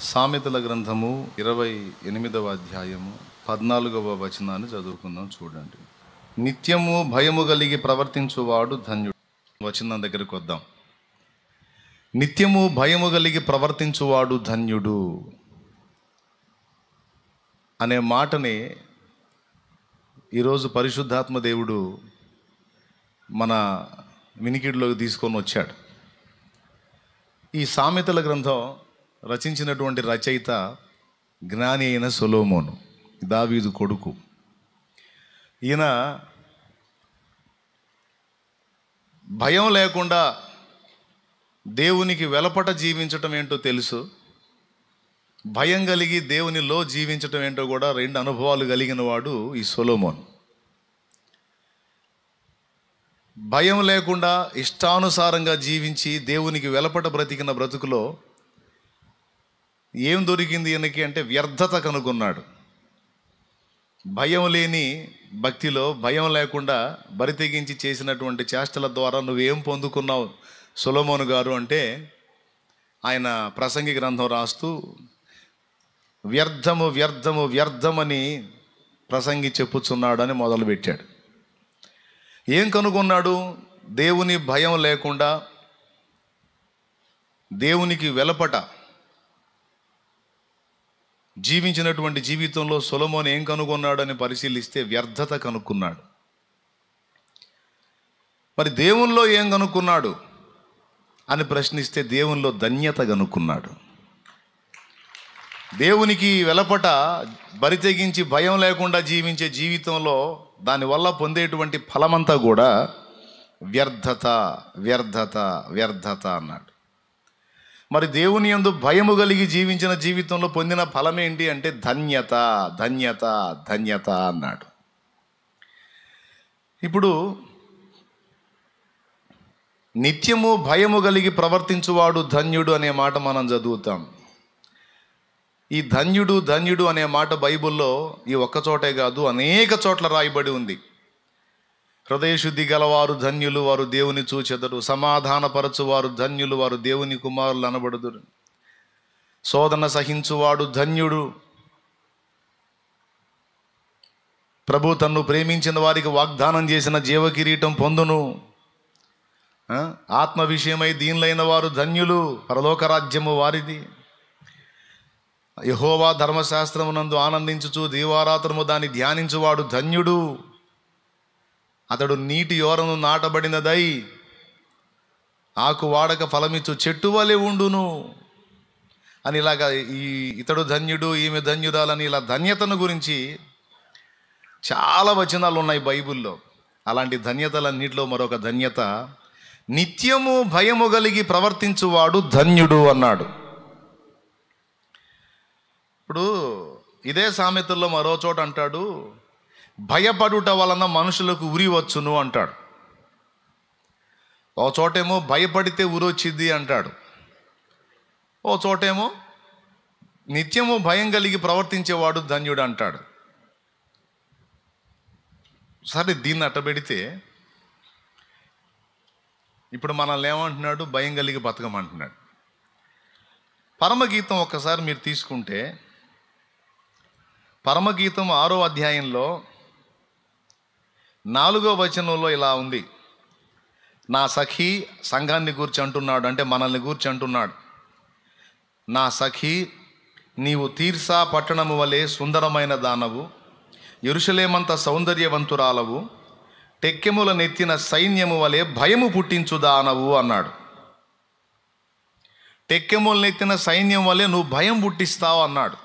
సామెతల గ్రంథము 28వ అధ్యాయము 14వ వచనాన్ని చదువుకుందాం. చూడండి. నిత్యము భయము కలిగి ప్రవర్తించువాడు ధన్యుడు. వచనం దగ్గరికి వద్దాం. నిత్యము భయము కలిగి ప్రవర్తించువాడు ధన్యుడు అనే మాటని ఈరోజు పరిశుద్ధాత్మ దేవుడు మన వినికిడిలోకి తీసుకొని వచ్చాడు. ఈ సామెతల గ్రంథం రచించినటువంటి రచయిత జ్ఞాని అయిన సొలొమోను, దావీదు కొడుకు. ఈయన భయం లేకుండా దేవునికి వెలపట జీవించటం ఏంటో తెలుసు, భయం కలిగి దేవునిలో జీవించటం ఏంటో కూడా రెండు అనుభవాలు కలిగిన వాడు ఈ సొలొమోను. భయం లేకుండా ఇష్టానుసారంగా జీవించి దేవునికి వెలపట బ్రతికిన బ్రతుకులో ఏం దొరికింది ఈయనకి అంటే వ్యర్థత కనుగొన్నాడు. భయం లేని భక్తిలో భయం లేకుండా బరితెగించి చేసినటువంటి చేష్టల ద్వారా నువ్వేం పొందుకున్నావు సొలొమోను గారు అంటే, ఆయన ప్రసంగి గ్రంథం రాస్తూ వ్యర్థము వ్యర్థము వ్యర్థమని ప్రసంగి చెప్పుచున్నాడు అని మొదలుపెట్టాడు. ఏం కనుగొన్నాడు? దేవుని భయం లేకుండా దేవునికి వెలపట జీవించినటువంటి జీవితంలో సొలొమోను ఏం కనుగొన్నాడని పరిశీలిస్తే వ్యర్థత కనుక్కున్నాడు. మరి దేవునిలో ఏం కనుక్కున్నాడు అని ప్రశ్నిస్తే దేవునిలో ధన్యత కనుక్కున్నాడు. దేవునికి వెలపట బరితెగించి భయం లేకుండా జీవించే జీవితంలో దానివల్ల పొందేటువంటి ఫలమంతా కూడా వ్యర్థత వ్యర్థత వ్యర్థత అన్నాడు. మరి దేవుని యందు భయము కలిగి జీవించిన జీవితంలో పొందిన ఫలం ఏంటి అంటే ధన్యత ధన్యత ధన్యత అన్నాడు. ఇప్పుడు నిత్యము భయము కలిగి ప్రవర్తించువాడు ధన్యుడు అనే మాట మనం చదువుతాం. ఈ ధన్యుడు ధన్యుడు అనే మాట బైబిల్లో ఈ ఒక్క చోటే కాదు, అనేక చోట్ల రాయబడి ఉంది. హృదయశుద్ధి గలవారు ధన్యులు, వారు దేవుని చూచెదరు. సమాధానపరచువారు ధన్యులు, వారు దేవుని కుమారులు అనబడుదురు. శోధన సహించువాడు ధన్యుడు, ప్రభు తన్ను ప్రేమించిన వారికి వాగ్దానం చేసిన జీవకిరీటం పొందును. ఆత్మ విషయమై దీనులైన వారు ధన్యులు, పరలోక రాజ్యము వారిది. యెహోవా ధర్మశాస్త్రమునందు ఆనందించుచు దీవారాత్రము దాన్ని ధ్యానించువాడు ధన్యుడు. అతడు నీటి యోరను నాటబడినదై ఆకు వాడక ఫలమిచ్చు చెట్టు వలె ఉండును అని ఇలాగా ఇతడు ధన్యుడు ఈమె ధన్యురాలని ఇలా ధన్యతను గురించి చాలా వచనాలు ఉన్నాయి బైబిల్లో. అలాంటి ధన్యతలన్నిటిలో మరొక ధన్యత నిత్యము భయము కలిగి ప్రవర్తించువాడు ధన్యుడు అన్నాడు. ఇప్పుడు ఇదే సామెతల్లో మరో చోట అంటాడు, భయపడుట వలన మనుషులకు ఉరి వచ్చును అంటాడు. ఓ చోటేమో భయపడితే ఉరి వచ్చింది అంటాడు, ఓ చోటేమో నిత్యము భయం కలిగి ప్రవర్తించేవాడు ధన్యుడు అంటాడు. సరే, దీన్ని అట్టబెడితే ఇప్పుడు మనల్ని ఏమంటున్నాడు? భయం కలిగి బతకమంటున్నాడు. పరమగీతం ఒక్కసారి మీరు తీసుకుంటే, పరమగీతం 6వ అధ్యాయంలో 4వ వచనంలో ఇలా ఉంది. నా సఖీ సంఘాన్ని గూర్చి అంటున్నాడు, అంటే మనల్ని గూర్చి అంటున్నాడు. నా సఖీ, నీవు తీర్సా పట్టణము వలె సుందరమైన దానవు, యెరూషలేమంత సౌందర్యవంతురాలవు, టెక్కెముల నెత్తిన సైన్యము వలె భయము పుట్టించు దానవు అన్నాడు. టెక్కెముల నెత్తిన సైన్యం వలె నువ్వు భయం పుట్టిస్తావు అన్నాడు.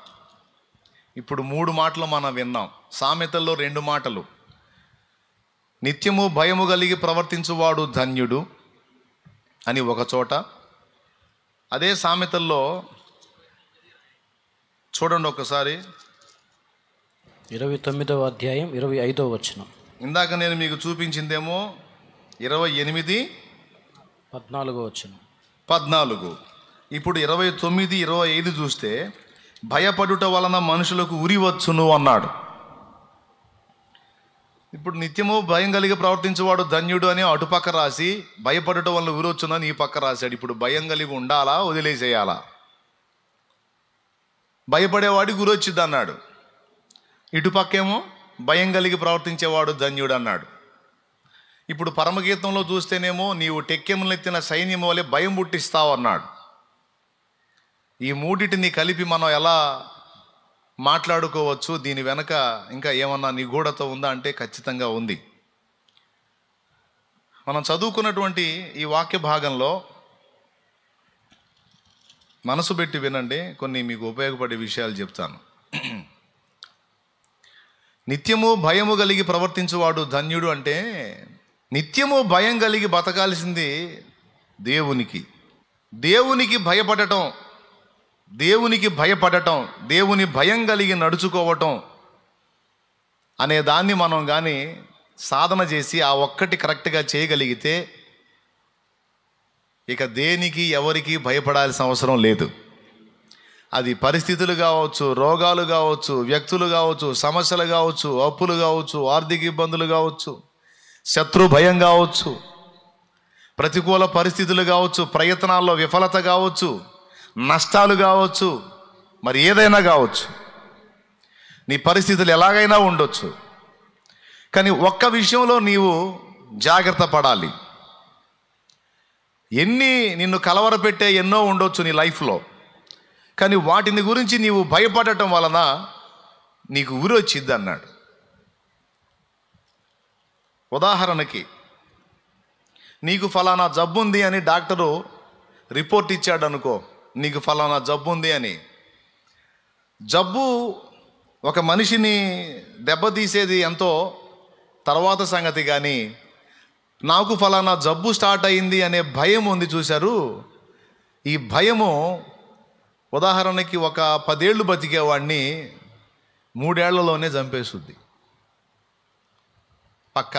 ఇప్పుడు 3 మాటలు మనం విన్నాం. సామెతల్లో 2 మాటలు, నిత్యము భయము కలిగి ప్రవర్తించువాడు ధన్యుడు అని ఒక చోట. అదే సామెతల్లో చూడండి ఒకసారి, 29వ అధ్యాయం 25వ వచనం. ఇందాక నేను మీకు చూపించిందేమో 28, 14వ వచనం, 14. ఇప్పుడు 29, 25 చూస్తే భయపడుట వలన మనుషులకు ఉరి వచ్చును అన్నాడు. ఇప్పుడు నిత్యము భయం కలిగి ప్రవర్తించేవాడు ధన్యుడు అని అటుపక్క రాసి, భయపడుట వలన ఉరి వచ్చునని ఈ పక్క రాశాడు. ఇప్పుడు భయం కలిగి ఉండాలా, వదిలేసేయాలా? భయపడేవాడికి గురి వచ్చింది అన్నాడు. ఇటుపక్కేమో భయం కలిగి ప్రవర్తించేవాడు ధన్యుడు అన్నాడు. ఇప్పుడు పరమగీతంలో చూస్తేనేమో నీవు టెక్కెములెత్తిన సైన్యం వలె భయం పుట్టిస్తావు అన్నాడు. ఈ మూడిటిని కలిపి మనం ఎలా మాట్లాడుకోవచ్చు? దీని వెనక ఇంకా ఏమన్నా నిగూఢత ఉందా అంటే ఖచ్చితంగా ఉంది. మనం చదువుకున్నటువంటి ఈ వాక్య భాగంలో మనసు పెట్టి వినండి, కొన్ని మీకు ఉపయోగపడే విషయాలు చెప్తాను. నిత్యము భయము కలిగి ప్రవర్తించువాడు ధన్యుడు అంటే నిత్యము భయం కలిగి బతకాల్సింది దేవునికి భయపడటం, దేవుని భయం కలిగి నడుచుకోవటం అనే దాన్ని మనం కానీ సాధన చేసి ఆ ఒక్కటి కరెక్ట్గా చేయగలిగితే ఇక దేనికి ఎవరికి భయపడాల్సిన అవసరం లేదు. అది పరిస్థితులు కావచ్చు, రోగాలు కావచ్చు, వ్యక్తులు కావచ్చు, సమస్యలు కావచ్చు, అప్పులు కావచ్చు, ఆర్థిక ఇబ్బందులు కావచ్చు, శత్రు భయం కావచ్చు, ప్రతికూల పరిస్థితులు కావచ్చు, ప్రయత్నాల్లో విఫలత కావచ్చు, నష్టాలు కావచ్చు, మరి ఏదైనా కావచ్చు, నీ పరిస్థితులు ఎలాగైనా ఉండొచ్చు. కానీ ఒక్క విషయంలో నీవు జాగ్రత్త పడాలి. నిన్ను కలవరపెట్టే ఎన్నో ఉండొచ్చు నీ లైఫ్లో, కానీ వాటిని గురించి నీవు భయపడటం వలన నీకు ఉరి వచ్చిద్ది అన్నాడు. ఉదాహరణకి నీకు ఫలానా జబ్బు ఉంది అని డాక్టరు రిపోర్ట్ ఇచ్చాడు అనుకో, నీకు ఫలానా జబ్బు ఉంది అని. జబ్బు ఒక మనిషిని దెబ్బతీసేది ఎంతో తర్వాత సంగతి, కానీ నాకు ఫలానా జబ్బు స్టార్ట్ అయింది అనే భయం ఉంది చూశారు. ఈ భయము ఉదాహరణకి ఒక 10 ఏళ్ళు బతికేవాడిని 3 ఏళ్లలోనే చంపేస్తుంది పక్క.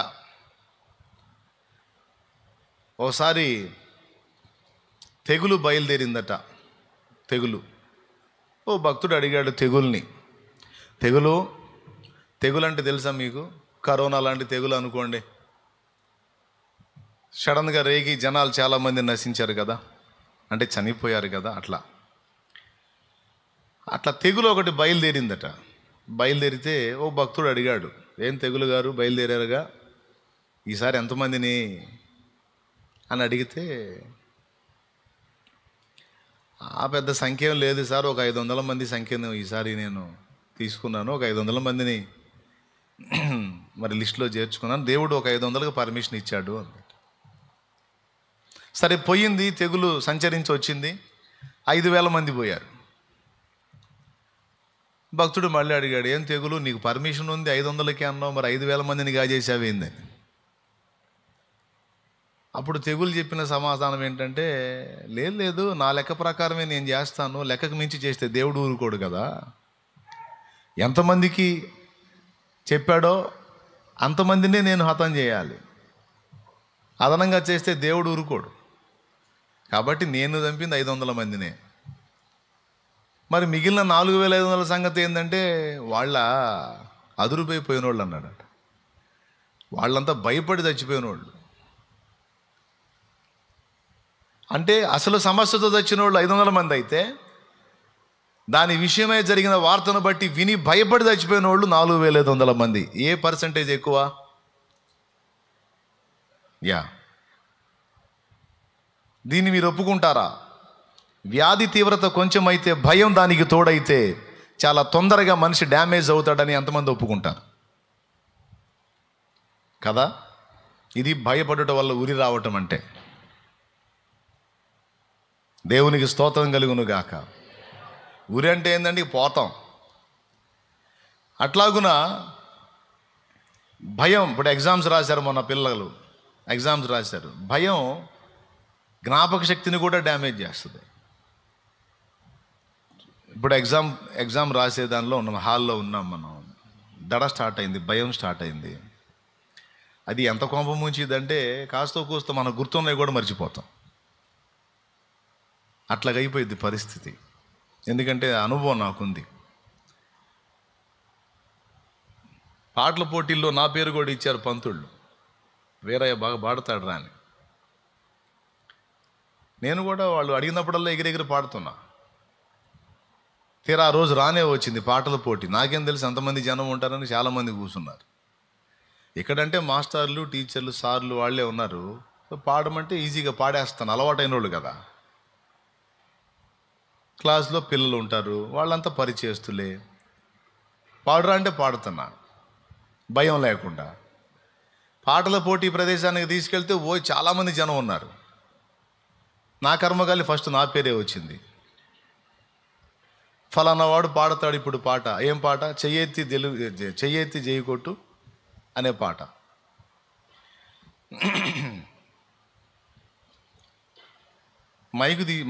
ఓసారి తెగులు బయలుదేరిందట. ఓ భక్తుడు అడిగాడు తెగులు అంటే తెలుసా మీకు? కరోనా లాంటి తెగులు అనుకోండి, సడన్గా రేగి జనాలు చాలామంది నశించారు కదా, అంటే చనిపోయారు కదా, అట్లా తెగులు ఒకటి బయలుదేరిందట. బయలుదేరితే ఓ భక్తుడు అడిగాడు, ఏం తెగులు గారు బయలుదేరారుగా, ఈసారి ఎంతమందిని అని అడిగితే, ఆ పెద్ద సంఖ్య ఏం లేదు సార్, ఒక 500 మంది సంఖ్యను ఈసారి నేను తీసుకున్నాను, ఒక 500 మందిని మరి లిస్టులో చేర్చుకున్నాను, దేవుడు ఒక 500కి పర్మిషన్ ఇచ్చాడు అన్నట్టు. సరే పోయింది, తెగులు సంచరించి వచ్చింది, 5,000 మంది పోయారు. భక్తుడు మళ్ళీ అడిగాడు, ఏం తెగులు, నీకు పర్మిషన్ ఉంది 500కి అన్నావు, మరి 5,000 మందిని గాజేసావేంది? అప్పుడు తెగులు చెప్పిన సమాధానం ఏంటంటే, లేదు నా లెక్క ప్రకారమే నేను చేస్తాను, లెక్కకు మించి చేస్తే దేవుడు ఊరుకోడు కదా, ఎంతమందికి చెప్పాడో అంతమందినే నేను హతం చేయాలి, అదనంగా చేస్తే దేవుడు ఊరుకోడు, కాబట్టి నేను చంపింది 500 మందినే. మరి మిగిలిన 4,500 సంగతి ఏంటంటే వాళ్ళ అదురుపోయిపోయిన వాళ్ళు అన్నాడట. వాళ్ళంతా భయపడి చచ్చిపోయిన వాళ్ళు. అంటే అసలు సమస్యతో చచ్చిన వాళ్ళు 500 మంది అయితే, దాని విషయమై జరిగిన వార్తను బట్టి విని భయపడి చచ్చిపోయిన వాళ్ళు 4,500 మంది. ఏ పర్సంటేజ్ ఎక్కువ? దీన్ని మీరు ఒప్పుకుంటారా? వ్యాధి తీవ్రత కొంచెం అయితే, భయం దానికి తోడైతే చాలా తొందరగా మనిషి డ్యామేజ్ అవుతాడని ఎంతమంది ఒప్పుకుంటారు కదా? ఇది భయపడుట వల్ల ఉరి రావటం అంటే. దేవునికి స్తోత్రం కలుగును గాక. ఉరి అంటే ఏంటంటే పోతాం. అట్లాగున భయం, ఇప్పుడు ఎగ్జామ్స్ రాశారు, మొన్న పిల్లలు ఎగ్జామ్స్ రాశారు, భయం జ్ఞాపక శక్తిని కూడా డ్యామేజ్ చేస్తుంది. ఇప్పుడు ఎగ్జామ్ రాసే దానిలో ఉన్నాం, హాల్లో ఉన్నాం, మనం దడ స్టార్ట్ అయింది, భయం స్టార్ట్ అయింది. అది ఎంత కోపం ముంచిదంటే కాస్తో కూస్తో మనకు గుర్తున్నవి కూడా మర్చిపోతాం. అట్లాగైపోయింది పరిస్థితి. ఎందుకంటే అనుభవం నాకుంది. పాటల పోటీల్లో నా పేరు కూడా ఇచ్చారు పంతుళ్ళు, వీరయ్య బాగా పాడతాడు రా అని. నేను కూడా వాళ్ళు అడిగినప్పుడల్లా ఎగిరెగిరి పాడుతున్నా. తీరా ఆ రోజు రానే వచ్చింది పాటల పోటీ. నాకేం తెలుసు ఎంతమంది జనం ఉంటారని చాలామంది కూర్చున్నారు. ఇక్కడంటే మాస్టర్లు, టీచర్లు, సార్లు వాళ్ళే ఉన్నారు. సో పాడమంటే ఈజీగా పాడేస్తాను, అలవాటైన వాళ్ళు కదా. క్లాస్లో పిల్లలు ఉంటారు, వాళ్ళంతా పరిచయస్తులే. పాడురా అంటే పాడుతున్నా భయం లేకుండా. పాటల పోటీ ప్రదేశానికి తీసుకెళ్తే చాలామంది జనం ఉన్నారు. నా కర్మగాలి ఫస్ట్ నా పేరే వచ్చింది. ఫలానా వాడు పాడతాడు ఇప్పుడు పాట. ఏం పాట? చెయ్యెత్తి జైకొట్టు అనే పాట.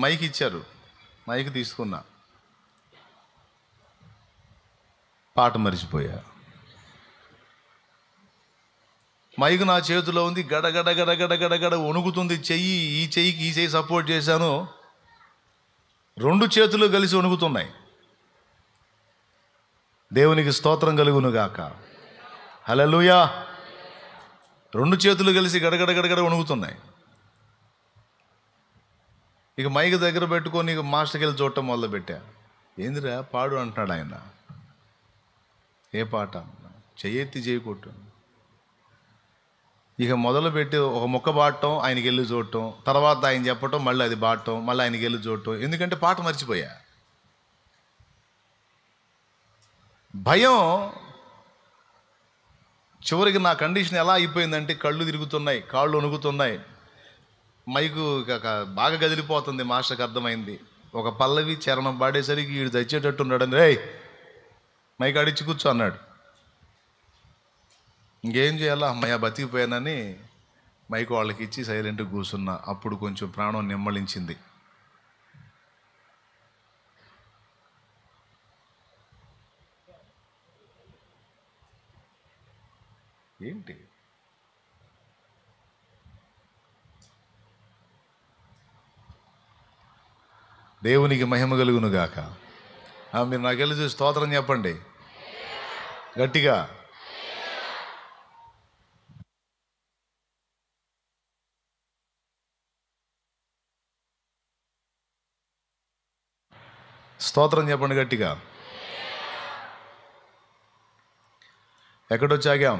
మైక్ ఇచ్చారు, మైక్ తీసుకున్నా, పాట మరిచిపోయా. మైక్ నా చేతిలో ఉంది, గడగడ గడగడ గడగడ వణుకుతుంది చెయ్యి. ఈ చెయ్యి సపోర్ట్ చేశాను, 2 చేతులు కలిసి వణుకుతున్నాయి. దేవునికి స్తోత్రం కలుగును గాక. హల్లెలూయా. 2 చేతులు కలిసి గడగడ గడగడ వణుకుతున్నాయి. ఇక మైక్ దగ్గర పెట్టుకొని ఇక మాస్టర్కి వెళ్ళి చూడటం మొదలుపెట్టా. ఏందిరా పాడు అంటున్నాడు ఆయన. ఏ పాట? చెయ్యెత్తి జైకొట్టు. ఇక మొదలుపెట్టి ఒక ముక్క పాడటం, ఆయనకి వెళ్ళి చూడటం, తర్వాత ఆయన చెప్పటం, మళ్ళీ అది పాడటం, మళ్ళీ ఆయనకి వెళ్ళి చూడటం. ఎందుకంటే పాట మర్చిపోయా. భయం చివరికి నా కండిషన్ ఎలా అయిపోయిందంటే కళ్ళు తిరుగుతున్నాయి, కాళ్ళు వణుకుతున్నాయి, మైకు బాగా కదిలిపోతుంది. మాస్టర్కి అర్థమైంది. ఒక పల్లవి చరణం పాడేసరికి వీడు తెచ్చేటట్టున్నాడని, రేయ్ మైక్ అడిచి కూర్చో అన్నాడు. ఇంకేం చేయాలా, అమ్మయ్య బతికిపోయానని మైక్ వాళ్ళకి ఇచ్చి సైలెంట్గా కూర్చున్నా. అప్పుడు కొంచెం ప్రాణం నిమ్మళించింది. ఏంటి దేవునికి మహిమ కలుగును గాక. మీరు నాకెళ్ళి చూసి స్తోత్రం చెప్పండి గట్టిగా. స్తోత్రం చెప్పండి గట్టిగా. ఎక్కడొచ్చాగాం?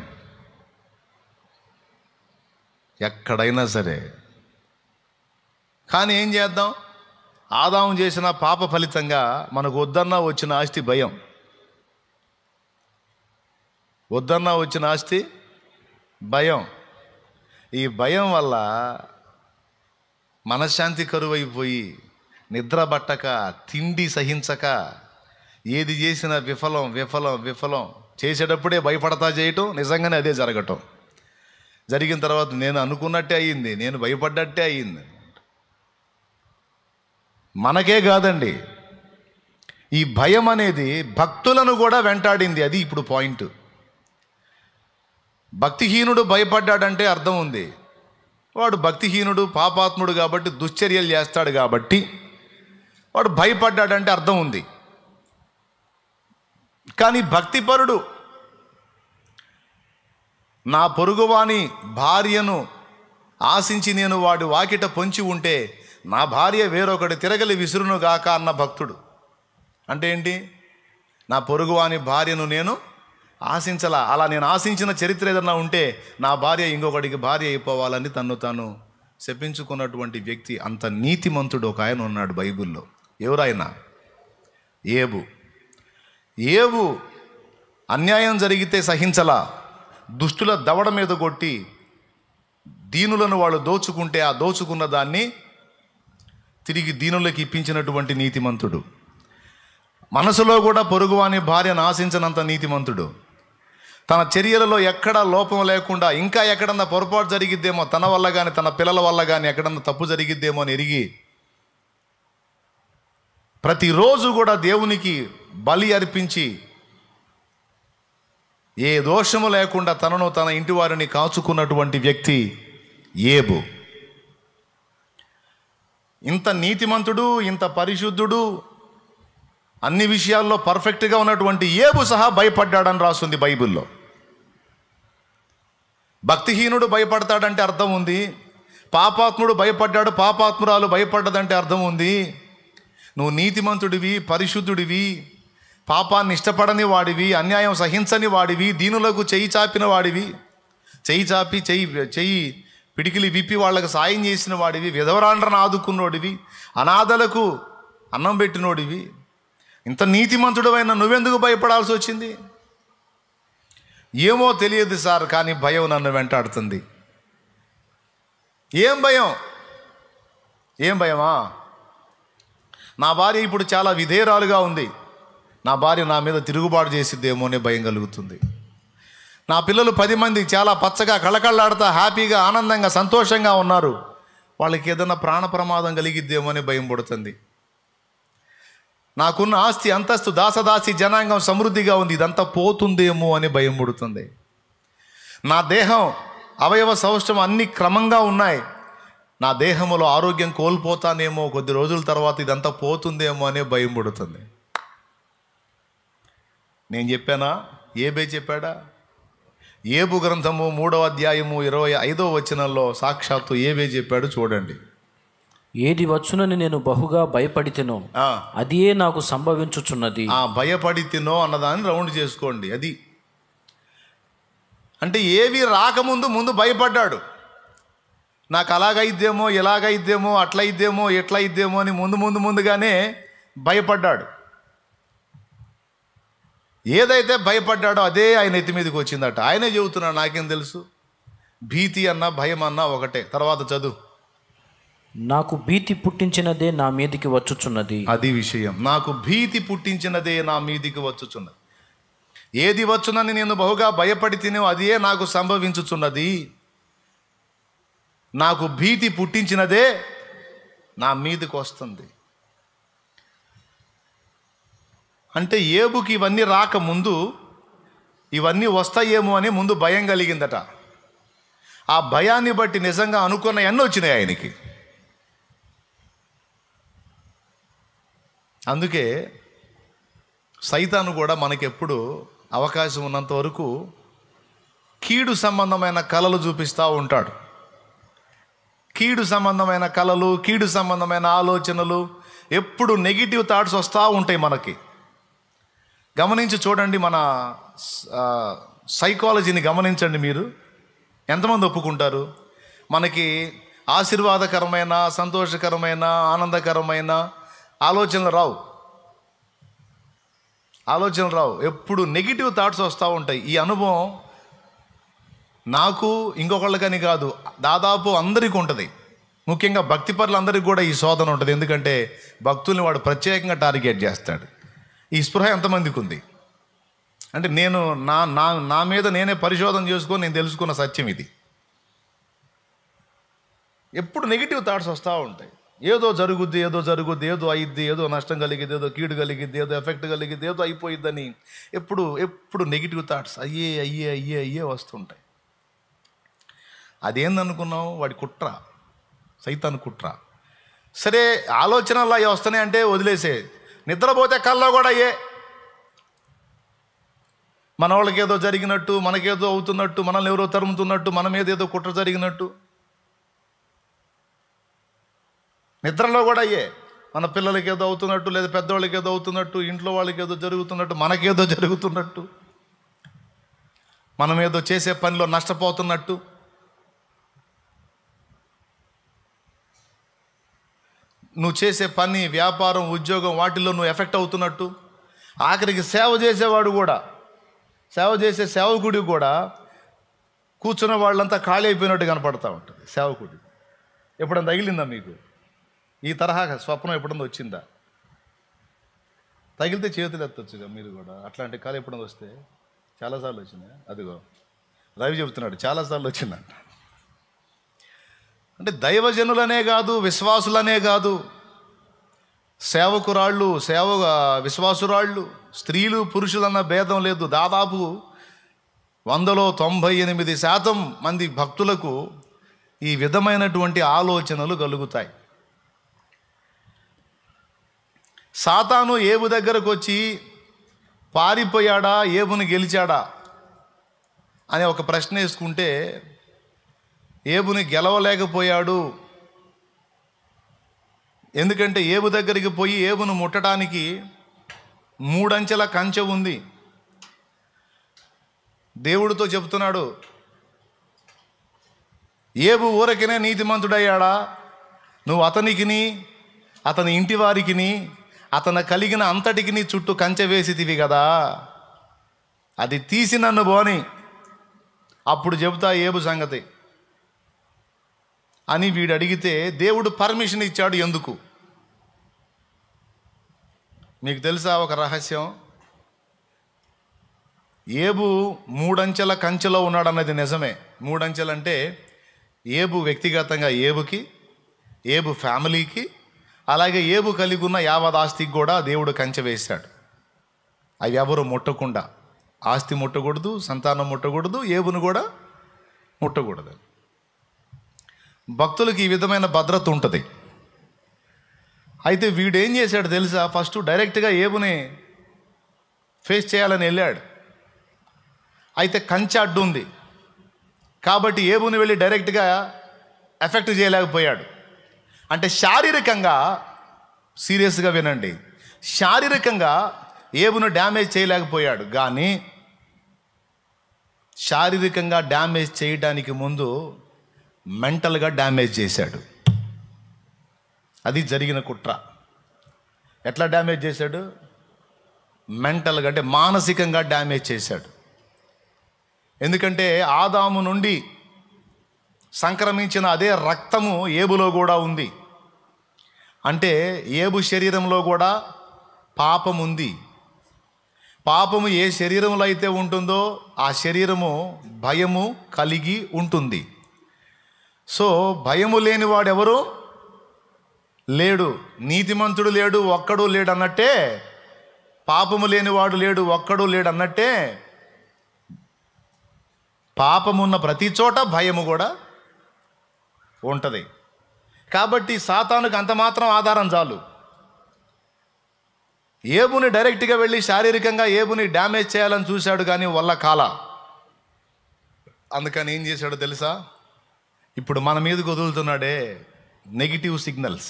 ఎక్కడైనా సరే. కానీ ఏం చేద్దాం? ఆదాము చేసిన పాప ఫలితంగా మనకు వద్దన్నా వచ్చిన ఆస్తి భయం. వద్దన్నా వచ్చిన ఆస్తి భయం. ఈ భయం వల్ల మనశ్శాంతి కరువైపోయి, నిద్ర పట్టక, తిండి సహించక, ఏది చేసినా విఫలం విఫలం విఫలం. చేసేటప్పుడే భయపడతా చేయటం, నిజంగానే అదే జరగటం. జరిగిన తర్వాత నేను అనుకున్నట్టే అయ్యింది, నేను భయపడ్డట్టే అయ్యింది. మనకే కాదండి, ఈ భయం అనేది భక్తులను కూడా వెంటాడింది. అది ఇప్పుడు పాయింట్. భక్తిహీనుడు భయపడ్డాడంటే అర్థం ఉంది, వాడు భక్తిహీనుడు, పాపాత్ముడు కాబట్టి దుశ్చర్యలు చేస్తాడు కాబట్టి వాడు భయపడ్డాడంటే అర్థం ఉంది. కానీ భక్తిపరుడు, నా పొరుగువాని భార్యను ఆశించి నేను వాడి వాకిట పొంచి ఉంటే నా భార్య వేరొకటి తిరగలి విసురును గాక అన్న భక్తుడు. అంటే ఏంటి? నా పొరుగువాని భార్యను నేను ఆశించలా. అలా నేను ఆశించిన చరిత్ర ఏదన్నా ఉంటే నా భార్య ఇంకొకటికి భార్య అయిపోవాలని తన్ను తాను శపించుకున్నటువంటి వ్యక్తి. అంత నీతిమంతుడు ఒక ఆయన ఉన్నాడు బైబిల్లో. ఎవరైనా? ఏబు. ఏబు అన్యాయం జరిగితే సహించలా, దుష్టుల దవడ మీద కొట్టి దీనులను వాళ్ళు దోచుకుంటే ఆ దోచుకున్న దాన్ని తిరిగి దీనులకి ఇప్పించినటువంటి నీతిమంతుడు. మనసులో కూడా పొరుగువాని భార్యను ఆశించినంత నీతిమంతుడు. తన చర్యలలో ఎక్కడా లోపం లేకుండా, ఇంకా ఎక్కడన్నా పొరపాటు జరిగిద్దేమో తన వల్ల కానీ తన పిల్లల వల్ల కానీ ఎక్కడన్నా తప్పు జరిగిద్దేమో అని ఎరిగి ప్రతిరోజు కూడా దేవునికి బలి అర్పించి ఏ దోషము లేకుండా తనను తన ఇంటి వారిని కాచుకున్నటువంటి వ్యక్తి ఏబు. ఇంత నీతిమంతుడు, ఇంత పరిశుద్ధుడు, అన్ని విషయాల్లో పర్ఫెక్ట్గా ఉన్నటువంటి ఏబు సహా భయపడ్డాడని రాస్తుంది బైబిల్లో. భక్తిహీనుడు భయపడతాడంటే అర్థం ఉంది, పాపాత్ముడు భయపడ్డాడు, పాపాత్మురాలు భయపడ్డదంటే అర్థం ఉంది, నువ్వు నీతిమంతుడివి, పరిశుద్ధుడివి, పాపాన్ని ఇష్టపడని వాడివి, అన్యాయం సహించని వాడివి, దీనులకు చెయ్యి చాపిన వాడివి, చెయ్యి చాపి చెయ్యి పిడికిలి విప్పి వాళ్ళకు సాయం చేసిన వాడివి, విధవరాండ్రను ఆదుకున్నోడివి, అనాథలకు అన్నం పెట్టినోడివి, ఇంత నీతిమంతుడవైన నువ్వెందుకు భయపడాల్సి వచ్చింది? ఏమో తెలియదు సార్, కానీ భయం నన్ను వెంటాడుతుంది. ఏం భయం? ఏం భయమా? నా భార్య ఇప్పుడు చాలా విధేయురాలుగా ఉంది, నా భార్య నా మీద తిరుగుబాటు చేసిద్దేమో అనే భయం కలుగుతుంది. నా పిల్లలు 10 మంది చాలా పచ్చగా కళకళలాడుతా హ్యాపీగా ఆనందంగా సంతోషంగా ఉన్నారు, వాళ్ళకి ఏదైనా ప్రాణ ప్రమాదం కలిగిద్దేమో అని భయం పడుతుంది. నాకున్న ఆస్తి అంతస్తు దాసదాసి జనాంగం సమృద్ధిగా ఉంది, ఇదంతా పోతుందేమో అని భయం పడుతుంది. నా దేహం అవయవ సౌష్ఠవం అన్ని క్రమంగా ఉన్నాయి, నా దేహంలో ఆరోగ్యం కోల్పోతానేమో, కొద్ది రోజుల తర్వాత ఇదంతా పోతుందేమో అనే భయం పడుతుంది. నేను చెప్పానా? ఏబే చెప్పాడా? ఏబు గ్రంథము 3వ అధ్యాయము 25వ వచనంలో సాక్షాత్తు ఏబే చెప్పాడు. చూడండి. ఏది వచ్చునని నేను బహుగా భయపడితేనో అదియే నాకు సంభవించుచున్నది. భయపడితేనో అన్నదాన్ని రౌండ్ చేసుకోండి. అది అంటే ఏవి రాకముందు ముందు భయపడ్డాడు. నాకు అలాగైద్దేమో, ఇలాగైద్దేమో, అట్లయిద్దేమో, ఎట్లయిద్దేమో అని ముందుగానే భయపడ్డాడు. ఏదైతే భయపడ్డాడో అదే ఆయన ఎత్తి మీదకి వచ్చిందట. ఆయనే చెబుతున్నాడు, నాకేం తెలుసు, భీతి అన్నా భయం అన్నా ఒకటే. తర్వాత చదువు. నాకు భీతి పుట్టించినదే నా మీదికి వచ్చుచున్నది. అది విషయం. నాకు భీతి పుట్టించినదే నా మీదికి వచ్చుచున్నది. ఏది వచ్చునని నేను బహుగా భయపడి తినో అదే నాకు సంభవించుచున్నది. నాకు భీతి పుట్టించినదే నా మీదకి వస్తుంది. అంటే ఏబుకి ఇవన్నీ రాకముందు ఇవన్నీ వస్తాయేమో అని ముందు భయం కలిగిందట. ఆ భయాన్ని బట్టి నిజంగా అనుకున్న అన్నీ వచ్చినాయి ఆయనకి. అందుకే సైతాను కూడా మనకెప్పుడు అవకాశం ఉన్నంత వరకు కీడు సంబంధమైన కళలు చూపిస్తూ ఉంటాడు. కీడు సంబంధమైన కళలు, కీడు సంబంధమైన ఆలోచనలు, ఎప్పుడు నెగిటివ్ థాట్స్ వస్తూ ఉంటాయి మనకి. గమనించి చూడండి, మన సైకాలజీని గమనించండి. మీరు ఎంతమంది ఒప్పుకుంటారు? మనకి ఆశీర్వాదకరమైన, సంతోషకరమైన, ఆనందకరమైన ఆలోచనలు రావు. ఎప్పుడు నెగిటివ్ థాట్స్ వస్తూ ఉంటాయి. ఈ అనుభవం నాకు ఇంకొకళ్ళకని కాదు, దాదాపు అందరికీ ఉంటుంది. ముఖ్యంగా భక్తి పరులందరికీ కూడా ఈ శోధన ఉంటుంది. ఎందుకంటే భక్తుల్ని వాడు ప్రత్యేకంగా టార్గెట్ చేస్తాడు. ఈ స్పృహ ఎంతమందికి ఉంది అంటే, నేను నా మీద నేనే పరిశోధన చేసుకొని నేను తెలుసుకున్న సత్యం ఇది. ఎప్పుడు నెగిటివ్ థాట్స్ వస్తూ ఉంటాయి. ఏదో జరుగుద్ది, ఏదో అయిద్ది, ఏదో నష్టం కలిగిద్ది, ఏదో కీడు కలిగిద్ది, ఏదో ఎఫెక్ట్ కలిగిద్ది, ఏదో అయిపోయిద్దని ఎప్పుడు నెగిటివ్ థాట్స్ అయ్యే వస్తుంటాయి. అదేందనుకున్నావు? వాడి కుట్ర, సైతాను కుట్ర. సరే, ఆలోచనలు అవి వస్తున్నాయి అంటే వదిలేసే. నిద్రపోతే కల్లో కూడా మన వాళ్ళకి ఏదో జరిగినట్టు, మనకేదో అవుతున్నట్టు, మనల్ని ఎవరో తరుముతున్నట్టు, మన మీద ఏదో కుట్ర జరిగినట్టు నిద్రలో కూడా మన పిల్లలకి ఏదో అవుతున్నట్టు, లేదా పెద్దవాళ్ళకి ఏదో అవుతున్నట్టు, ఇంట్లో వాళ్ళకి ఏదో జరుగుతున్నట్టు, మనకేదో జరుగుతున్నట్టు, మనం ఏదో చేసే పనిలో నష్టపోతున్నట్టు, నువ్వు చేసే పని, వ్యాపారం, ఉద్యోగం వాటిల్లో నువ్వు ఎఫెక్ట్ అవుతున్నట్టు, ఆఖరికి సేవ చేసే సేవకుడికి కూడా కూర్చున్న వాళ్ళంతా ఖాళీ అయిపోయినట్టు కనపడతా ఉంటుంది. సేవకుడి ఎప్పుడన్నా తగిలిందా మీకు? ఈ తరహా స్వప్నం ఎప్పుడన్నా వచ్చిందా? తగిలితే చేతులు ఎత్తొచ్చుగా మీరు కూడా. అట్లాంటి కాలం ఎప్పుడన్నా వస్తే చాలాసార్లు వచ్చిందా? అదిగో రవి చెబుతున్నాడు, చాలాసార్లు వచ్చిందంట. అంటే దైవజనులనే కాదు, విశ్వాసులనే కాదు, సేవకురాళ్ళు, విశ్వాసురాళ్ళు, స్త్రీలు పురుషులన్న భేదం లేదు. దాదాపు 100లో 98% మంది భక్తులకు ఈ విధమైనటువంటి ఆలోచనలు కలుగుతాయి. సాతాను ఏబు దగ్గరకు వచ్చి పారిపోయాడా, ఏబుని గెలిచాడా అనే ఒక ప్రశ్న వేసుకుంటే, ఏబుని గెలవలేకపోయాడు, ఎందుకంటే ఏబు దగ్గరికి పోయి ఏబును ముట్టడానికి 3 అంచెల కంచె ఉంది. దేవుడితో చెప్తున్నాడు, ఏబు ఊరకినే నీతిమంతుడయ్యాడా? నువ్వు అతనికిని అతని ఇంటి వారికిని అతను కలిగిన అంతటికి చుట్టూ కంచె వేసితివి కదా, అది తీసి నన్ను పోని, అప్పుడు చెబుతా ఏబు సంగతి అని వీడు అడిగితే దేవుడు పర్మిషన్ ఇచ్చాడు. ఎందుకు? మీకు తెలుసా ఒక రహస్యం? ఏబు 3 అంచెల కంచెలో ఉన్నాడన్నది నిజమే. 3 అంచెలు అంటే ఏబు వ్యక్తిగతంగా ఏబుకి, ఏబు ఫ్యామిలీకి, అలాగే ఏబు కలిగి ఉన్న యావదాస్తికి కూడా దేవుడు కంచె వేశాడు. అవి ఎవరు ముట్టకుండా, ఆస్తి ముట్టకూడదు, సంతానం ముట్టకూడదు, ఏబును కూడా ముట్టకూడదు. భక్తులకి ఈ విధమైన భద్రత ఉంటుంది. అయితే వీడేం చేశాడు తెలుసా? ఫస్ట్ డైరెక్ట్గా ఏబుని ఫేస్ చేయాలని వెళ్ళాడు. అయితే కంచె అడ్డు ఉంది కాబట్టి ఏబుని వెళ్ళి డైరెక్ట్గా ఎఫెక్ట్ చేయలేకపోయాడు. అంటే శారీరకంగా, సీరియస్గా వినండి, శారీరకంగా ఏబును డ్యామేజ్ చేయలేకపోయాడు. కానీ శారీరకంగా డ్యామేజ్ చేయడానికి ముందు మెంటల్గా డ్యామేజ్ చేశాడు. అది జరిగిన కుట్ర. ఎట్లా డ్యామేజ్ చేశాడు? మెంటల్గా, అంటే మానసికంగా డ్యామేజ్ చేశాడు. ఎందుకంటే ఆదాము నుండి సంక్రమించిన అదే రక్తము ఏబులో కూడా ఉంది. అంటే ఏబు శరీరంలో కూడా పాపం ఉంది. పాపము ఏ శరీరంలో అయితే ఉంటుందో ఆ శరీరము భయము కలిగి ఉంటుంది. సో భయము లేనివాడు ఎవరు లేడు, నీతిమంతుడు లేడు, ఒక్కడు లేడు అన్నట్టే, పాపము లేనివాడు లేడు, ఒక్కడు లేడు అన్నట్టే, పాపమున్న ప్రతి చోట భయము కూడా ఉంటుంది. కాబట్టి సాతానుకు అంత మాత్రం ఆధారం చాలు. ఏబుని డైరెక్ట్గా వెళ్ళి శారీరకంగా ఏబుని డ్యామేజ్ చేయాలని చూశాడు, కానీ వల్ల కాల. అందుకని ఏం చేశాడో తెలుసా? ఇప్పుడు మన మీదకి వదులుతున్నాడే నెగిటివ్ సిగ్నల్స్,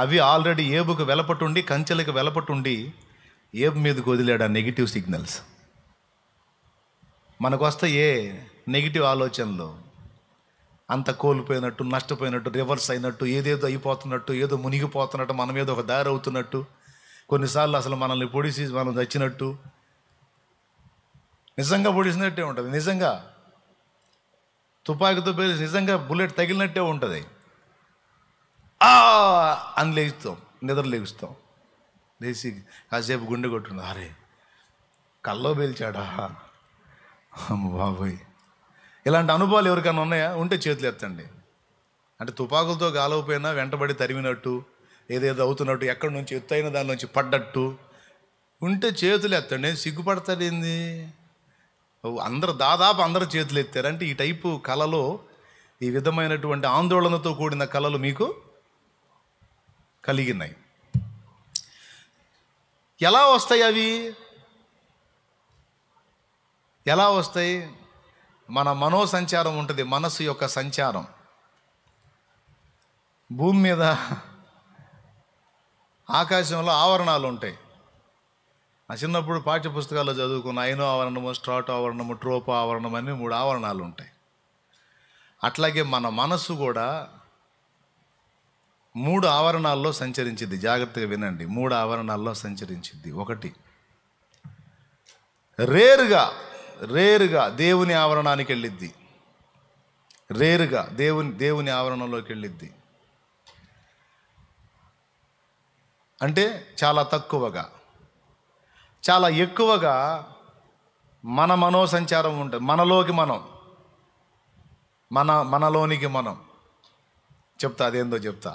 అవి ఆల్రెడీ ఏబుకు వెలపటుండి, కంచెలకు వెలపటుండి ఏబు మీదకి వదిలాడు ఆ నెగిటివ్ సిగ్నల్స్. మనకు వస్తాయే నెగిటివ్ ఆలోచనలు, అంత కోల్పోయినట్టు, నష్టపోయినట్టు, రివర్స్ అయినట్టు, ఏదేదో అయిపోతున్నట్టు, ఏదో మునిగిపోతున్నట్టు, మనం ఏదో ఒక దారి అవుతున్నట్టు, కొన్నిసార్లు అసలు మనల్ని పొడిసి మనం చచ్చినట్టు, నిజంగా పొడిసినట్టే ఉంటుంది. నిజంగా తుపాకీతో పేలి నిజంగా బుల్లెట్ తగిలినట్టే ఉంటుంది. అని లేస్తాం, నిద్ర లేగుస్తాం, లేచి కాసేపు గుండె కొట్టుండ, అరే కల్లో పేల్చాడా, అమ్మ బాబోయ్. ఇలాంటి అనుభవాలు ఎవరికైనా ఉన్నాయా? ఉంటే చేతులు ఎత్తండి. అంటే తుపాకులతో గాలవపోయినా వెంటబడి తరిమినట్టు, ఏదేదో అవుతున్నట్టు, ఎక్కడి నుంచి ఎత్తైన దాని నుంచి పడ్డట్టు ఉంటే చేతులు ఎత్తండి. సిగ్గుపడతాడు ఏంది? దాదాపు అందరూ చేతులు ఎత్తారు. అంటే ఈ టైపు కళలో, ఈ విధమైనటువంటి ఆందోళనతో కూడిన కళలు మీకు కలిగినాయి. ఎలా వస్తాయి అవి? ఎలా వస్తాయి? మన మనోసంచారం ఉంటుంది, మనసు యొక్క సంచారం. భూమి మీద ఆకాశంలో ఆవరణాలు ఉంటాయి. ఆ చిన్నప్పుడు పాఠ్య పుస్తకాల్లో చదువుకున్న ఐనో ఆవరణము, స్ట్రాటో ఆవరణము, ట్రోపో ఆవరణం అని 3 ఆవరణాలు ఉంటాయి. అట్లాగే మన మనస్సు కూడా 3 ఆవరణాల్లో సంచరించింది. జాగ్రత్తగా వినండి, 3 ఆవరణాల్లో సంచరించింది. ఒకటి, రేరుగా దేవుని ఆవరణానికి వెళ్ళిద్ది. రేరుగా దేవుని ఆవరణలోకి వెళ్ళిద్ది. అంటే చాలా తక్కువగా. చాలా ఎక్కువగా మన మనోసంచారం ఉంటుంది. మనలోనికి మనం చెప్తా, అదేందో చెప్తా.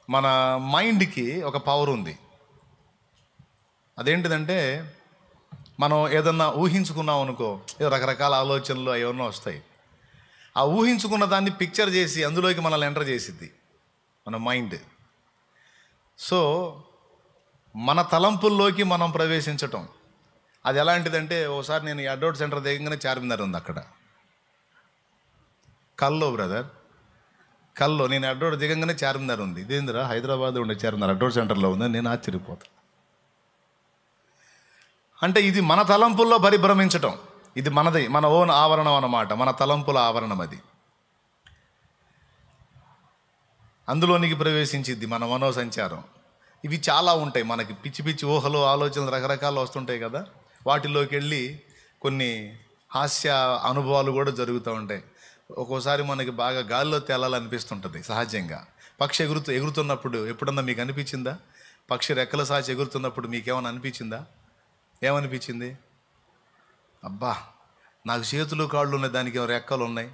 మన మైండ్కి ఒక పవర్ ఉంది. అదేంటిదంటే, మనం ఏదన్నా ఊహించుకున్నాం అనుకో, రకరకాల ఆలోచనలు ఏమన్నా వస్తాయి. ఆ ఊహించుకున్న దాన్ని పిక్చర్ చేసి అందులోకి మనల్ని ఎంటర్ చేసిద్ది మన మైండ్. సో మన తలంపుల్లోకి మనం ప్రవేశించటం, అది ఎలాంటిదంటే, ఒకసారి నేను అడ్వర్ట్ సెంటర్ దగ్గరనే చార్మినార్ ఉంది, అక్కడ కల్లో బ్రదర్ కల్లో నేను అడ్రోడ్ దిగంగానే చార్మినార్ ఉంది. ఇదేందిరా హైదరాబాద్ ఉండే చార్మినార్ అడ్రోడ్ సెంటర్లో ఉందని నేను ఆశ్చర్యపోతాను. అంటే ఇది మన తలంపుల్లో పరిభ్రమించటం. ఇది మనది, మన ఓన్ ఆవరణం అన్నమాట, మన తలంపుల ఆవరణం అది. అందులోనికి ప్రవేశించిద్ది మన మనోసంచారం. ఇవి చాలా ఉంటాయి మనకి, పిచ్చి పిచ్చి ఊహలు ఆలోచనలు రకరకాలు వస్తుంటాయి కదా. వాటిలోకి వెళ్ళి కొన్ని హాస్య అనుభవాలు కూడా జరుగుతూ ఉంటాయి. ఒక్కోసారి మనకి బాగా గాలిలో తేలాలనిపిస్తుంటుంది సహజంగా. పక్షి ఎగురుతున్నప్పుడు ఎప్పుడన్నా మీకు అనిపించిందా? పక్షి రెక్కల సాచి ఎగురుతున్నప్పుడు మీకేమైనా అనిపించిందా? ఏమనిపించింది? అబ్బా, నాకు చేతులు కాళ్ళు ఉన్నాయి, దానికి రెక్కలు ఉన్నాయి,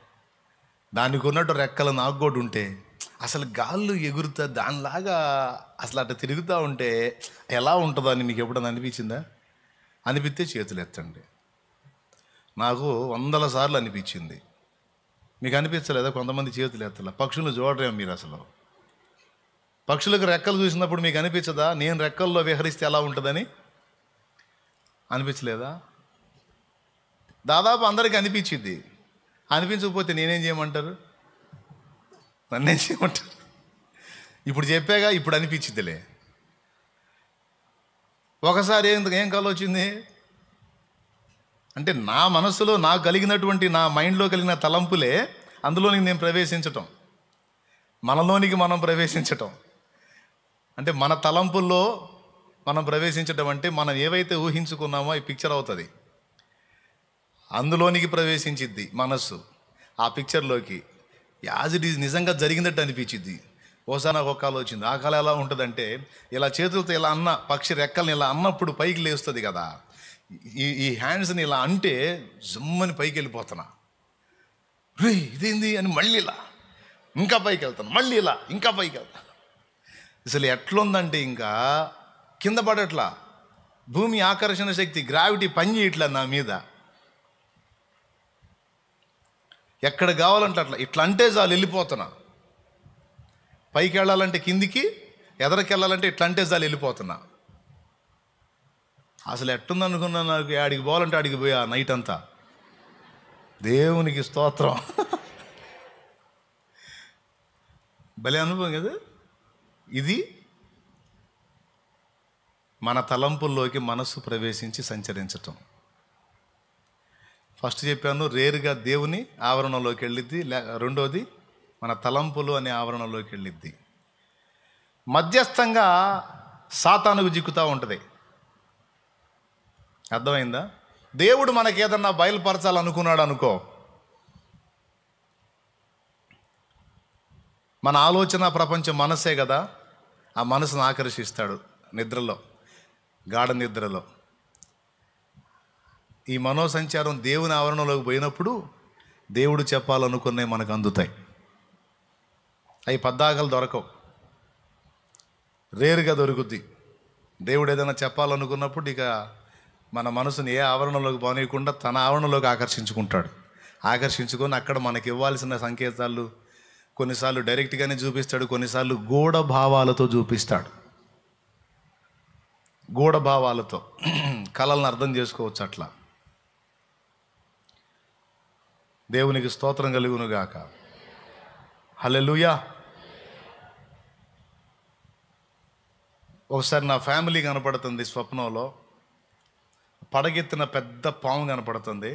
దానికి ఉన్నట్టు రెక్కలు నాకు కూడా ఉంటే అసలు గాళ్ళు ఎగురుతా దానిలాగా అసలు అట్లా తిరుగుతూ ఉంటే ఎలా ఉంటుందో అని మీకు ఎప్పుడన్నా అనిపించిందా? అనిపిస్తే చేతులు ఎత్తండి. నాకు 100 సార్లు అనిపించింది. మీకు అనిపించలేదా? కొంతమంది చేతులు ఎత్తలే. పక్షులు చూడరేమో మీరు అసలు. పక్షులకు రెక్కలు చూసినప్పుడు మీకు అనిపించదా నేను రెక్కల్లో విహరిస్తే ఎలా ఉంటుందని? అనిపించలేదా? దాదాపు అందరికీ అనిపించింది. అనిపించకపోతే నేనేం చేయమంటారు? నన్నేం చేయమంటారు? ఇప్పుడు చెప్పాగా, ఇప్పుడు అనిపించిద్దిలే. ఒకసారి ఏం కల వచ్చింది అంటే నా మనసులో నాకు కలిగినటువంటి, నా మైండ్లో కలిగిన తలంపులే అందులోనికి నేను ప్రవేశించటం, మనలోనికి మనం ప్రవేశించటం. అంటే మన తలంపుల్లో మనం ప్రవేశించటం అంటే మనం ఏవైతే ఊహించుకున్నామో ఈ పిక్చర్ అవుతుంది. అందులోనికి ప్రవేశించిద్ది మనస్సు. ఆ పిక్చర్లోకి యాజ్ ఇట్ ఈజ్ నిజంగా జరిగినట్టు అనిపించిద్ది. ఓసారి నాకు ఒక కాలం వచ్చింది. ఆ కాలం ఎలా ఉంటుందంటే, ఇలా చేతులతో ఇలా అన్న, పక్షి రెక్కల్ని ఇలా అన్నప్పుడు పైకి లేస్తుంది కదా, ఈ హ్యాండ్స్ని ఇలా అంటే జమ్మని పైకి వెళ్ళిపోతున్నా. రే ఇదేంది అని మళ్ళీ ఇలా ఇంకా పైకి వెళ్తాను, మళ్ళీ ఇలా ఇంకా పైకి వెళ్తాను. అసలు ఎట్లుందంటే ఇంకా కింద పడట్లా. భూమి ఆకర్షణ శక్తి, గ్రావిటీ పని చేయట్లా నా మీద. ఎక్కడ కావాలంటే అట్లా ఇట్లా అంటే చాలు వెళ్ళిపోతున్నా. పైకి వెళ్ళాలంటే కిందికి, ఎదరికి వెళ్ళాలంటే ఇట్లా అంటే చాలు వెళ్ళిపోతున్నా. అసలు ఎట్టుంది అనుకున్నా, నాకు ఆడికి పోవాలంటే ఆడికి పోయా నైట్ అంతా. దేవునికి స్తోత్రం. భలే అనుభవం కదా ఇది. మన తలంపుల్లోకి మనస్సు ప్రవేశించి సంచరించటం. ఫస్ట్ చెప్పాను, రేరుగా దేవుని ఆవరణలోకి వెళ్ళిద్ది. రెండోది మన తలంపులు అనే ఆవరణలోకి వెళ్ళిద్ది. మధ్యస్థంగా సాతానుకు జిక్కుతూ ఉంటుంది. అర్థమైందా? దేవుడు మనకి ఏదన్నా బయలుపరచాలనుకున్నాడు అనుకో, మన ఆలోచన ప్రపంచం మనసే కదా, ఆ మనసును ఆకర్షిస్తాడు నిద్రలో, గాఢ నిద్రలో. ఈ మనోసంచారం దేవుని ఆవరణలోకి పోయినప్పుడు దేవుడు చెప్పాలనుకునే మనకు అందుతాయి. అవి పద్దాకలు దొరకవు, రేరుగా దొరుకుద్ది. దేవుడు ఏదైనా చెప్పాలనుకున్నప్పుడు ఇక మన మనసుని ఏ ఆవరణలోకి పోనీయకుండా తన ఆవరణలోకి ఆకర్షించుకొని అక్కడ మనకి ఇవ్వాల్సిన సంకేతాలు కొన్నిసార్లు డైరెక్ట్గానే చూపిస్తాడు, కొన్నిసార్లు గూఢ భావాలతో చూపిస్తాడు. గూఢ భావాలతో కళలను అర్థం చేసుకోవచ్చు అట్లా. దేవునికి స్తోత్రం కలుగునుగాక. హల్లెలూయా. ఒకసారి నా ఫ్యామిలీ కనపడుతుంది స్వప్నంలో. పడగెత్తిన పెద్ద పాము కనపడుతుంది.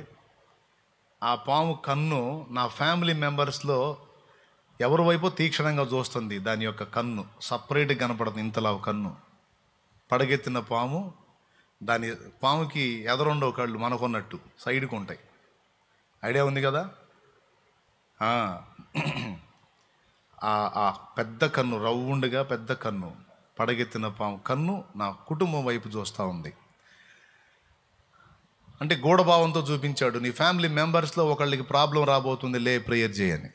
ఆ పాము కన్ను నా ఫ్యామిలీ మెంబర్స్లో ఎవరి వైపు తీక్షణంగా చూస్తుంది. దాని యొక్క కన్ను సపరేట్గా కనపడుతుంది, ఇంతలా కన్ను. పడగెత్తిన పాము, దాని పాముకి ఎదరుండవు కళ్ళు మనకున్నట్టు సైడ్కి ఉంటాయి. ఐడియా ఉంది కదా. ఆ పెద్ద కన్ను, రౌండ్గా పెద్ద కన్ను, పడగెత్తిన పాము కన్ను నా కుటుంబం వైపు చూస్తూ ఉంది. అంటే గూఢభావంతో చూపించాడు, నీ ఫ్యామిలీ మెంబర్స్లో ఒకళ్ళకి ప్రాబ్లం రాబోతుంది, లే ప్రేయర్ చేయని.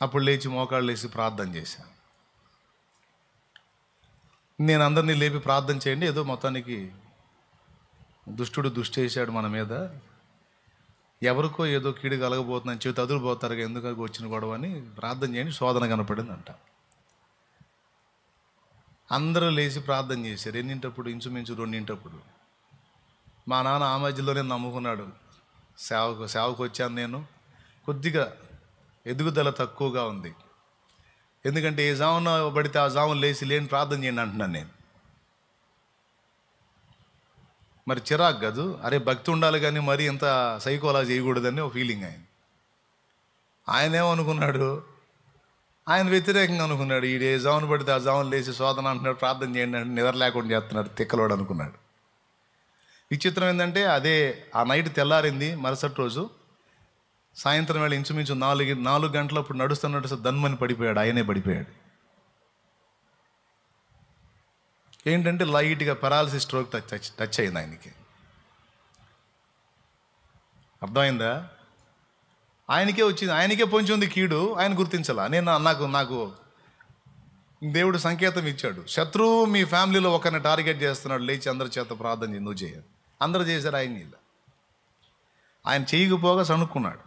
అప్పుడు లేచి మోకాళ్ళు వేసి ప్రార్థన చేశాను. నేను అందరినీ లేపి ప్రార్థన చేయండి, ఏదో మొత్తానికి దుష్టుడు చేశాడు మన మీద, ఎవరికో ఏదో కీడు కలగబోతుందని చేతి అదురుపోతారుగా, ఎందుకు వచ్చిన గొడవ అని ప్రార్థన చేయండి, శోధన కనపడిందంట. అందరూ లేచి ప్రార్థన చేశారు. ఎన్నింటప్పుడు? ఇంచుమించు 2 మా నాన్న ఆ మధ్యలోనే నమ్ముకున్నాడు. సేవకు వచ్చాను నేను, కొద్దిగా ఎదుగుదల తక్కువగా ఉంది. ఎందుకంటే ఏ జామున పడితే ఆ జామున లేచి లేని ప్రార్థన చేయండి అంటున్నాను నేను. మరి చిరాకు కాదు, అరే భక్తి ఉండాలి కానీ మరీ ఇంత సైకోలా చేయకూడదని ఒక ఫీలింగ్ ఆయన ఏమనుకున్నాడు, ఆయన వ్యతిరేకంగా అనుకున్నాడు. ఈ ఏ జామున పడితే ఆ జామున లేచి శోధన అంటున్నాడు, ప్రార్థన చేయండి అంటే నిద్ర లేకుండా చేస్తున్నాడు, తిక్కలోడు అనుకున్నాడు. విచిత్రం ఏంటంటే అదే ఆ నైట్ తెల్లారింది. మరుసటి రోజు సాయంత్రం వేళ ఇంచుమించు 4 గంటలప్పుడు నడుస్తున్నట్టు దన్మని పడిపోయాడు, ఆయనే పడిపోయాడు. ఏంటంటే లైట్గా పెరాలసిస్ స్ట్రోక్ టచ్ అయింది ఆయనకి. అర్థమైందా? ఆయనకే వచ్చింది, ఆయనకే పొంచి ఉంది కీడు, ఆయన గుర్తించాల. నాకు దేవుడు సంకేతం ఇచ్చాడు. శత్రువు మీ ఫ్యామిలీలో ఒకరిని టార్గెట్ చేస్తున్నాడు, లేచి అందరి చేత ప్రార్థన చేయి, నువ్వు చేయాలి. అందరూ చేశారు, ఆయన చేయకపోగా సణుక్కున్నాడు,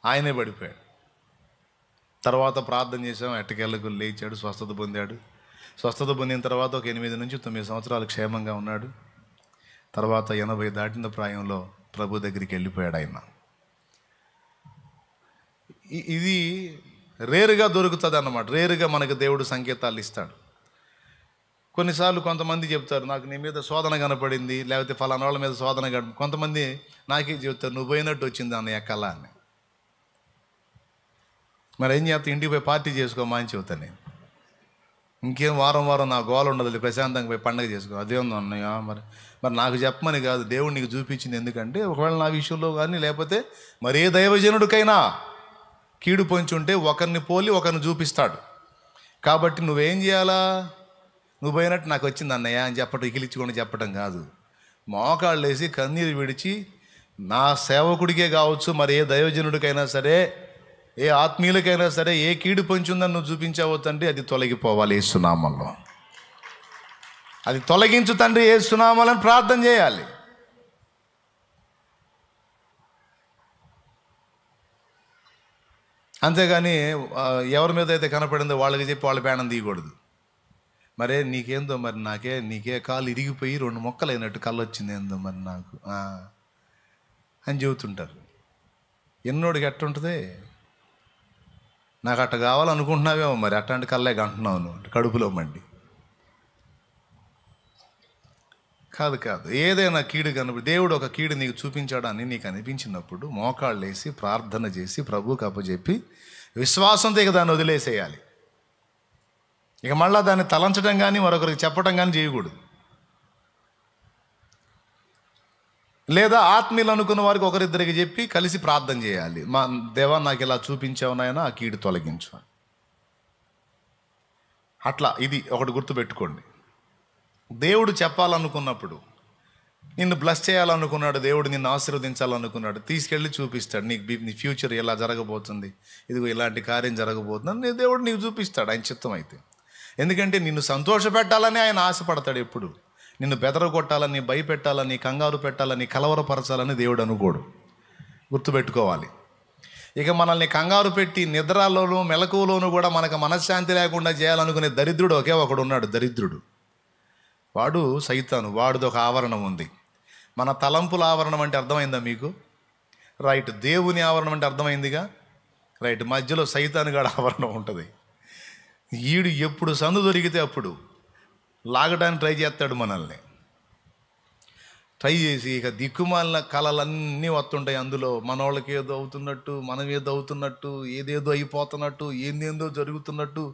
ఆయనే పడిపోయాడు. తర్వాత ప్రార్థన చేసాం, ఎట్టకేళ్ళకు లేచాడు, స్వస్థత పొందాడు. స్వస్థత పొందిన తర్వాత ఒక 8 నుంచి 9 సంవత్సరాలు క్షేమంగా ఉన్నాడు. తర్వాత 80 దాటిన ప్రాయంలో ప్రభు దగ్గరికి వెళ్ళిపోయాడు ఆయన. ఇది రేరుగా దొరుకుతుంది అన్నమాట. రేరుగా మనకు దేవుడు సంకేతాలు ఇస్తాడు. కొన్నిసార్లు కొంతమంది చెప్తారు, నాకు నీ మీద శోధన కనపడింది, లేకపోతే ఫలానా వాళ్ళ మీద శోధన కొంతమంది నాకే చెప్తారు, నువ్వు పోయినట్టు వచ్చింది అన్నయ్య కళ అని. మరి ఏం చేస్తా, ఇంటికి పోయి పార్టీ చేసుకోమా అని చెబుతాను నేను. ఇంకేం వారం నా గోల ఉండదు, ప్రశాంతంగా పోయి పండగ చేసుకో. అదేందో అన్నయ్య, మరి నాకు చెప్పమని కాదు, దేవుడు నీకు చూపించింది. ఎందుకంటే ఒకవేళ నా విషయంలో కానీ లేకపోతే మరే దైవజనుడికైనా కీడు పొంచుంటే ఒకరిని పోలి ఒకరిని చూపిస్తాడు. కాబట్టి నువ్వేం చేయాలా, నువ్వు పోయినట్టు నాకు వచ్చింది అన్నయ్య అని చెప్పటం, ఇకిలిచ్చుకొని చెప్పటం కాదు. మోకాళ్ళు వేసి కన్నీరు విడిచి, నా సేవకుడికే కావచ్చు, మరి ఏ దైవజనుడికైనా సరే, ఏ ఆత్మీయులకైనా సరే, ఏ కీడు పొంచుందని నువ్వు చూపించావో తండ్రి, అది తొలగిపోవాలి యేసునామంలో. అది తొలగించు తండ్రి యేసునామాలని ప్రార్థన చేయాలి. అంతేగాని ఎవరి మీద అయితే కనపడిందో వాళ్ళకి చెప్పి వాళ్ళ పేణం తీయకూడదు. మరే నీకేందో మరి నీకే కాలు ఇరిగిపోయి 2 మొక్కలు అయినట్టు కళ్ళు వచ్చింది ఏందో మరి నాకు అని చెబుతుంటారు. ఎన్నోడికి ఎట్టుంటుంది, నాకు అట్ట కావాలనుకుంటున్నావేమో, మరి అట్లాంటి కళ్ళే కంటున్నావు నువ్వు, కడుపులో మండి. కాదు, ఏదైనా కీడు కనపడి దేవుడు ఒక కీడు నీకు చూపించాడని నీకు అనిపించినప్పుడు మోకాళ్ళు వేసి ప్రార్థన చేసి ప్రభువుకి అప్పచెప్పి విశ్వాసంతో ఇక దాన్ని వదిలేసేయాలి. ఇక మళ్ళీ దాన్ని తలంచడం కానీ మరొకరికి చెప్పడం కానీ చేయకూడదు. లేదా ఆత్మీయులు అనుకున్న వారికి ఒకరిద్దరికి చెప్పి కలిసి ప్రార్థన చేయాలి. మా దేవా, నాకు ఇలా చూపించావు నాయనా, ఆ కీడు తొలగించు. అట్లా ఇది ఒకటి గుర్తుపెట్టుకోండి. దేవుడు చెప్పాలనుకున్నప్పుడు, నిన్ను బ్లెస్ చేయాలనుకున్నాడు, దేవుడు నిన్ను ఆశీర్వదించాలనుకున్నాడు, తీసుకెళ్ళి చూపిస్తాడు. నీ ఫ్యూచర్ ఎలా జరగబోతుంది, ఇదిగో ఇలాంటి కార్యం జరగబోతుంది అని దేవుడు నీకు చూపిస్తాడు, ఆయన చిత్తం అయితే. ఎందుకంటే నిన్ను సంతోషపెట్టాలని ఆయన ఆశపడతాడు. ఎప్పుడు నిన్ను బెదరగొట్టాలని, భయపెట్టాలని, కంగారు పెట్టాలని, కలవరపరచాలని దేవుడు అనుకోడు. గుర్తుపెట్టుకోవాలి. ఇక మనల్ని కంగారు పెట్టి నిద్రలోనూ మెలకువలోనూ కూడా మనకు మనశ్శాంతి లేకుండా చేయాలనుకునే దరిద్రుడు ఒకే ఒకడు ఉన్నాడు. దరిద్రుడు వాడు సైతాను. వాడిది ఒక ఆవరణం ఉంది. మన తలంపుల ఆవరణం అంటే అర్థమైందా మీకు? రైట్. దేవుని ఆవరణం అంటే అర్థమైందిగా. రైట్. మధ్యలో సైతాను గాడి ఆవరణం ఉంటుంది. ఈడు ఎప్పుడు సందు దొరికితే అప్పుడు లాగడానికి ట్రై చేస్తాడు మనల్ని. ట్రై చేసి ఇక దిక్కుమాలిన కళలన్నీ వస్తుంటాయి. అందులో మనోళ్ళకి ఏదో అవుతున్నట్టు, మనం ఏదో అవుతున్నట్టు, ఏదేదో అయిపోతున్నట్టు, ఏందేందో జరుగుతున్నట్టు,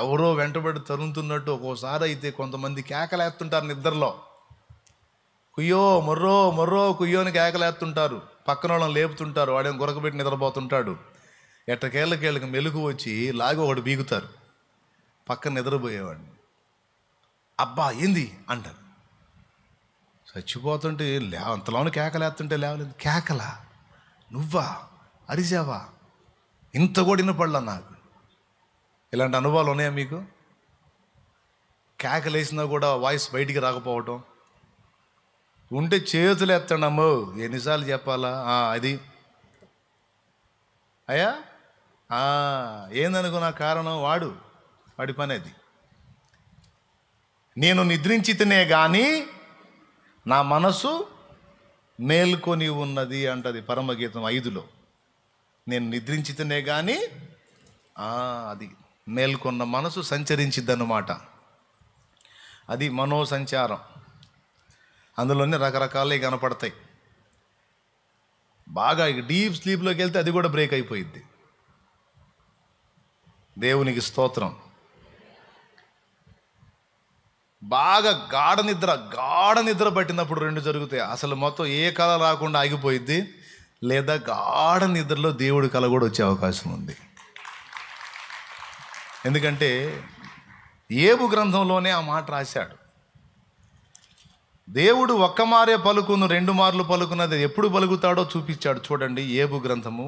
ఎవరో వెంటబడి తరుముతున్నట్టు. ఒక్కోసారి అయితే కొంతమంది కేకలేస్తుంటారు నిద్రలో. కుయ్యో మొర్రో మొర్రో కుయ్యోని కేకలేస్తుంటారు. పక్కన వాళ్ళని లేపుతుంటారు. వాడేం గురకబెట్టి నిద్రపోతుంటాడు. ఎట్టకేళ్ళకేళ్ళకి మెలుగు వచ్చి లాగి ఒకటి బీగుతారు. పక్కన నిద్రపోయేవాడిని. అబ్బా ఏంది అంటారు. చచ్చిపోతుంటే అంతలోనే కేకలేస్తుంటే లేవలేదు. కేకలా? నువ్వా? అరిసావా? ఇంత కొడిన పడలా నాకు. ఇలాంటి అనుభవాలు ఉన్నాయా మీకు? కేకలేసినా కూడా వాయిస్ బయటికి రాకపోవటం. ఉంటే చేతులు ఎత్తండి అమ్మో. ఎన్నిసార్లు చెప్పాలా? అది అయ్యా ఏందనుకున్న కారణం వాడి పని అది. నేను నిద్రించితేనే కానీ నా మనసు మేల్కొని ఉన్నది అంటది పరమగీతం 5లో. నేను నిద్రించితేనే కానీ అది మేల్కొన్న మనసు సంచరించిద్దన్నమాట. అది మనోసంచారం. అందులోనే రకరకాలే కనపడతాయి. బాగా డీప్ స్లీప్లోకి వెళ్తే అది కూడా బ్రేక్ అయిపోయిద్ది. దేవునికి స్తోత్రం. బాగా గాఢ నిద్ర పట్టినప్పుడు రెండు జరుగుతాయి. అసలు మొత్తం ఏ కళ రాకుండా ఆగిపోయిద్ది, లేదా గాఢ నిద్రలో దేవుడి కళ కూడా వచ్చే అవకాశం ఉంది. ఎందుకంటే ఏబు గ్రంథంలోనే ఆ మాట రాశాడు. దేవుడు ఒక్క మారే పలుకును 2 మార్లు పలుకున్నది ఎప్పుడు పలుకుతాడో చూపించాడు. చూడండి, ఏబు గ్రంథము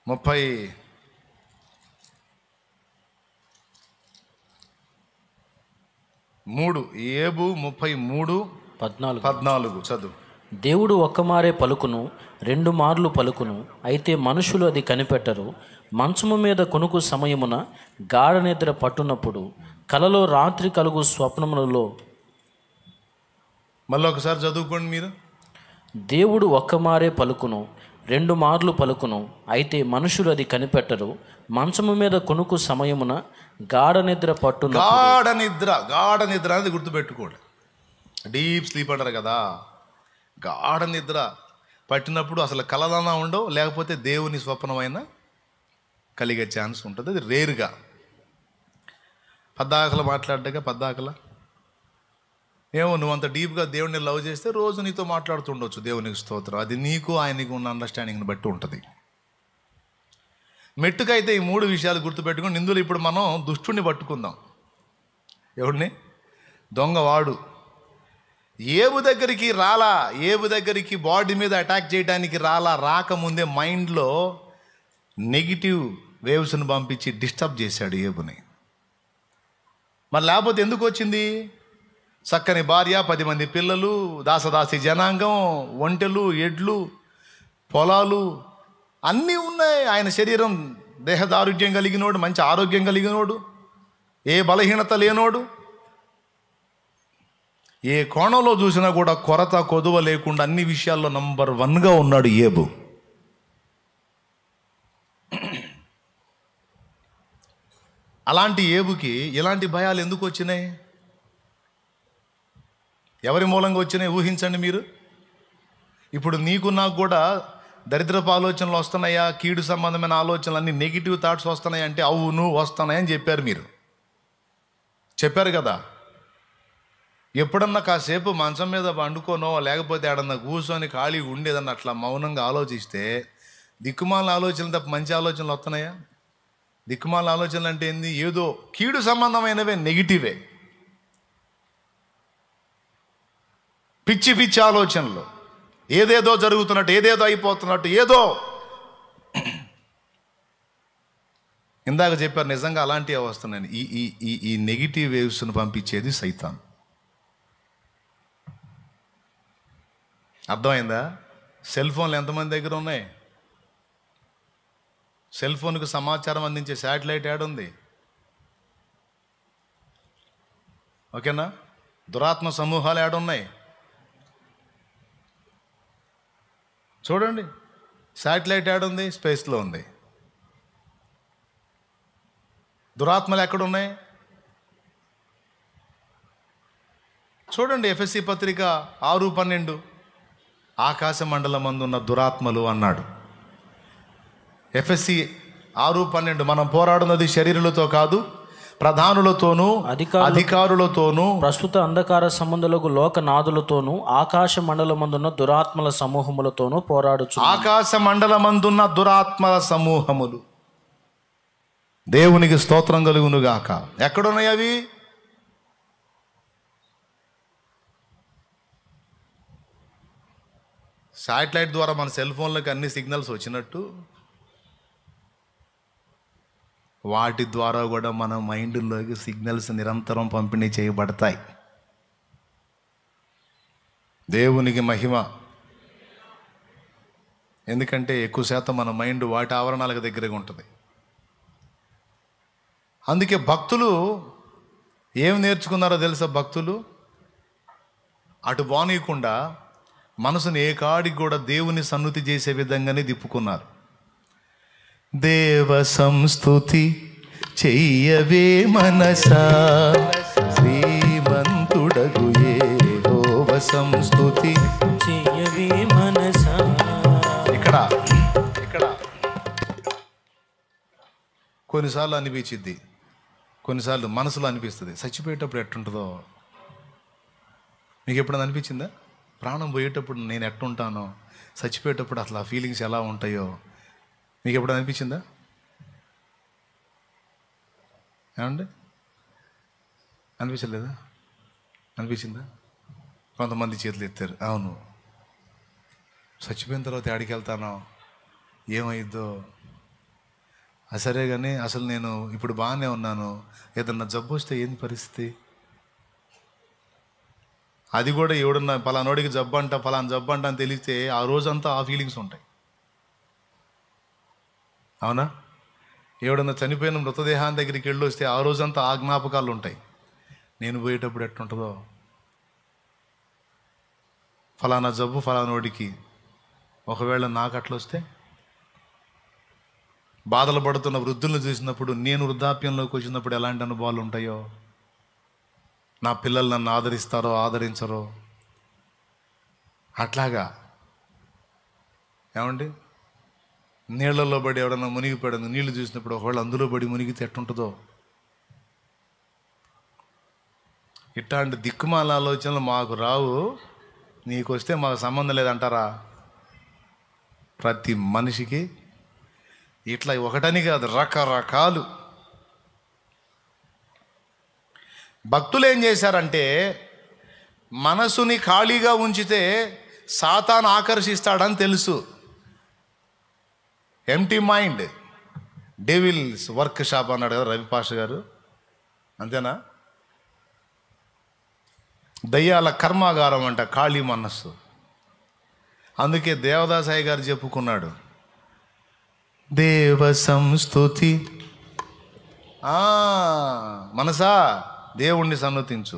33, ఏబు 33:14 చదువు. దేవుడు ఒక్కమారే పలుకును 2 మార్లు పలుకును, అయితే మనుషులు అది కనిపెట్టరు. మంచము మీద కొనుకు సమయమున గాఢ నిద్ర పట్టునప్పుడు కలలో రాత్రి కలుగు స్వప్నములలో. మళ్ళీ ఒకసారి చదువుకోండి మీరు. దేవుడు ఒక్కమారే పలుకును 2 మార్లు పలుకును, అయితే మనుషులు అది కనిపెట్టరు. మంచము మీద కొనుకు సమయమున గాఢ నిద్ర పట్టున. గాఢ నిద్ర అనేది గుర్తుపెట్టుకోండి. డీప్ స్లీప్ అంటారు కదా. గాఢ నిద్ర పట్టినప్పుడు అసలు కలదన్నా ఉండవు, లేకపోతే దేవుని స్వప్నమైన కలిగే ఛాన్స్ ఉంటుంది. అది రేరుగా. పద్దాకల మాట్లాడ్డాక పద్దాకల ఏమో నువ్వు అంత డీప్గా దేవుడిని లవ్ చేస్తే రోజు నీతో మాట్లాడుతుండొచ్చు. దేవునికి స్తోత్రం. అది నీకు ఆయనకు ఉన్న అండర్స్టాండింగ్ని బట్టి ఉంటుంది. మెట్టుకైతే ఈ 3 విషయాలు గుర్తుపెట్టుకుని ఇందులో ఇప్పుడు మనం దుష్టుని పట్టుకుందాం. ఎవడిని? దొంగవాడు. ఏబు దగ్గరికి బాడీ మీద అటాక్ చేయడానికి రాకముందే మైండ్లో నెగిటివ్ వేవ్స్ని పంపించి డిస్టర్బ్ చేశాడు ఏబుని. మరి లేకపోతే ఎందుకు వచ్చింది? చక్కని భార్య, 10 మంది పిల్లలు, దాసదాసి జనాంగం, ఒంటెలు, ఎడ్లు, పొలాలు అన్నీ ఉన్నాయి. ఆయన శరీరం దేహదారుఢ్యం కలిగినోడు, మంచి ఆరోగ్యం కలిగినోడు, ఏ బలహీనత లేనోడు, ఏ కోణంలో చూసినా కూడా కొరత కొదువ లేకుండా అన్ని విషయాల్లో నంబర్ 1గా ఉన్నాడు ఏబు. అలాంటి ఏబుకి ఇలాంటి భయాలు ఎందుకు వచ్చినాయి? ఎవరి మూలంగా వచ్చినాయి ఊహించండి మీరు. ఇప్పుడు నీకు నాకు కూడా దరిద్రపు ఆలోచనలు వస్తున్నాయా? కీడు సంబంధమైన ఆలోచనలు అన్ని నెగిటివ్ థాట్స్ వస్తున్నాయి అంటే అవును వస్తున్నాయని చెప్పారు. మీరు చెప్పారు కదా. ఎప్పుడన్నా కాసేపు మంచం మీద వండుకోనో లేకపోతే ఏడన్నా కూర్చొని ఖాళీగా ఉండేదన్న అట్లా మౌనంగా ఆలోచిస్తే దిక్కుమాల ఆలోచనలు తప్ప మంచి ఆలోచనలు వస్తున్నాయా? దిక్కుమాల ఆలోచనలు అంటే ఏంది? ఏదో కీడు సంబంధమైనవే, నెగిటివే, పిచ్చి ఆలోచనలు, ఏదేదో జరుగుతున్నట్టు, ఏదేదో అయిపోతున్నట్టు, ఏదో. ఇందాక చెప్పారు నిజంగా అలాంటివి వస్తున్నాయి. ఈ నెగిటివ్ వేవ్స్ను పంపించేది సైతాన్. అర్థమైందా? సెల్ ఫోన్లు ఎంతమంది దగ్గర ఉన్నాయి? సెల్ ఫోన్కు సమాచారం అందించే శాటిలైట్ యాడ్ ఉంది. ఓకేనా? దురాత్మ సమూహాలు యాడ్ ఉన్నాయి. చూడండి, శాటిలైట్ యాడ్ ఉంది, స్పేస్లో ఉంది. దురాత్మలు ఎక్కడున్నాయి చూడండి. ఎఫ్ఎస్సి పత్రిక 6:12 ఆకాశ మండలమందున్న దురాత్మలు అన్నాడు. ఎఫ్ఎస్సి 6:12 మనం పోరాడున్నది శరీరులతో కాదు, ప్రధానులతోనూ అధికారులతోనూ ప్రస్తుత అంధకార సంబంధులకు లోకనాథులతోనూ ఆకాశ మండలమందున్న దురాత్మల సమూహములతోనూ పోరాడుచు. ఆకాశ మండలమందున్న దురాత్మల సమూహములు. దేవునికి స్తోత్రం కలుగునుగాక. ఎక్కడున్నాయి అవి? శాటిలైట్ ద్వారా మన సెల్ ఫోన్లకు అన్ని సిగ్నల్స్ వచ్చినట్టు వాటి ద్వారా కూడా మన మైండ్లోకి సిగ్నల్స్ నిరంతరం పంపిణీ చేయబడతాయి. దేవునికి మహిమ. ఎందుకంటే ఎక్కువ శాతం మన మైండ్ వాటి ఆవరణాలకు దగ్గరగా ఉంటుంది. అందుకే భక్తులు ఏం నేర్చుకున్నారో తెలుసా? భక్తులు అటు బానీయకుండా మనసుని ఏ కాడికి కూడా దేవుని సన్నుతి చేసే విధంగానే తిప్పుకున్నారు. దేవ సంస్తుతి చెయ్యవే మనసా, శ్రీమంతుడగు యెహోవ సంస్తుతి చెయ్యవే మనసా. ఇక్కడ కొన్నిసార్లు అనిపించిద్ది, కొన్నిసార్లు మనసులో అనిపిస్తుంది. చచ్చిపోయేటప్పుడు ఎట్టుంటుందో మీకు ఎప్పుడైనా అనిపించిందా? ప్రాణం పోయేటప్పుడు నేను ఎట్టుంటానో, చచ్చిపోయేటప్పుడు అసలు ఆ ఫీలింగ్స్ ఎలా ఉంటాయో మీకు ఎప్పుడైనా అనిపించిందా? ఏమండి, అనిపించలేదా? అనిపించిందా? కొంతమంది చేతులు ఎత్తారు. అవును, చచ్చిపోయిన తర్వాత ఎక్కడికి వెళ్తానో, ఏమైద్దో. సరే కానీ అసలు నేను ఇప్పుడు బాగానే ఉన్నాను, ఏదన్నా జబ్బు వస్తే ఏంది పరిస్థితి? అది కూడా ఎవడన్నా పలానోడికి జబ్బు అంట, పలానా జబ్బు అంట అని తెలిస్తే ఆ రోజంతా ఆ ఫీలింగ్స్ ఉంటాయి. అవునా? ఎవడన్నా చనిపోయిన మృతదేహాన్ని దగ్గరికి వెళ్ళి వస్తే ఆ రోజంతా ఆ జ్ఞాపకాలు ఉంటాయి. నేను పోయేటప్పుడు ఎట్టుంటుందో, ఫలానా జబ్బు ఫలానోడికి, ఒకవేళ నాకు అట్లా వస్తే. బాధలు పడుతున్న వృద్ధులను చూసినప్పుడు, నేను వృద్ధాప్యంలోకి వచ్చినప్పుడు ఎలాంటి అనుభవాలు ఉంటాయో, నా పిల్లలు నన్ను ఆదరిస్తారో ఆదరించరో, అట్లాగా. ఏమండి, నీళ్లలో పడి ఎవడన్నా మునిగిపోయాడు, నీళ్లు చూసినప్పుడు ఒకవేళ అందులో పడి మునిగితే ఎట్టుంటుందో. ఇట్లాంటి దిక్కుమాల ఆలోచనలు మాకు రావు, నీకు వస్తే మాకు సంబంధం లేదంటారా? ప్రతి మనిషికి ఇట్లా ఒకటని కాదు, రకరకాలు. భక్తులు ఏం చేశారంటే, మనసుని ఖాళీగా ఉంచితే సాతాను ఆకర్షిస్తాడని తెలుసు. Empty mind devil's workshop అన్నాడు కదా రవి పాష గారు, అంతేనా? దయ్యాల కర్మాగారం అంట ఖాళీ మనస్సు. అందుకే దేవదాసాయి గారు చెప్పుకున్నాడు, దేవ సంస్తుతి, మనసా దేవుణ్ణి సన్నతించు.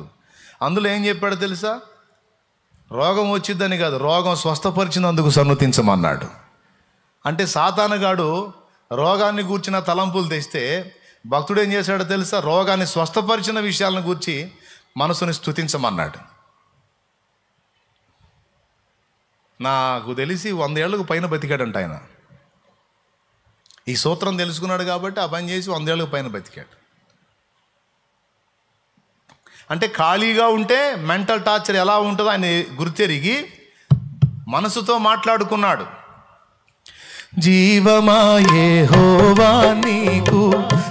అందులో ఏం చెప్పాడు తెలుసా? రోగం వచ్చిద్దని కాదు, రోగం స్వస్థపరిచినందుకు సన్నతించమన్నాడు. అంటే సాతానుగాడు రోగాన్ని గూర్చిన తలంపులు తెస్తే భక్తుడు ఏం చేశాడో తెలుసా? రోగాన్ని స్వస్థపరిచిన విషయాలను గూర్చి మనసుని స్తుతించమన్నాడు. నాకు తెలిసి 100 ఏళ్ళకు పైన బతికాడంట ఆయన. ఈ సూత్రం తెలుసుకున్నాడు కాబట్టి ఆ పని చేసి 100 ఏళ్ళకు పైన బతికాడు. అంటే ఖాళీగా ఉంటే మెంటల్ టార్చర్ ఎలా ఉంటుందో ఆయన గుర్తెరిగి మనసుతో మాట్లాడుకున్నాడు. జీవమా యెహోవా నీకు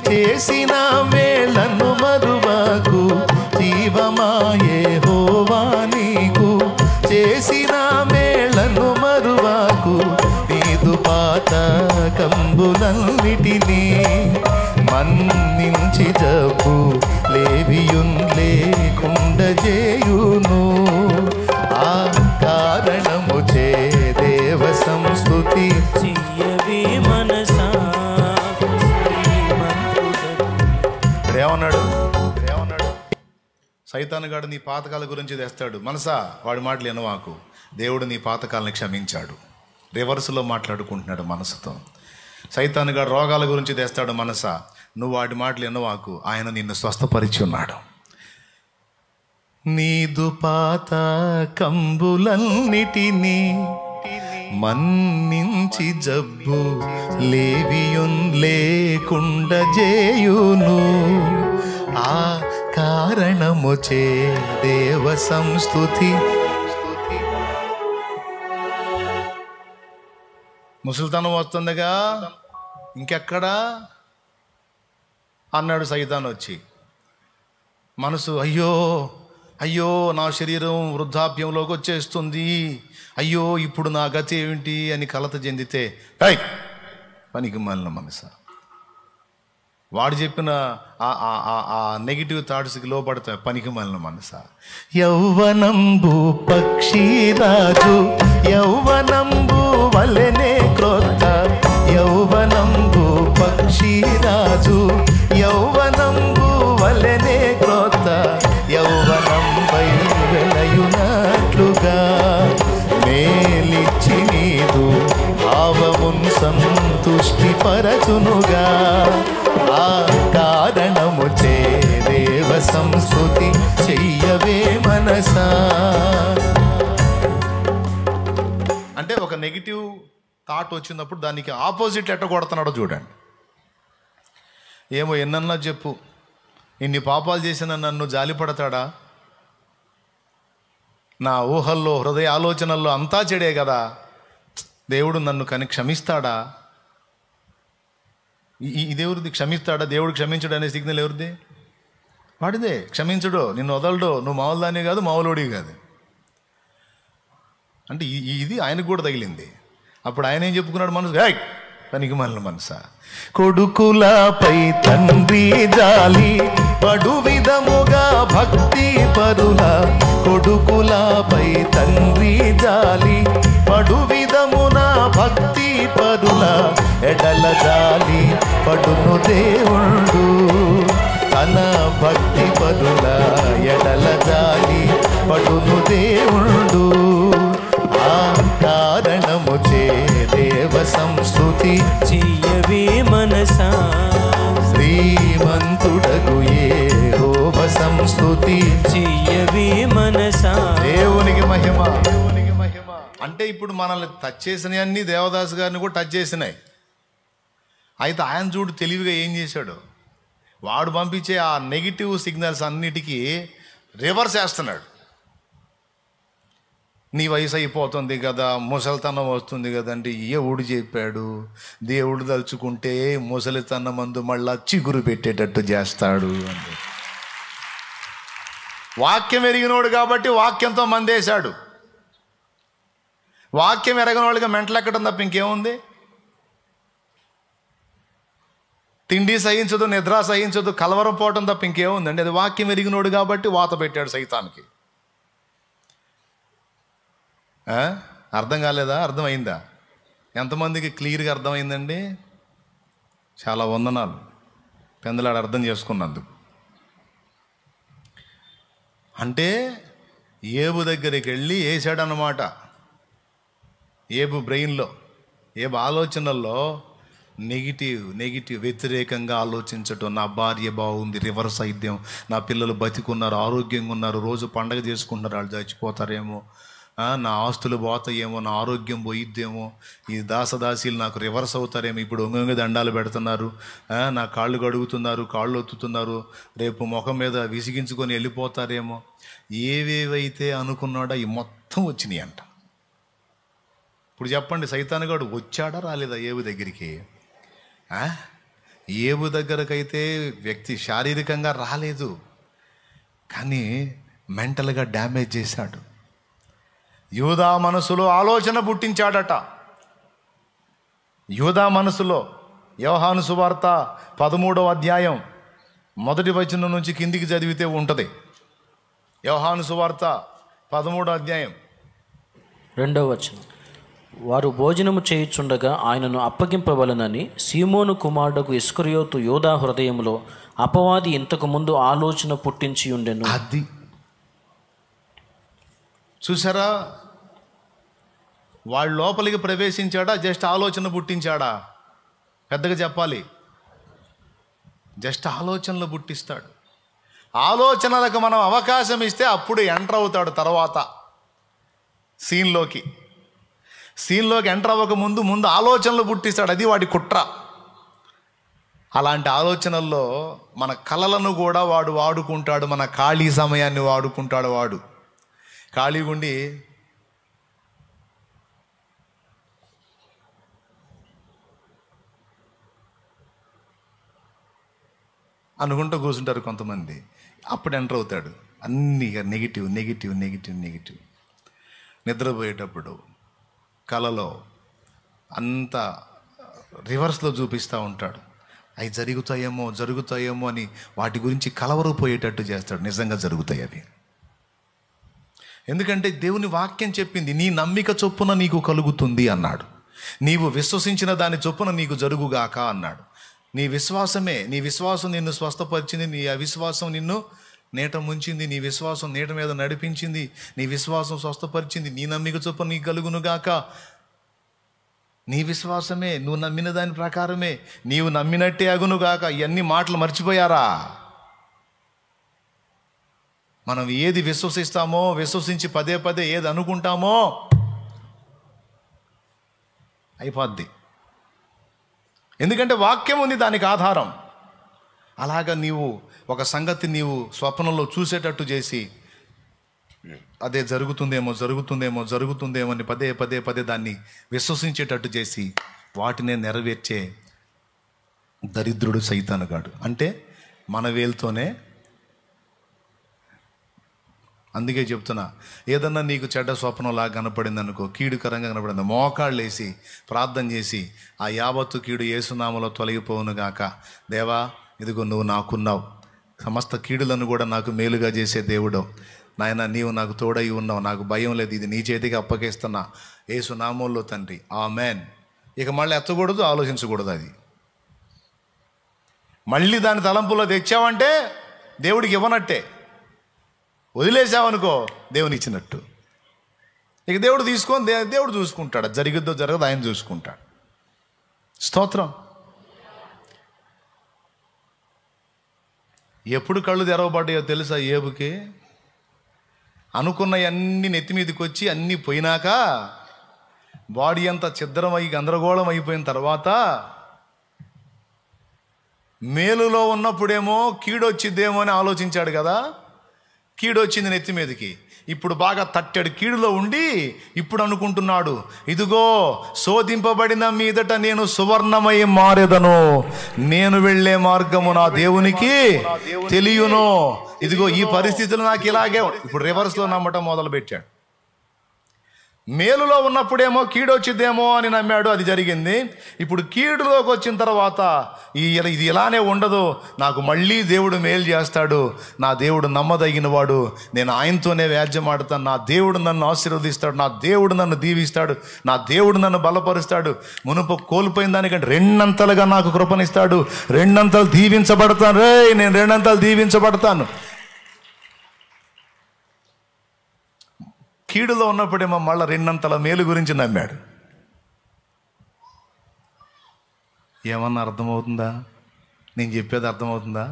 చేసిన మేలను మరువకు, జీవమా యెహోవా నీకు చేసిన మేలను మరువకు, నీదు పాత కంబులన్నిటినీ మన్నించి జబ్బు లేవియున్ లేకుండ చేయును, ఆ కారణము చే దేవ సంస్తుతి చెయ్యవే మనసా. ఏమన్నాడు? సైతానుగాడు నీ పాతకాల గురించి తెస్తాడు. మనసా, వాడి మాటలు ఎనవాకు, దేవుడు నీ పాతకాలను క్షమించాడు. రివర్స్లో మాట్లాడుకుంటున్నాడు మనసుతో. సైతానుగాడు రోగాల గురించి తెస్తాడు. మనసా, నువ్వు వాడి మాటలు ఎనవాకు, ఆయన నిన్ను స్వస్థపరిచి ఉన్నాడు. నీదు పాత కంబులన్నిటినీ మన్నించి జబ్బు లేవియున్ లేకుండ చేయును, ఆ కారణము చే దేవ సంస్తుతి. ముసలితనం వస్తుందిగా ఇంకెక్కడా అన్నాడు సైతాన్ వచ్చి. మనసు అయ్యో అయ్యో నా శరీరం వృద్ధాప్యంలోకి వచ్చేస్తుంది, అయ్యో ఇప్పుడు నా గతి ఏమిటి అని కలత చెందితే పనికి మాలిన మనసా, వాడు చెప్పిన ఆ నెగిటివ్ థాట్స్కి లోపడతా పనికి మాలిన మనసా. యౌవనంబు పక్షిరాజు యౌవనంబు వలెనే క్రొత్త, యౌవనంబు పక్షిరాజు యౌవనంబు వలెనే క్రొత్త, యౌవనంపై వెలయున భక్తి పరచునుగా. ఆ కారణము చే దేవ సంస్తుతి చెయ్యవే మనసా. అంటే ఒక నెగిటివ్ థాట్ వచ్చినప్పుడు దానికి ఆపోజిట్ ఎట్ట కొడుతున్నాడో చూడండి. ఏమో ఎన్నన్నా చెప్పు, ఇన్ని పాపాలు చేసిన నన్ను జాలిపడతాడా? నా ఊహల్లో హృదయ ఆలోచనల్లో అంతా చెడే కదా, దేవుడు నన్ను క్షమిస్తాడా? ఈ దేవుడిది క్షమిస్తాడా? దేవుడు క్షమించడు అనే సిగ్నల్ ఎవరిది? వాడిదే. క్షమించడు, నిన్ను వదలడు, నువ్వు మామూలు దాన్ని కాదు, మామూలుడివి కాదు. అంటే ఇది ఆయనకు కూడా తగిలింది. అప్పుడు ఆయన ఏం చెప్పుకున్నాడు? మనసు పనికి మనల మనసా. కొడుకులపై తండ్రి జాలి పడు విధముగా భక్తి పరుల. కొడుకులపై తండ్రి జాలి పడు విధమున భక్తి పరుల. ఎడల జాలి పడును దేవుడు తన భక్తి పరుల. ఎడల జాలి పడును దేవుడు. ఆ కారణము చే దేవ సంస్తుతి చెయ్యవే మనసా. శ్రీమంతుడగు యెహోవ సంస్తుతి చెయ్యవే మనసా. దేవునికి మహిమ, దేవునికి మహిమ. అంటే ఇప్పుడు మనల్ని టచ్ చేసినవి అన్నీ దేవదాసు గారిని కూడా టచ్ చేసినాయి. అయితే ఆయన చూడు తెలివిగా ఏం చేశాడు, వాడు పంపించే ఆ నెగిటివ్ సిగ్నల్స్ అన్నిటికీ రివర్స్ చేస్తున్నాడు. నీ వయసు అయిపోతుంది కదా, ముసలితనం వస్తుంది కదండి. ఎవడు చెప్పాడు? దేవుడు తలుచుకుంటే ముసలితనం మందు మళ్ళా చిగురు పెట్టేటట్టు చేస్తాడు అంటే. వాక్యం ఎరిగినోడు కాబట్టి వాక్యంతో మందేశాడు. వాక్యం ఎరగనోళ్ళుగా మెంటలెక్కడం తప్ప ఇంకేముంది? తిండి సహించదు, నిద్ర సహించదు, కలవరం పోవటం తప్ప ఇంకేముందండి? అది వాక్యం ఎరిగినోడు కాబట్టి వాత పెట్టాడు సైతానికి. అర్థం కాలేదా? అర్థమైందా? ఎంతమందికి క్లియర్గా అర్థమైందండి? చాలా వందనాలు పెందలాడు అర్థం చేసుకున్నందుకు. అంటే ఏబు దగ్గరికి వెళ్ళి వేసాడన్నమాట. ఏబు బ్రెయిన్లో, ఏబు ఆలోచనల్లో నెగిటివ్ వ్యతిరేకంగా ఆలోచించటం. నా భార్య బాగుంది, రివర్స్ అయిద్దాం. నా పిల్లలు బతికున్నారు, ఆరోగ్యంగా ఉన్నారు, రోజు పండగ చేసుకుంటున్నారు, వాళ్ళు చచ్చిపోతారేమో, నా ఆస్తులు పోతాయేమో, నా ఆరోగ్యం పోయిద్దేమో, ఈ దాసదాసీలు నాకు రివర్స్ అవుతారేమో, ఇప్పుడు ఒంగొంగ దండాలు పెడుతున్నారు, నా కాళ్ళు కడుగుతున్నారు, కాళ్ళు ఒత్తుతున్నారు, రేపు ముఖం మీద విసిగించుకొని వెళ్ళిపోతారేమో, ఏవేవైతే అనుకున్నాడో ఈ మొత్తం వచ్చినాయి అంట. ఇప్పుడు చెప్పండి, సైతానుగాడు వచ్చాడా రాలేదా ఏబు దగ్గరికి? ఏబు దగ్గరకైతే వ్యక్తి శారీరకంగా రాలేదు, కానీ మెంటల్గా డ్యామేజ్ చేశాడు. యూదా మనసులో ఆలోచన పుట్టించాడట. యూదా మనసులో యోహాను సువార్త 13వ అధ్యాయం 1వ వచనం నుంచి కిందికి చదివితే ఉంటుంది. యోహాను సువార్త 13వ అధ్యాయం 2వ వచనం. వారు భోజనము చేయుచుండగా ఆయనను అప్పగింపవలనని సీమోను కుమారుడకు ఇస్కరియోతు యూదా హృదయములో అపవాది ఇంతకు ముందు ఆలోచన పుట్టించి ఉండెను. అది చూసారా? వాళ్ళ లోపలికి ప్రవేశించాడా, జస్ట్ ఆలోచన పుట్టించాడా? పెద్దగా చెప్పాలి, జస్ట్ ఆలోచనలు పుట్టిస్తాడు. ఆలోచనలకు మనం అవకాశం ఇస్తే అప్పుడు ఎంటర్ అవుతాడు. తర్వాత సీన్లోకి ఎంటర్ అవ్వక ముందు ఆలోచనలు పుట్టిస్తాడు. అది వాడి కుట్ర. అలాంటి ఆలోచనల్లో మన కలలను కూడా వాడు వాడుకుంటాడు, మన ఖాళీ సమయాన్ని వాడుకుంటాడు. వాడు ఖాళీగా ఉండి అనుకుంటూ కూర్చుంటారు కొంతమంది. అప్పుడు ఎంటర్ అవుతాడు. అన్నీ నెగిటివ్. నిద్రపోయేటప్పుడు కలలో అంతా రివర్స్లో చూపిస్తూ ఉంటాడు. అవి జరుగుతాయేమో అని వాటి గురించి కలవరపోయేటట్టు చేస్తాడు. నిజంగా జరుగుతాయి అవి. ఎందుకంటే దేవుని వాక్యం చెప్పింది, నీ నమ్మిక చొప్పున నీకు కలుగుతుంది అన్నాడు. నీవు విశ్వసించిన దాని చొప్పున నీకు జరుగుగాక అన్నాడు. నీ విశ్వాసం నిన్ను స్వస్థపరిచింది, నీ అవిశ్వాసం నిన్ను నీట ముంచింది, నీ విశ్వాసం నీట మీద నడిపించింది, నీ విశ్వాసం స్వస్థపరిచింది, నీ నమ్మిక చొప్పున నీకు కలుగునుగాక. నీ విశ్వాసమే, నువ్వు నమ్మిన దాని ప్రకారమే, నీవు నమ్మినట్టే అగునుగాక. ఇవన్నీ మాటలు మర్చిపోయారా? మనం ఏది విశ్వసిస్తామో, విశ్వసించి పదే పదే ఏది అనుకుంటామో అయిపోద్ది. ఎందుకంటే వాక్యం ఉంది దానికి ఆధారం. అలాగా నీవు ఒక సంగతి నీవు స్వప్నంలో చూసేటట్టు చేసి అదే జరుగుతుందేమో అని పదే పదే దాన్ని విశ్వసించేటట్టు చేసి వాటినే నెరవేర్చే దరిద్రుడు సైతానుగాడు. అంటే మన వేలుతోనే. అందుకే చెప్తున్నా, ఏదన్నా నీకు చెడ్డ స్వప్నంలాగా కనపడింది అనుకో, కీడుకరంగా కనపడింది, మోకాళ్ళు వేసి ప్రార్థన చేసి ఆ యావత్తు కీడు యేసునామములో తొలగిపోవును గాక. దేవా, ఇదిగో నువ్వు నాకున్నావు, సమస్త కీడులను కూడా నాకు మేలుగా చేసే దేవుడు నాయన, నీవు నాకు తోడై ఉన్నావు, నాకు భయం లేదు, ఇది నీ చేతికి అప్పగిస్తున్నా యేసునామములో తండ్రి, ఆమెన్. ఇక మళ్ళీ ఎత్తకూడదు, ఆలోచించకూడదు. అది మళ్ళీ దాని తలంపులో తెచ్చావంటే దేవుడికి ఇవ్వనట్టే. వదిలేసావనుకో దేవుని ఇచ్చినట్టు. ఇక దేవుడు తీసుకొని దేవుడు చూసుకుంటాడు. జరిగిద్దో జరగదు ఆయన చూసుకుంటాడు. స్తోత్రం. ఎప్పుడు కళ్ళు తెరవబడ్డాయో తెలుసా ఏబుకి? అనుకున్నవన్నీ నెత్తి మీదకి వచ్చి అన్నీ పోయినాక, బాడీ అంతా ఛిద్రమై గందరగోళం అయిపోయిన తర్వాత, మేలులో ఉన్నప్పుడేమో కీడొచ్చిద్దేమో అని ఆలోచించాడు కదా. కీడొచ్చింది నెత్తి మీదకి. ఇప్పుడు బాగా తట్టాడు కీడులో ఉండి ఇప్పుడు అనుకుంటున్నాడు, ఇదిగో శోధింపబడిన మీదట నేను సువర్ణమై మారెదను, నేను వెళ్ళే మార్గము నా దేవునికి తెలియను. ఇదిగో ఈ పరిస్థితులు నాకు ఇలాగే. ఇప్పుడు రివర్స్లో నమ్మటం మొదలు పెట్టాడు. మేలులో ఉన్నప్పుడేమో కీడొచ్చిద్దేమో అని నమ్మాడు, అది జరిగింది. ఇప్పుడు కీడులోకి వచ్చిన తర్వాత ఇది ఇలానే ఉండదు, నాకు మళ్ళీ దేవుడు మేలు చేస్తాడు, నా దేవుడు నమ్మదగినవాడు, నేను ఆయనతోనే వ్యాజ్యం ఆడతాను, నా దేవుడు నన్ను ఆశీర్వదిస్తాడు, నా దేవుడు నన్ను దీవిస్తాడు, నా దేవుడు నన్ను బలపరుస్తాడు, మునుపు కోల్పోయిన దానికంటే రెండంతలుగా నాకు కృపనిస్తాడు, రెండంతలు దీవించబడతాను, నేను రెండంతలు దీవించబడతాను. కీడులో ఉన్నప్పుడేమో మళ్ళీ రెండంతల మేలు గురించి నమ్మాడు. ఏమన్నా అర్థమవుతుందా? నేను చెప్పేది అర్థమవుతుందా?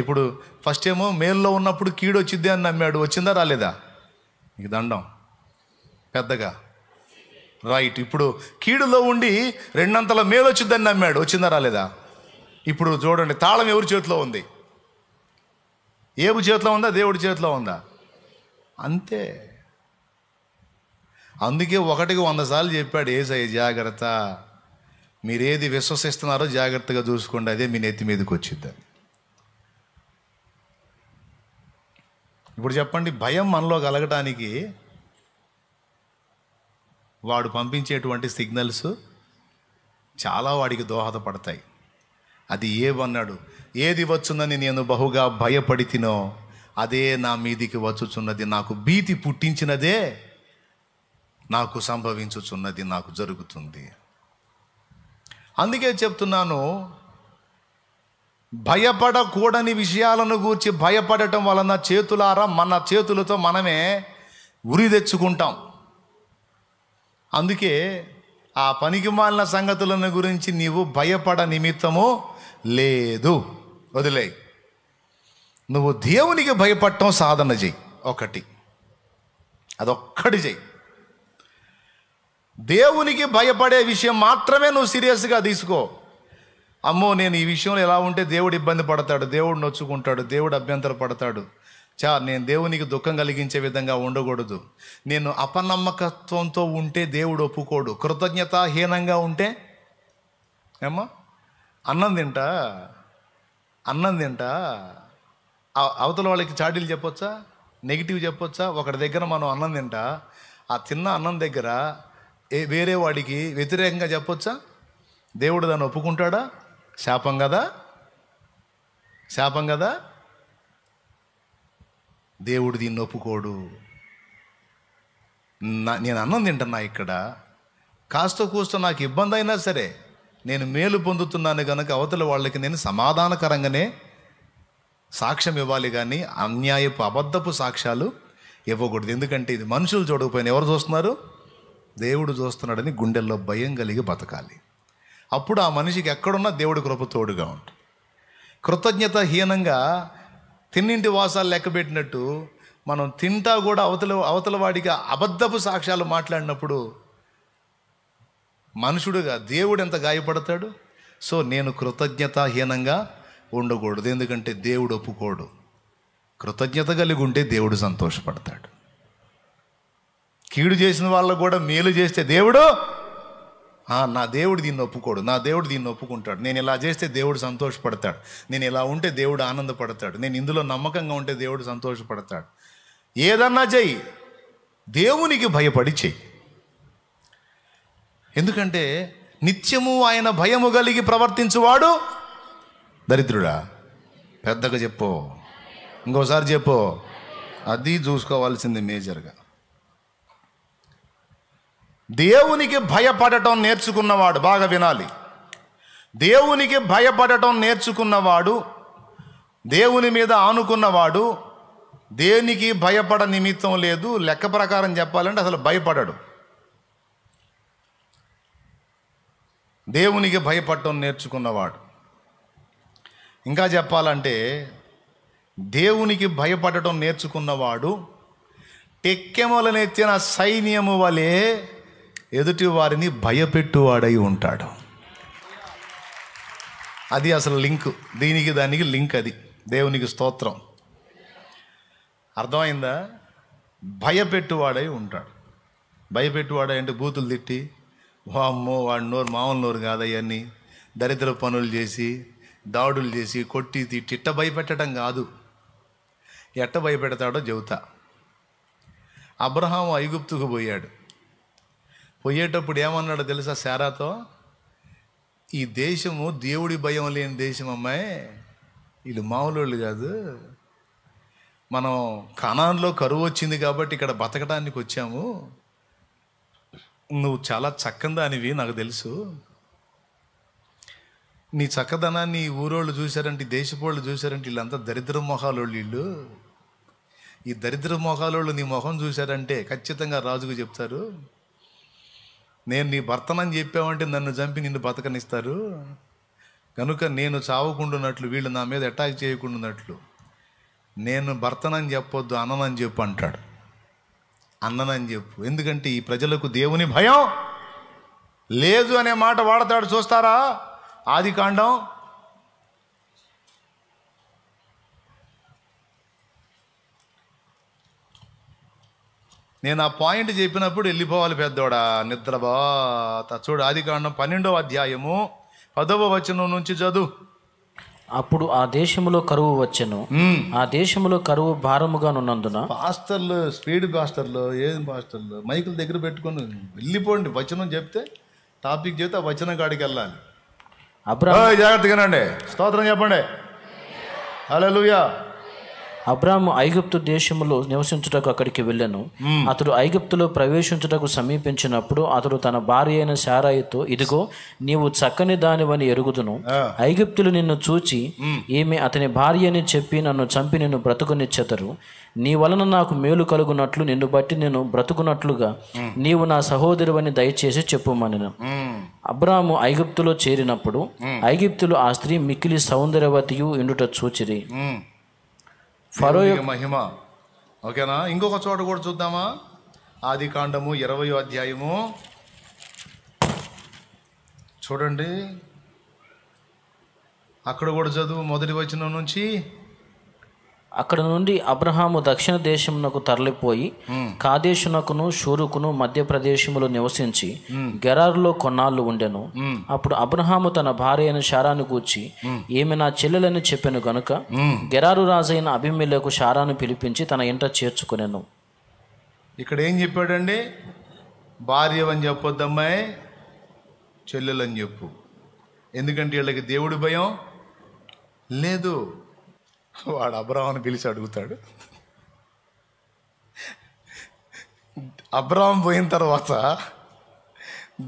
ఇప్పుడు ఫస్ట్ ఏమో మేలులో ఉన్నప్పుడు కీడు వచ్చిద్ది అని నమ్మాడు. వచ్చిందా రాలేదా? నీకు దండం పెద్దగా. రైట్. ఇప్పుడు కీడులో ఉండి రెండంతల మేలు వచ్చిద్దని నమ్మాడు. వచ్చిందా రాలేదా? ఇప్పుడు చూడండి, తాళం ఎవరి చేతిలో ఉంది? ఏబు చేతిలో ఉందా? దేవుడి చేతిలో ఉందా? అంతే. అందుకే 100 సార్లు చెప్పాడు యేసయ్య, జాగ్రత్త, మీరేది విశ్వసిస్తున్నారో జాగ్రత్తగా చూసుకోండి, అదే మీ నెత్తి మీదకి వచ్చిద్ది. ఇప్పుడు చెప్పండి, భయం మనలో కలగటానికి వాడు పంపించేటువంటి సిగ్నల్స్ చాలా వాడికి దోహదపడతాయి. అది ఏమన్నాడు, ఏది వచ్చుందని నేను బహుగా భయపడి తినో అదే నా మీదికి వచ్చుచున్నది, నాకు భీతి పుట్టించినదే నాకు సంభవించుచున్నది, నాకు జరుగుతుంది. అందుకే చెప్తున్నాను, భయపడకూడని విషయాలను గూర్చి భయపడటం వలన చేతులారా మన చేతులతో మనమే ఉరి తెచ్చుకుంటాం. అందుకే ఆ పనికిమాలిన సంగతులను గురించి నీవు భయపడ నిమిత్తము లేదు, వదిలేయి. నువ్వు దేవునికి భయపడటం సాధన చెయ్యి. అదొక్కటి చెయ్యి. దేవునికి భయపడే విషయం మాత్రమే నువ్వు సీరియస్గా తీసుకో. అమ్మో, నేను ఈ విషయంలో ఎలా ఉంటే దేవుడు ఇబ్బంది పడతాడు, దేవుడు నొచ్చుకుంటాడు, దేవుడు అభ్యంతర పడతాడు, నేను దేవునికి దుఃఖం కలిగించే విధంగా ఉండకూడదు, నేను అపనమ్మకత్వంతో ఉంటే దేవుడు ఒప్పుకోడు, కృతజ్ఞతాహీనంగా ఉంటే ఏమ్మా అన్నం తింటా అవతల వాళ్ళకి చాడీలు చెప్పొచ్చా, నెగిటివ్ చెప్పొచ్చా? ఒకటి దగ్గర మనం అన్నం తింటా, ఆ తిన్న అన్నం దగ్గర వేరే వాడికి వ్యతిరేకంగా చెప్పొచ్చా? దేవుడు దాన్ని ఒప్పుకుంటాడా? శాపం కదా. దేవుడు దీన్ని ఒప్పుకోడు. నేను అన్నం తింటున్నా, ఇక్కడ కాస్త కూస్త నాకు ఇబ్బంది అయినా సరే నేను మేలు పొందుతున్నాను కనుక అవతల వాళ్ళకి నేను సమాధానకరంగానే సాక్ష్యం ఇవ్వాలి, కానీ అన్యాయపు అబద్ధపు సాక్ష్యాలు ఇవ్వకూడదు. ఎందుకంటే ఇది మనుషులు చూడకపోయినా ఎవరు చూస్తున్నారు? దేవుడు చూస్తున్నాడని గుండెల్లో భయం కలిగి బతకాలి. అప్పుడు ఆ మనిషికి ఎక్కడున్నా దేవుడి కృప తోడుగా ఉంటుంది. కృతజ్ఞత హీనంగా తిన్నింటి వాసాలు లెక్కబెట్టినట్టు మనం తింటా కూడా అవతల వాడికి అబద్ధపు సాక్ష్యాలు మాట్లాడినప్పుడు మనుషుడుగా దేవుడు ఎంత గాయపడతాడు. సో నేను కృతజ్ఞతాహీనంగా ఉండకూడదు, ఎందుకంటే దేవుడు ఒప్పుకోడు. కృతజ్ఞత కలిగి ఉంటే దేవుడు సంతోషపడతాడు. కీడు చేసిన వాళ్ళకు కూడా మేలు చేస్తే దేవుడు నా దేవుడు దీన్ని ఒప్పుకోడు, నా దేవుడు దీన్ని ఒప్పుకుంటాడు. నేను ఇలా చేస్తే దేవుడు సంతోషపడతాడు, నేను ఇలా ఉంటే దేవుడు ఆనందపడతాడు, నేను ఇందులో నమ్మకంగా ఉంటే దేవుడు సంతోషపడతాడు. ఏదన్నా చెయ్యి, దేవునికి భయపడి చెయ్యి. ఎందుకంటే నిత్యము ఆయన భయము కలిగి ప్రవర్తించువాడు దరిద్రుడా. పెద్దగా చెప్పు, ఇంకోసారి చెప్పు. అది చూసుకోవాల్సింది మేజర్గా. దేవునికి భయపడటం నేర్చుకున్నవాడు, బాగా వినాలి, దేవునికి భయపడటం నేర్చుకున్నవాడు, దేవుని మీద ఆనుకున్నవాడు దేనికి భయపడ నిమిత్తం లేదు. లెక్క ప్రకారం చెప్పాలంటే అసలు భయపడడు. దేవునికి భయపడటం నేర్చుకున్నవాడు. ఇంకా చెప్పాలంటే దేవునికి భయపడటం నేర్చుకున్నవాడు టెక్కెమలనెత్తిన సైన్యము వలె ఎదుటి వారిని భయపెట్టువాడై ఉంటాడు. అది అసలు లింక్, దీనికి దానికి లింక్. అది దేవునికి స్తోత్రం. అర్థమైందా? భయపెట్టువాడై ఉంటాడు. భయపెట్టువాడై అంటే బూతులు తిట్టి, వామ్మో వాడి నోరు మామూలు నోరు కాదు, అవన్నీ దరిద్ర పనులు చేసి దాడులు చేసి కొట్టి తిట్టి ఇట్ట భయపెట్టడం కాదు. ఎట్ట భయపెడతాడో చెబుతా. అబ్రహాము ఐగుప్తుకు పోయాడు. పోయేటప్పుడు ఏమన్నాడో తెలుసా శారాతో? ఈ దేశము దేవుడి భయం లేని దేశం అమ్మాయి, వీళ్ళు మామూలు కాదు, మనం కనాన్లో కరువు వచ్చింది కాబట్టి ఇక్కడ బతకడానికి వచ్చాము, నువ్వు చాలా చక్కనిదానివి నాకు తెలుసు, నీ చక్కదనాన్ని ఈ ఊరోళ్ళు చూశారంటే, దేశపోళ్ళు చూశారంటే వీళ్ళంతా దరిద్ర మొహాలోళ్ళు, వీళ్ళు ఈ దరిద్ర మొహాలోళ్ళు నీ మొహం చూశారంటే ఖచ్చితంగా రాజుకు చెప్తారు, నేను నీ భర్తనని చెప్పావంటే నన్ను చంపి నిన్ను బతకనిస్తారు, కనుక నేను చావకుండాన్నట్లు, వీళ్ళు నా మీద అటాక్ చేయకుండాన్నట్లు నేను భర్తనని చెప్పొద్దు, అన్ననని చెప్పు అంటాడు. అన్ననని చెప్పు, ఎందుకంటే ఈ ప్రజలకు దేవుని భయం లేదు అనే మాట వాడతాడు. చూస్తారా ఆదికాండం నేను ఆ పాయింట్ చెప్పినప్పుడు వెళ్ళిపోవాలి పెద్దోడా, నిద్రబా. చూడు ఆదికాండం 12వ అధ్యాయము 10వ వచనం నుంచి చదువు. అప్పుడు ఆ దేశములో కరువు వచ్చెను, ఆ దేశములో కరువు భారముగానున్నందున. పాస్టర్లు, స్పీడ్ పాస్టర్లు, ఏం పాస్టర్లు మైకుల దగ్గర పెట్టుకొని వెళ్ళిపోండి, వచనం చెప్తే టాపిక్ చెప్తే ఆ వచనం కాడికి వెళ్ళాలి. జాగ్రత్తగానండి, స్తోత్రం చెప్పండి. హల్లెలూయా. అబ్రాము ఐగుప్తు దేశములో నివసించుటకు అక్కడికి వెళ్ళెను. అతడు ఐగుప్తులో ప్రవేశించుటకు సమీపించినప్పుడు అతడు తన భార్య అయిన శారాయితో, ఇదిగో నీవు చక్కని దానివని ఎరుగుదును, ఐగుప్తులు నిన్ను చూచి ఈమె అతని భార్య అని చెప్పి నన్ను చంపి నిన్ను బ్రతుకునిచ్చెదరు, నీ వలన నాకు మేలు కలుగునట్లు నిన్ను బట్టి నేను బ్రతుకున్నట్లుగా నీవు నా సహోదరువని దయచేసి చెప్పుమనెను. అబ్రాము ఐగుప్తులో చేరినప్పుడు ఐగుప్తులు ఆ స్త్రీ మిక్కిలి సౌందర్యవతియు ఎండుట చూచిరి. ఫరో మహిమ. ఓకేనా? ఇంకొక చోట కూడా చూద్దామా? ఆదికాండము 20వ అధ్యాయము చూడండి, అక్కడ కూడా చదువు, మొదటి వచనం నుంచి. అక్కడ నుండి అబ్రహాము దక్షిణ దేశమునకు తరలిపోయి కాదేశునకును షూరుకును మధ్య ప్రదేశములో నివసించి గెరారులో కొన్నాళ్ళు ఉండెను. అప్పుడు అబ్రహాము తన భార్య అయిన శారాను గూర్చి, ఈమె నా చెల్లెలని చెప్పెను గనుక గెరారు రాజైన అబీమెలెకు శారాను పిలిపించి తన ఇంట చేర్చుకొనెను. ఇక్కడ ఏం చెప్పాడండి? భార్యవని చెప్పొద్దమ్మాయి, చెల్లెలని చెప్పు. ఎందుకంటే వీళ్ళకి దేవుడి భయం లేదు. వాడు అబ్రాహాముని పిలిచి అడుగుతాడు. అబ్రాహాం పోయిన తర్వాత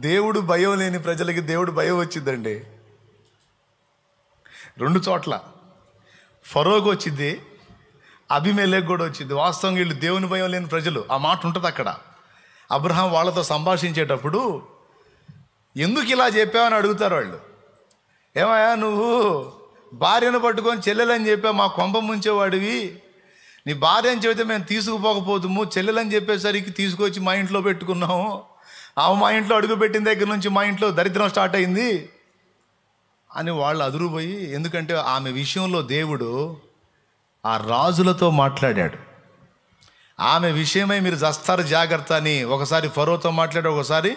దేవుడు భయం లేని ప్రజలకి దేవుడు భయం వచ్చిందండి. 2 చోట్ల ఫరోకు వచ్చింది, అబీమెలెకు కూడా వచ్చింది. వాస్తవంగా వీళ్ళు దేవుని భయం లేని ప్రజలు, ఆ మాట ఉంటుంది అక్కడ. అబ్రహాం వాళ్ళతో సంభాషించేటప్పుడు ఎందుకు ఇలా చెప్పావని అడుగుతారు వాళ్ళు. ఏమయ్యా నువ్వు భార్యను పట్టుకొని చెల్లెలని చెప్పావు, మా కొంప ముంచేవాడివి, నీ భార్య అని చెబితే మేము తీసుకుపోకపోతాము, చెల్లెలని చెప్పేసరికి తీసుకొచ్చి మా ఇంట్లో పెట్టుకున్నాము, మా ఇంట్లో అడుగు పెట్టిన దగ్గర నుంచి మా ఇంట్లో దరిద్రం స్టార్ట్ అయింది అని వాళ్ళు అదురుపోయి, ఎందుకంటే ఆమె విషయంలో దేవుడు ఆ రాజులతో మాట్లాడాడు. ఆమె విషయమై మీరు చస్తారు జాగ్రత్త అని ఒకసారి ఫరోతో మాట్లాడాడు, ఒకసారి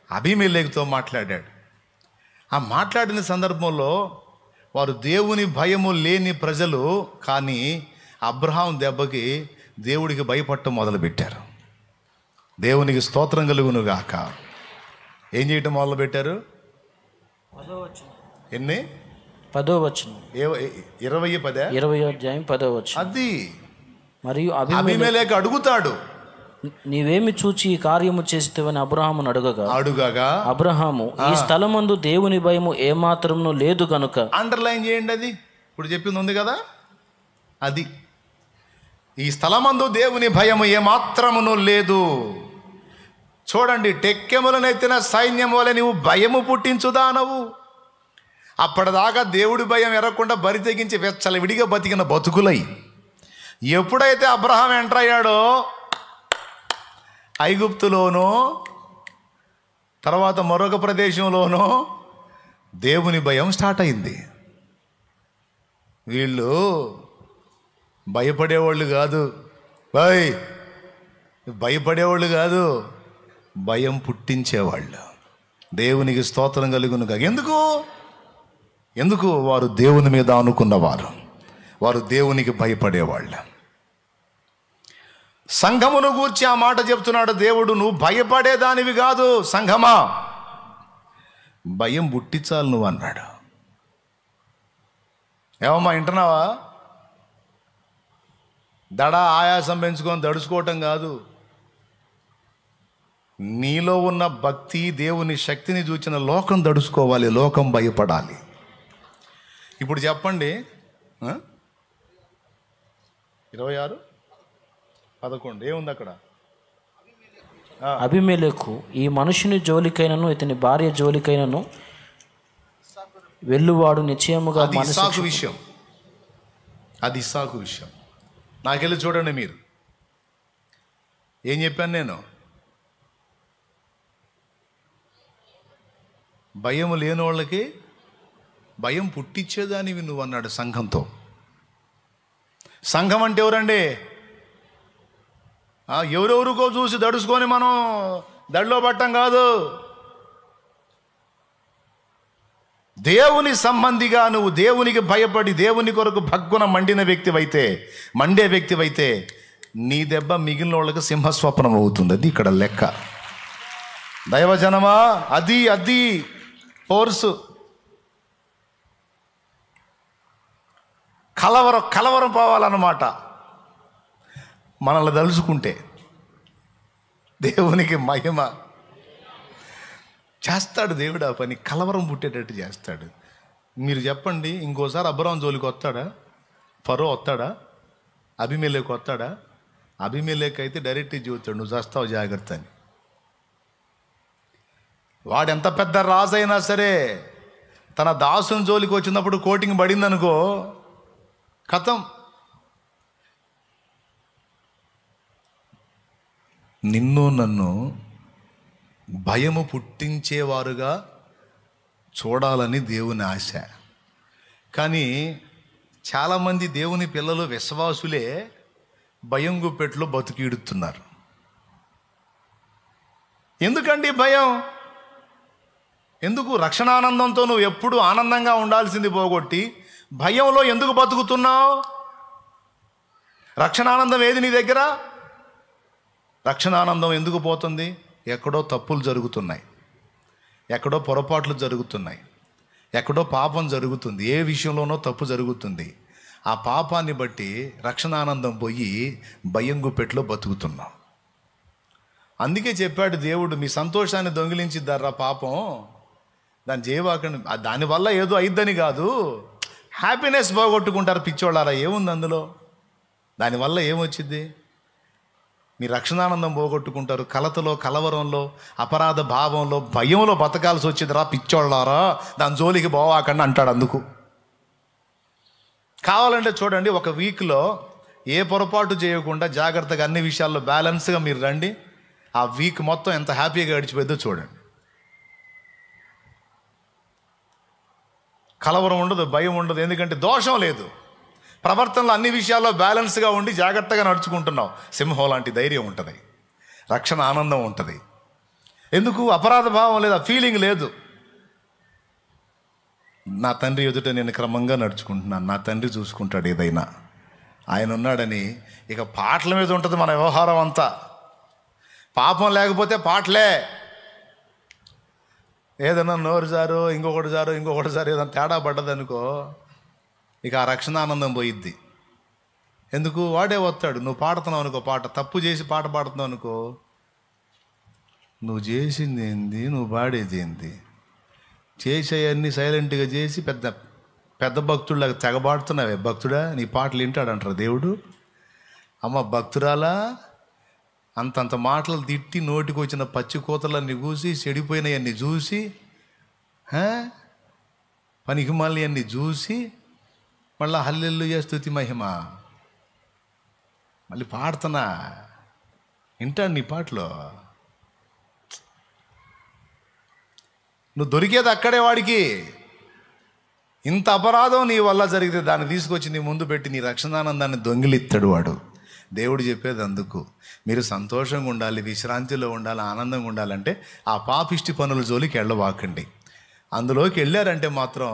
అబీమెలెకుతో మాట్లాడాడు. ఆ మాట్లాడిన సందర్భంలో వారు దేవుని భయము లేని ప్రజలు, కానీ అబ్రహాం దెబ్బకి దేవుడికి భయపడటం మొదలుపెట్టారు. దేవునికి స్తోత్రం కలుగును గాక. ఏం చేయటం మొదలుపెట్టారు? ఎన్ని? 10వ వచనం. 20 అధ్యాయం 10వ వచనం. అది మరియు అబీమెలెకు అడుగుతాడు, నీవేమి చూచి ఈ కార్యము చేస్తేవని అబ్రహామును అడుగగా అబ్రహాము, ఈ స్థలమందు దేవుని భయము ఏమాత్రమును లేదు గనుక. అండర్లైన్ చేయండి, అది ఇప్పుడు చెప్పింది ఉంది కదా, అది ఈ స్థలమందు దేవుని భయము ఏమాత్రమును లేదు. చూడండి, టెక్కెములనెత్తిన సైన్యం వలె నువ్వు భయము పుట్టించుదానవు. అప్పటిదాకా దేవుడి భయం ఎరగకుండా బరి తెగించి వెచ్చల విడిగా బతికిన బతుకులై, ఎప్పుడైతే అబ్రహాం ఎంటర్ అయ్యాడో ఐగుప్తులోనో తర్వాత మరొక ప్రదేశంలోనో దేవుని భయం స్టార్ట్ అయింది. వీళ్ళు భయపడేవాళ్ళు కాదు, భయపడేవాళ్ళు కాదు, భయం పుట్టించేవాళ్ళు. దేవునికి స్తోత్రం కలుగునుగా. ఎందుకు వారు దేవుని మీద అనుకున్నవారు, వారు దేవునికి భయపడేవాళ్ళు. సంఘమును గూర్చి ఆ మాట చెప్తున్నాడు దేవుడు, నువ్వు భయపడేదానివి కాదు సంఘమా, భయం పుట్టించాలి నువ్వు అన్నాడు. ఏమమ్మా వింటున్నావా? దడ ఆయాసం పెంచుకొని దడుచుకోవటం కాదు, నీలో ఉన్న భక్తి దేవుని శక్తిని చూచిన లోకం దడుచుకోవాలి, లోకం భయపడాలి. ఇప్పుడు చెప్పండి, 26:11 ఏముంది అక్కడ? అబీమెలెకు ఈ మనుషుని జోలికైనను ఇతని భార్య జోలికైనను వెళ్ళువాడు నిశ్చయముగా. అది ఇస్సాకు విషయం, అది ఇస్సాకు విషయం. నాకెళ్ళి చూడండి, మీరు ఏం చెప్పాను నేను? భయం లేని వాళ్ళకి భయం పుట్టించేదానివి నువ్వు అన్నాడు సంఘంతో. సంఘం అంటే ఎవరండి? ఎవరెవరికో చూసి దడుచుకొని మనం దడిలో పట్టం కాదు. దేవుని సంబంధిగా నువ్వు దేవునికి భయపడి దేవుని కొరకు భగ్గున మండే వ్యక్తివైతే నీ దెబ్బ మిగిలిన వాళ్ళకి సింహస్వప్నం అవుతుంది. అది ఇక్కడ లెక్క. దైవజనమా, అది ఫోర్సు. కలవరం పోవాలన్నమాట మనల్ని తలుచుకుంటే. దేవునికి మహిమ. చేస్తాడు దేవుడు ఆ పని, కలవరం పుట్టేటట్టు చేస్తాడు. మీరు చెప్పండి, ఇంకోసారి అబ్రహాం జోలికి వస్తాడా? ఫరో వస్తాడా? అబీమెలెకు వస్తాడా? అబీమెలెకు అయితే డైరెక్ట్ చూస్తాడు, నువ్వు చేస్తావు జాగ్రత్త అని. వాడెంత పెద్ద రాజైనా సరే తన దాసుని జోలికి వచ్చినప్పుడు కోటింగ్ పడిందనుకో, ఖతం. నిన్ను నన్ను భయము పుట్టించేవారుగా చూడాలని దేవుని ఆశ. కానీ చాలామంది దేవుని పిల్లలు విశ్వాసులే భయం గుప్పెట్లో బతికిడుతున్నారు. ఎందుకండి భయం? ఎందుకు? రక్షణానందంతో నువ్వు ఎప్పుడు ఆనందంగా ఉండాల్సింది పోగొట్టి భయంలో ఎందుకు బతుకుతున్నావు? రక్షణానందం ఏది నీ దగ్గర? రక్షణానందం ఎందుకు పోతుంది? ఎక్కడో తప్పులు జరుగుతున్నాయి, ఎక్కడో పొరపాట్లు జరుగుతున్నాయి, ఎక్కడో పాపం జరుగుతుంది, ఏ విషయంలోనో తప్పు జరుగుతుంది. ఆ పాపాన్ని బట్టి రక్షణానందం పోయి భయం గుప్పెట్లో బతుకుతున్నాం. అందుకే చెప్పాడు దేవుడు, మీ సంతోషాన్ని దొంగిలించిద్దారా పాపం, దాన్ని చేయవాకండి. దానివల్ల ఏదో అయిద్దని కాదు, హ్యాపీనెస్ పోగొట్టుకుంటారు పిచ్చోళ్ళారా. ఏముంది అందులో? దానివల్ల ఏమొచ్చింది? మీ రక్షణానందం పోగొట్టుకుంటారు. కలతలో, కలవరంలో, అపరాధ భావంలో, భయంలో బతకాల్సి వచ్చిందిరా పిచ్చోళ్ళారా, దాని జోలికి పోవాకండి అంటాడు. అందుకు కావాలంటే చూడండి, ఒక వీక్లో ఏ పొరపాటు చేయకుండా జాగ్రత్తగా అన్ని విషయాల్లో బ్యాలెన్స్గా మీరు రండి. ఆ వీక్ మొత్తం ఎంత హ్యాపీగా గడిచిపోద్దో చూడండి. కలవరం ఉండదు, భయం ఉండదు, ఎందుకంటే దోషం లేదు. ప్రవర్తనలో అన్ని విషయాల్లో బ్యాలెన్స్గా ఉండి జాగ్రత్తగా నడుచుకుంటున్నావు. సింహం లాంటి ధైర్యం ఉంటుంది, రక్షణ ఆనందం ఉంటుంది. ఎందుకు? అపరాధ భావం లేదు, ఆ ఫీలింగ్ లేదు. నా తండ్రి ఎదుట నేను క్రమంగా నడుచుకుంటున్నాను, నా తండ్రి చూసుకుంటాడు ఏదైనా, ఆయన ఉన్నాడని. ఇక పాటల మీద ఉంటుంది మన వ్యవహారం అంతా. పాపం లేకపోతే పాటలే. ఏదైనా నోరు జారు, ఇంకొకటి జారు ఏదైనా తేడా పడ్డదనుకో, ఇక ఆ రక్షణ ఆనందం పోయిద్ది. ఎందుకు? వాడే వస్తాడు. నువ్వు పాడుతున్నావు అనుకో, పాట తప్పు చేసి పాట పాడుతున్నావు అనుకో, నువ్వు చేసింది ఏంది, నువ్వు పాడేది ఏంది, చేసేవన్నీ సైలెంట్గా చేసి పెద్ద పెద్ద భక్తుడిలాగా తెగబాడుతున్నావే. భక్తుడా, నీ పాటలు వింటాడంటారు దేవుడు. అమ్మ భక్తురాలా, అంతంత మాటలు తిట్టి నోటికి వచ్చిన పచ్చి కూతలన్నీ చూసి, చెడిపోయినవన్నీ చూసి, పనికి మళ్ళీ అన్నీ చూసి, మళ్ళీ హల్లెలూయా స్తుతి మహిమ మళ్ళీ పాడుతున్నా, వింటాడు నీ పాటలో. నువ్వు దొరికేది అక్కడే వాడికి. ఇంత అపరాధం నీ వల్ల జరిగితే దాన్ని తీసుకొచ్చి నీ ముందు పెట్టి నీ రక్షణానందాన్ని దొంగిలిస్తాడు వాడు. దేవుడు చెప్పేది అందుకు, మీరు సంతోషంగా ఉండాలి, విశ్రాంతిలో ఉండాలి, ఆనందంగా ఉండాలంటే ఆ పాపిష్టి పనుల జోలికి వెళ్ళవాకండి. అందులోకి వెళ్ళారంటే మాత్రం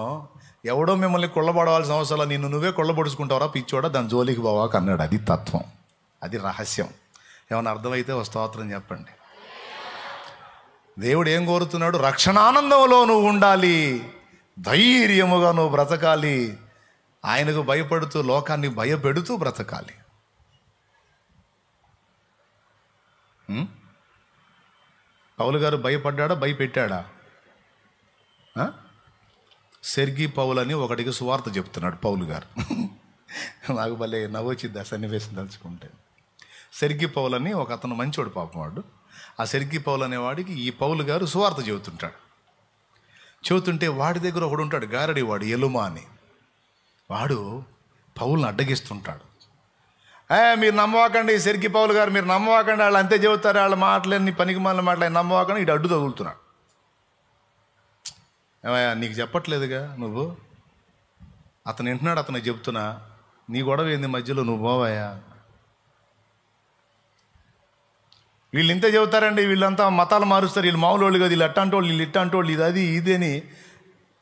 ఎవడో మిమ్మల్ని కొల్లబడవలసిన అవసరం, నిన్ను నువ్వే కొల్లబడుచుకుంటావరా పిచ్చోడా, దాని జోలికి పోవాక అన్నాడు. అది తత్వం, అది రహస్యం. ఏమైనా అర్థమైతే ఓ స్తోత్రం చెప్పండి. దేవుడు ఏం కోరుతున్నాడు? రక్షణానందంలో నువ్వు ఉండాలి, ధైర్యముగా నువ్వు బ్రతకాలి, ఆయనకు భయపడుతూ లోకాన్ని భయపెడుతూ బ్రతకాలి. పౌలు గారు భయపడ్డా, భయపెట్టాడా? సెర్గీ పౌలు అని ఒకటికి సువార్త చెప్తున్నాడు పౌలు గారు. నాకు భలే నవ్వొచ్చింది ఆ సన్నివేశం తలుచుకుంటే. సెర్గీ పౌలు అని ఒక అతను మంచోడు పాపం వాడు. ఆ సెర్గీ పౌలు అనేవాడికి ఈ పౌలు గారు సువార్త చెబుతుంటే వాడి దగ్గర ఒకడు ఉంటాడు, గారడి వాడు, ఎలుమా అని. వాడు పౌల్ని అడ్డగిస్తుంటాడు. మీరు నమ్మవాకండి, సెర్గీ పౌలు గారు మీరు నమ్మవాకండి, వాళ్ళు అంతే చెబుతారు, వాళ్ళ మాటలన్నీ పనికి మాలిన మాటలు నమ్మవాకండి. ఇటు అడ్డు తగులుతున్నాడు. ఏమయ్యా నీకు చెప్పట్లేదుగా, నువ్వు అతను వింటున్నాడు, అతను చెప్తున్నా, నీ గొడవ ఏంది మధ్యలో, నువ్వు పోవాయా. వీళ్ళు ఇంతే చెబుతారండి, వీళ్ళంతా మతాలు మారుస్తారు, వీళ్ళు మామూలు వాళ్ళు కదా, వీళ్ళు అట్టంటోళ్ళు, వీళ్ళు ఇట్టంటోళ్ళు, ఇది అది ఇది అని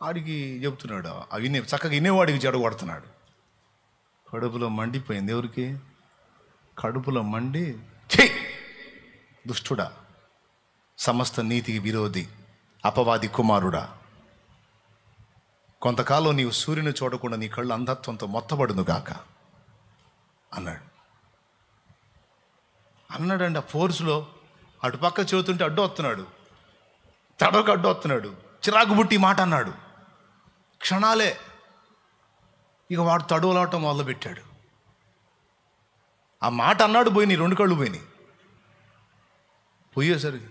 ఆడికి చెప్తున్నాడు. అవి చక్కగా వినేవాడికి చెడగొడుతున్నాడు. కడుపులో మండిపోయింది. ఎవరికి? కడుపులో మండి, ఛీ దుష్టుడా, సమస్త నీతికి విరోధి, అపవాది కుమారుడా, కొంతకాలం నీవు సూర్యుని చూడకుండా నీ కళ్ళు అంధత్వంతో మొత్తబడును గాక అన్నాడండి. ఆ ఫోర్స్లో అటుపక్క చెబుతుంటే అడ్డు వస్తున్నాడు, తడవకు అడ్డు వస్తున్నాడు, చిరాకు బుట్టి మాట అన్నాడు. క్షణాలే ఇక వాడు తడువలాటం మొదలుపెట్టాడు. ఆ మాట అన్నాడు, పోయినాయి, 2 కళ్ళు పోయినాయి. పోయేసరికి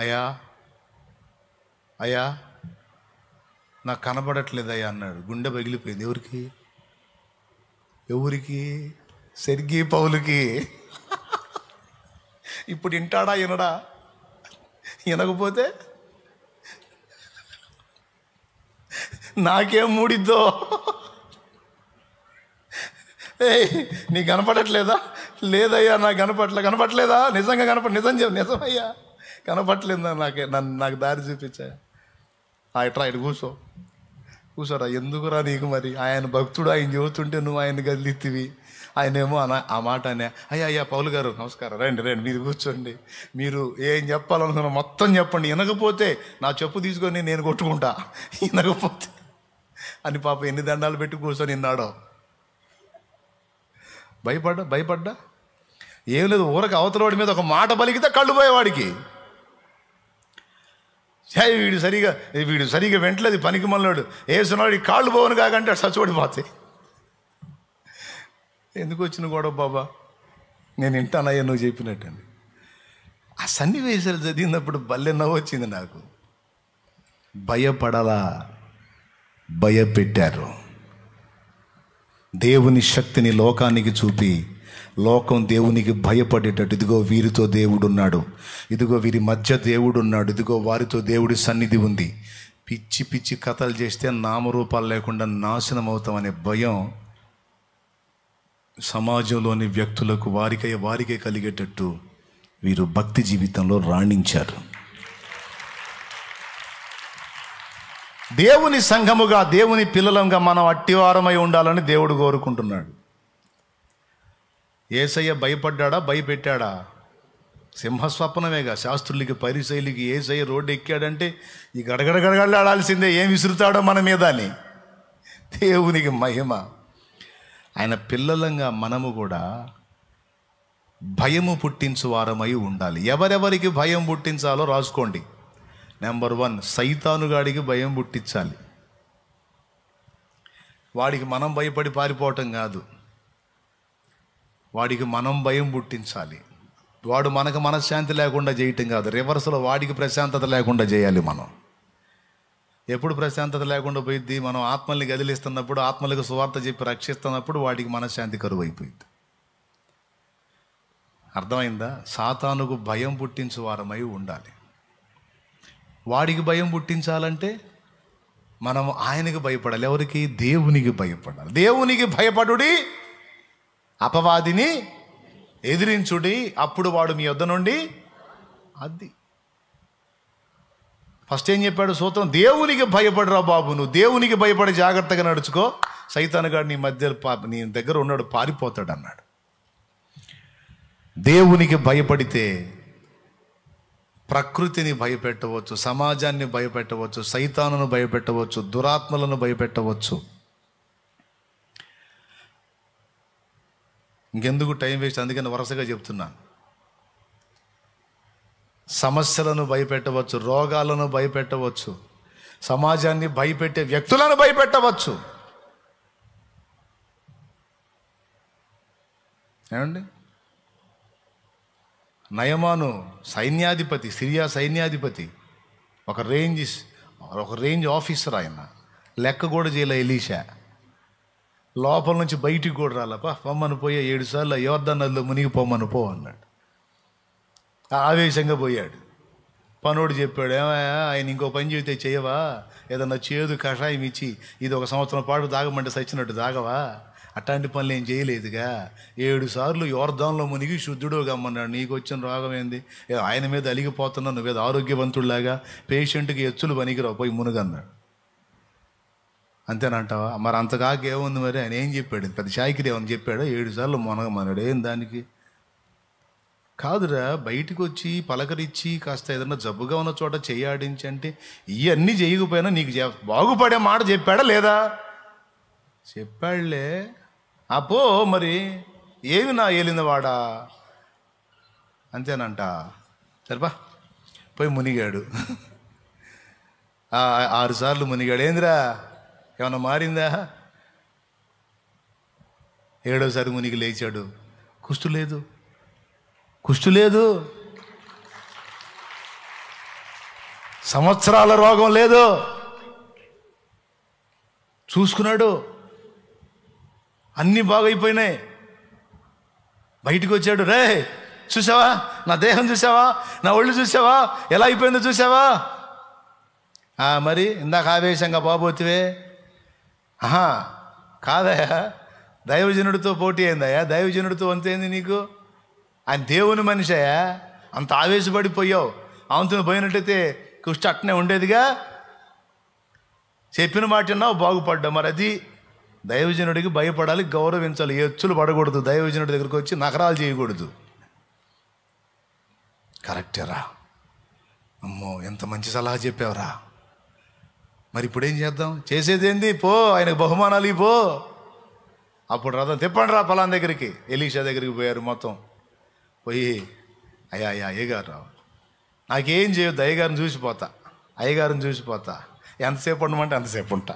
అయ్యా అయ్యా నాకు కనబడట్లేదయ్యా అన్నాడు. గుండె పగిలిపోయింది. ఎవరికి? సెర్గీ పౌలుకి. ఇప్పుడు వింటాడా వినడా? వినకపోతే నాకేం మూడిద్దో. నీకు కనపడట్లేదా? లేదయ్యా నాకు కనపట్లేదా? నిజంగా నిజమయ్యా కనపట్లేదా? నాకు దారి చూపించా. ఇట్రా, ఇటు కూర్చోరా. ఎందుకురా నీకు మరి? ఆయన భక్తుడు, ఆయన చెబుతుంటే నువ్వు ఆయన గదిలిత్తివి. ఆయనేమో ఆ మాట అనే, అయ్యా పౌలు గారు నమస్కారం, రండి మీరు కూర్చోండి, మీరు ఏం చెప్పాలనుకున్నా మొత్తం చెప్పండి, వినకపోతే నా చెప్పు తీసుకొని నేను కొట్టుకుంటా, వినకపోతే అని పాప ఎన్ని దండాలు పెట్టి కూర్చొని విన్నాడో. భయపడ్డా ఏం లేదు, ఊరక అవతలవాడి మీద ఒక మాట పలికితే కళ్ళు పోయేవాడికి. వీడు సరిగా వెంటలేదు, పనికి మళ్ళాడు, వేసున్నాడు, కాళ్ళు పోవను కాకంటే చచ్చిపడిపోతాయి. ఎందుకు వచ్చిన గొడవ బాబా, నేను వింటానయ్యా నువ్వు చెప్పినట్టండి. ఆ సన్నివేశాలు చదివినప్పుడు భలే నవ్వు వచ్చింది నాకు. భయపడలా, భయపెట్టారు. దేవుని శక్తిని లోకానికి చూపి లోకం దేవునికి భయపడేటట్టు, ఇదిగో వీరితో దేవుడున్నాడు, ఇదిగో వీరి మధ్య దేవుడున్నాడు, ఇదిగో వారితో దేవుడి సన్నిధి ఉంది, పిచ్చి పిచ్చి కథలు చేస్తే నామరూపాలు లేకుండా నాశనం అవుతామనే భయం సమాజంలోని వ్యక్తులకు వారికే కలిగేటట్టు వీరు భక్తి జీవితంలో రాణించారు. దేవుని సంఘముగా, దేవుని పిల్లలంగా మనం అట్టివారమై ఉండాలని దేవుడు కోరుకుంటున్నాడు. యేసయ్య భయపడ్డా, భయపెట్టాడా? సింహస్వప్నమేగా. శాస్త్రులకి పరిసయ్యులకి యేసయ్య రోడ్డు ఎక్కాడంటే ఈ గడగడగడగడలాడాల్సిందే, ఏం విసురుతాడో మన మీద అని. దేవునికి మహిమ. ఆయన పిల్లలంగా మనము కూడా భయము పుట్టించు వారమై ఉండాలి. ఎవరెవరికి భయం పుట్టించాలో రాసుకోండి. నెంబర్ 1, సైతానుగాడికి భయం పుట్టించాలి. వాడికి మనం భయపడి పారిపోవటం కాదు, వాడికి మనం భయం పుట్టించాలి. వాడు మనకు మనశ్శాంతి లేకుండా చేయటం కాదు, రివర్స్లో వాడికి ప్రశాంతత లేకుండా చేయాలి. మనం ఎప్పుడు ప్రశాంతత లేకుండా పోయిద్ది? మనం ఆత్మల్ని గదిలిస్తున్నప్పుడు, ఆత్మలకు సువార్త చెప్పి రక్షిస్తున్నప్పుడు వాడికి మనశ్శాంతి కరువు అయిపోయింది. అర్థమైందా? సాతానుకు భయం పుట్టించు వారమై ఉండాలి. వాడికి భయం పుట్టించాలంటే మనం ఆయనకి భయపడాలి. ఎవరికి? దేవునికి భయపడాలి. దేవునికి భయపడుడి, అపవాదిని ఎదిరించుడి, అప్పుడు వాడు మీ వద్ద నుండి. అది ఫస్ట్ ఏం చెప్పాడు సూత్రం? దేవునికి భయపడరా బాబు, నువ్వు దేవునికి భయపడి జాగ్రత్తగా నడుచుకో, సైతానుగాడు నీ మధ్య నీ దగ్గర ఉన్నాడు, పారిపోతాడు అన్నాడు. దేవునికి భయపడితే ప్రకృతిని భయపెట్టవచ్చు, సమాజాన్ని భయపెట్టవచ్చు, సైతానును భయపెట్టవచ్చు, దురాత్మలను భయపెట్టవచ్చు. ఇంకెందుకు టైం వేస్ట్, అందుకని వరుసగా చెప్తున్నాను. సమస్యలను భయపెట్టవచ్చు, రోగాలను భయపెట్టవచ్చు, సమాజాన్ని భయపెట్టే వ్యక్తులను భయపెట్టవచ్చు. ఏమండి? నయమాను సైన్యాధిపతి, సిరియా సైన్యాధిపతి, ఒక రేంజ్ ఆఫీసర్. ఆయన లెక్క కూడా చేయలే ఎలీషా. లోపల నుంచి బయటికి కూడా రాలపా, పొమ్మను పోయా 7 సార్లు యోర్దాను నదిలో మునిగి పొమ్మను పో అన్నాడు. ఆవేశంగా పోయాడు. పనోడు చెప్పాడు, ఏమయ్యా ఆయన ఇంకో పని చెబితే చేయవా? ఏదన్నా చేదు కషాయం ఇచ్చి ఇది 1 సంవత్సరం పాటు తాగమంటే సచ్చినట్టు తాగవా? అట్లాంటి పనులు ఏం చేయలేదుగా. 7 సార్లు యోర్దాన్లో మునిగి శుద్ధుడు గమ్మన్నాడు. నీకు వచ్చిన రోగం ఏంది? ఆయన మీద అలిగిపోతున్నా, నువ్వేదో ఆరోగ్యవంతుడిలాగా, పేషెంట్కి ఎచ్చులు పనికిరావు, పోయి మునుగన్నాడు. అంతేనంటావా? మరి అంతకాక ఏముంది? మరి ఆయన ఏం చెప్పాడు? పెద్ద షాయికిరి ఏమని చెప్పాడు? 7 సార్లు మునగమన్నాడు. ఏం దానికి? కాదురా, బయటికి వచ్చి పలకరించి కాస్త ఏదన్నా జబ్బుగా ఉన్న చోట చెయ్యాడించి అంటే, ఇవన్నీ చేయకపోయినా నీకు బాగుపడే మాట చెప్పాడా లేదా? చెప్పాడులే. అపో మరి ఏమి నా ఏలినవాడా? అంతేనంట. సరిపా పోయి మునిగాడు. 6 సార్లు మునిగాడు. ఏందిరా ఏమన్నా మారిందా? 7వసారి మునిగి లేచాడు. కుష్టు లేదు, సంవత్సరాల రోగం లేదు, చూసుకున్నాడు, అన్నీ బాగైపోయినాయి. బయటికి వచ్చాడు. రే చూసావా, నా దేహం చూసావా, నా ఒళ్ళు చూసావా, ఎలా అయిపోయిందో చూసావా? మరి ఇందాక ఆవేశంగా బాబోతివే. కాదయా, దైవజనుడితో పోటీ అయిందయ్యా, దైవజనుడితో అంతేంది నీకు? ఆయన దేవుని మనిషయ్యా, అంత ఆవేశపడిపోయావు. ఆమెతో పోయినట్టయితే కుష్టి అట్టనే ఉండేదిగా. చెప్పిన మాట విన్నావు, బాగుపడ్డా. మరి అది దైవజనుడికి భయపడాలి, గౌరవించాలి, ఎచ్చులు పడకూడదు, దైవజనుడి దగ్గరికి వచ్చి నకరాలు చేయకూడదు. కరెక్టేరా, అమ్మో ఎంత మంచి సలహా చెప్పావురా. మరి ఇప్పుడు ఏం చేద్దాం? చేసేదేంది? పో, ఆయనకు బహుమానాలు పో. అప్పుడు రథం తిప్పండి రా పలానా దగ్గరికి. ఎలీషా దగ్గరికి పోయారు. మొత్తం పోయి, అయ్యా అయ్యగారు రావు, నాకేం చేయొద్దు, అయ్యగారిని చూసిపోతా, అయ్యగారిని చూసిపోతా, ఎంతసేపు ఉండమంటే అంతసేపు ఉంటా.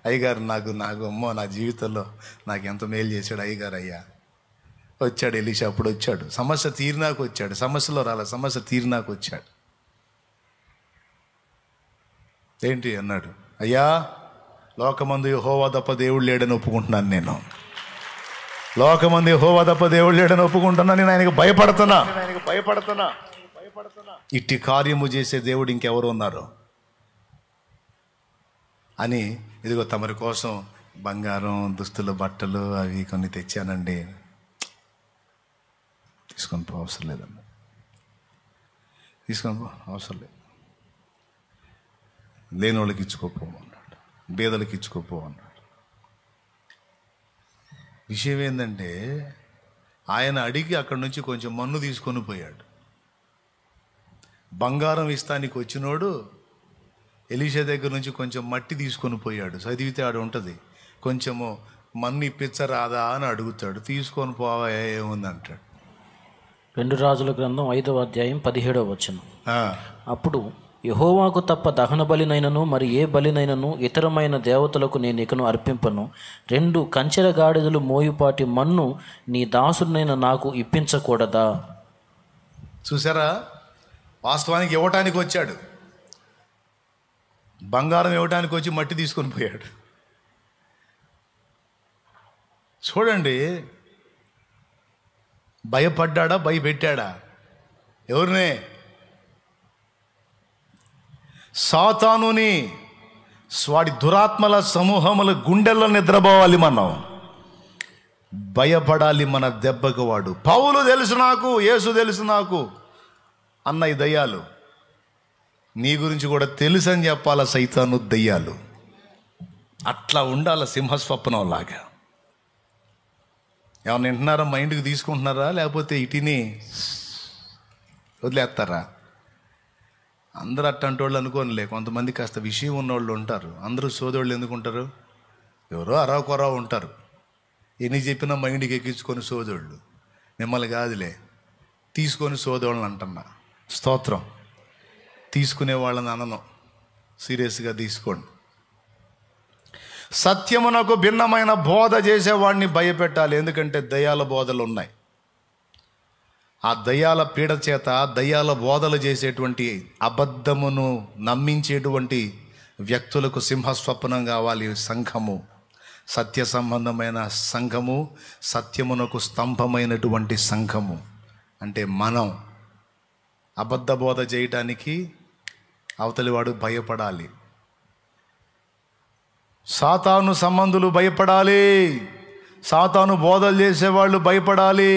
అయ్యగారు నాకు అమ్మో నా జీవితంలో నాకు ఎంత మేలు చేశాడు అయ్యగారు. అయ్యా వచ్చాడు ఎలీషా, అప్పుడు వచ్చాడు, సమస్య తీరినాకు వచ్చాడు, సమస్యలో రాలే, సమస్య తీరినాకు వచ్చాడు. ఏంటి అన్నాడు, అయ్యా లోకమందు యెహోవా తప్ప దేవుడు లేడని ఒప్పుకుంటున్నాను, నేను లోకమందు యెహోవా తప్ప దేవుడు లేడని ఒప్పుకుంటున్నా, నేను ఆయనకు భయపడుతున్నా. ఇట్టి కార్యము చేసే దేవుడు ఇంకెవరు ఉన్నారు అని, ఇదిగో తమరి కోసం బంగారం, దుస్తులు, బట్టలు అవి కొన్ని తెచ్చానండి, తీసుకొని పో, అవసరం లేదన్న, తీసుకొని పో, అవసరం లేదు, లేని వాళ్ళకి ఇచ్చుకోపో అన్నాడు, బేదలకు ఇచ్చుకోపో అన్నాడు. విషయం ఏంటంటే ఆయన అడిగి అక్కడి నుంచి కొంచెం మన్ను తీసుకొని పోయాడు. బంగారం ఇస్తానికి వచ్చినోడు ఎలీషా దగ్గర నుంచి కొంచెం మట్టి తీసుకొని పోయాడు. చదివితే ఆడు ఉంటుంది, కొంచెము మన్ను ఇప్పించరాదా అని అడుగుతాడు, తీసుకొని పోవా ఏముంది అంటాడు. 2 రాజుల గ్రంథం 5వ అధ్యాయం 17వ వచనం. అప్పుడు యెహోవాకు తప్ప దహన బలినైనను మరి ఏ బలినైనను ఇతరమైన దేవతలకు నేను ఇకను అర్పింపను. 2 కంచెర గాడిదలు మోయుపాటి మన్ను నీ దాసుడినైన నాకు ఇప్పించకూడదా? చూసారా, వాస్తవానికి ఇవ్వటానికి వచ్చాడు, బంగారం ఇవ్వటానికి వచ్చి మట్టి తీసుకొని పోయాడు. చూడండి, భయపడ్డా, భయపెట్టాడా? ఎవరినే? సాతానుని, వాడి దురాత్మల సమూహముల గుండెల్లో నిద్రపోవాలి మనం, భయపడాలి మన దెబ్బకు. వాడు పౌలు తెలుసు నాకు, యేసు తెలుసు నాకు అన్న ఈ దయ్యాలు నీ గురించి కూడా తెలుసు అని చెప్పాల సైతాను దయ్యాలు. అట్లా ఉండాల సింహస్వప్నం లాగా. ఏమన్నా వింటున్నారా? మైండ్కి తీసుకుంటున్నారా? లేకపోతే ఇటిని వదిలేస్తారా? అందరూ అట్టంటి వాళ్ళు అనుకోనిలే, కొంతమంది కాస్త విషయం ఉన్నోళ్ళు ఉంటారు. అందరూ సోదోళ్ళు ఎందుకు ఉంటారు? ఎవరో అరాకొరా ఉంటారు, ఎన్ని చెప్పినా మైండ్కి ఎక్కించుకొని సోదోళ్ళు. మిమ్మల్ని కాదులే, తీసుకొని సోదోళ్ళని అంటున్నా. స్తోత్రం. తీసుకునే వాళ్ళని అనను, సీరియస్గా తీసుకోండి. సత్యమునకు భిన్నమైన బోధ చేసేవాడిని భయపెట్టాలి, ఎందుకంటే దయ్యాల బోధలు ఉన్నాయి. ఆ దయ్యాల పీడ చేత దయ్యాల బోధలు చేసేటువంటి, అబద్ధమును నమ్మించేటువంటి వ్యక్తులకు సింహస్వప్నం కావాలి సంఘము. సత్య సంబంధమైన సంఘము, సత్యమునకు స్తంభమైనటువంటి సంఘము. అంటే మనం అబద్ధ బోధ చేయటానికి అవతలివాడు భయపడాలి. సాతాను సంబంధులు భయపడాలి, సాతాను బోధలు చేసేవాళ్ళు భయపడాలి,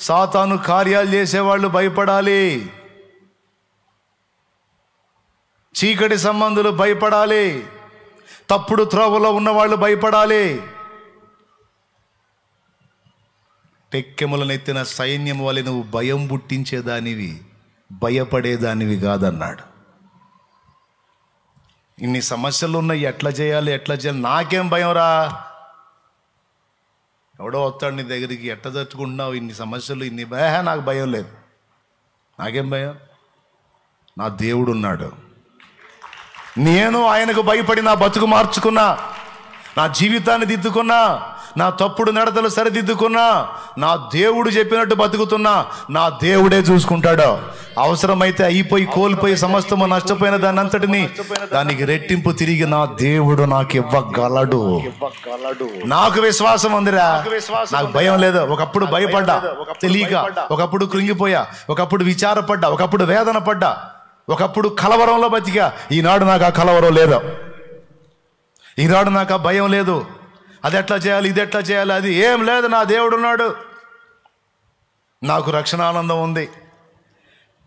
సాతాను కార్యాలు చేసేవాళ్ళు భయపడాలి, చీకటి సంబంధులు భయపడాలి, తప్పుడు త్రోవలో ఉన్నవాళ్ళు భయపడాలి. టెక్కెములనెత్తిన సైన్యం వలె నువ్వు భయం పుట్టించేదానివి, భయపడేదానివి కాదన్నాడు. ఇన్ని సమస్యలు ఉన్నాయి, ఎట్లా చేయాలి? నాకేం భయం రా, ఎవడో వస్తాడు నీ దగ్గరికి, ఎట్లా తట్టుకుంటున్నావు ఇన్ని సమస్యలు, ఇన్ని నాకు భయం లేదు. నాకేం భయం? నా దేవుడు ఉన్నాడు. నేను ఆయనకు భయపడి నా బతుకు మార్చుకున్నా, నా జీవితాన్ని దిద్దుకున్నా, నా తప్పుడు నడతలు సరిదిద్దుకున్నా, నా దేవుడు చెప్పినట్టు బతుకుతున్నా, నా దేవుడే చూసుకుంటాడు. అవసరమైతే అయిపోయి కోల్పోయి సమస్తము నష్టపోయిన దాని అంతటిని దానికి రెట్టింపు తిరిగి నా దేవుడు నాకు ఇవ్వగలడు. నాకు విశ్వాసం ఉందిరా, నాకు భయం లేదు. ఒకప్పుడు భయపడ్డా తెలియక, ఒకప్పుడు కృంగిపోయా, ఒకప్పుడు విచారపడ్డా, ఒకప్పుడు వేదన పడ్డా, ఒకప్పుడు కలవరంలో బతికా. ఈనాడు నాకు ఆ కలవరం లేదు, ఈనాడు నాకు ఆ భయం లేదు. అది ఎట్లా చేయాలి, ఇది ఎట్లా చేయాలి, అది ఏం లేదు. నా దేవుడు ఉన్నాడు, నాకు రక్షణ ఆనందం ఉంది,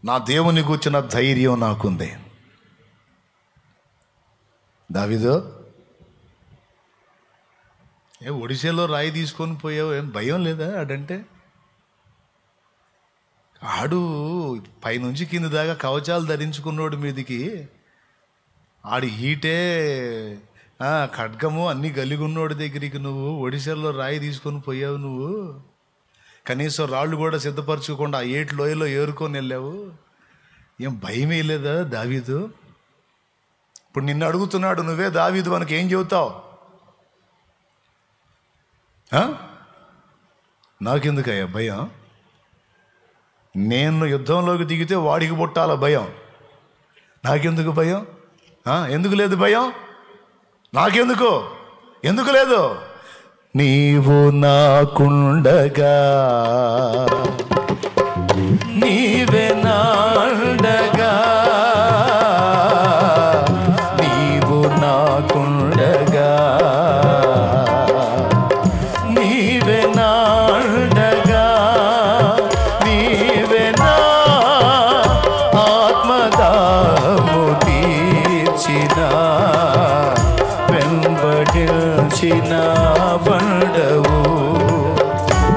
నా దేవుని కూర్చున్న ధైర్యం నాకుంది. దావీదు, ఒడిశాలో రాయి తీసుకొని పోయావు, ఏం భయం లేదా ఆడంటే? ఆడు పైనుంచి కింద దాకా కవచాలు ధరించుకున్నోడు మీదికి ఆడు ఈటే ఖడ్గము అన్నీ కలిగి ఉన్నోడి దగ్గరికి నువ్వు ఒడిశాలో రాయి తీసుకొని పోయావు. నువ్వు కనీసం రాళ్ళు కూడా సిద్ధపరచుకుండా ఆ ఏటి లోయలో ఏరుకొని వెళ్ళావు. ఏం భయమే లేదా దావీదు? ఇప్పుడు నిన్ను అడుగుతున్నాడు, నువ్వే దావీదు మనకి ఏం చెబుతావు? నాకెందుకయ్యా భయం? నేను యుద్ధంలోకి దిగితే వాడికి పుట్టాల భయం, నాకెందుకు భయం? ఎందుకు లేదు భయం? నాకెందుకు? ఎందుకు లేదు? నీవు నాకుండగా, నీవే నాండగా, నీవు నాకుండగా, నీవే నాండగా, నీవే నా ఆత్మదాహము తీర్చిన వెంబడించిన బండవు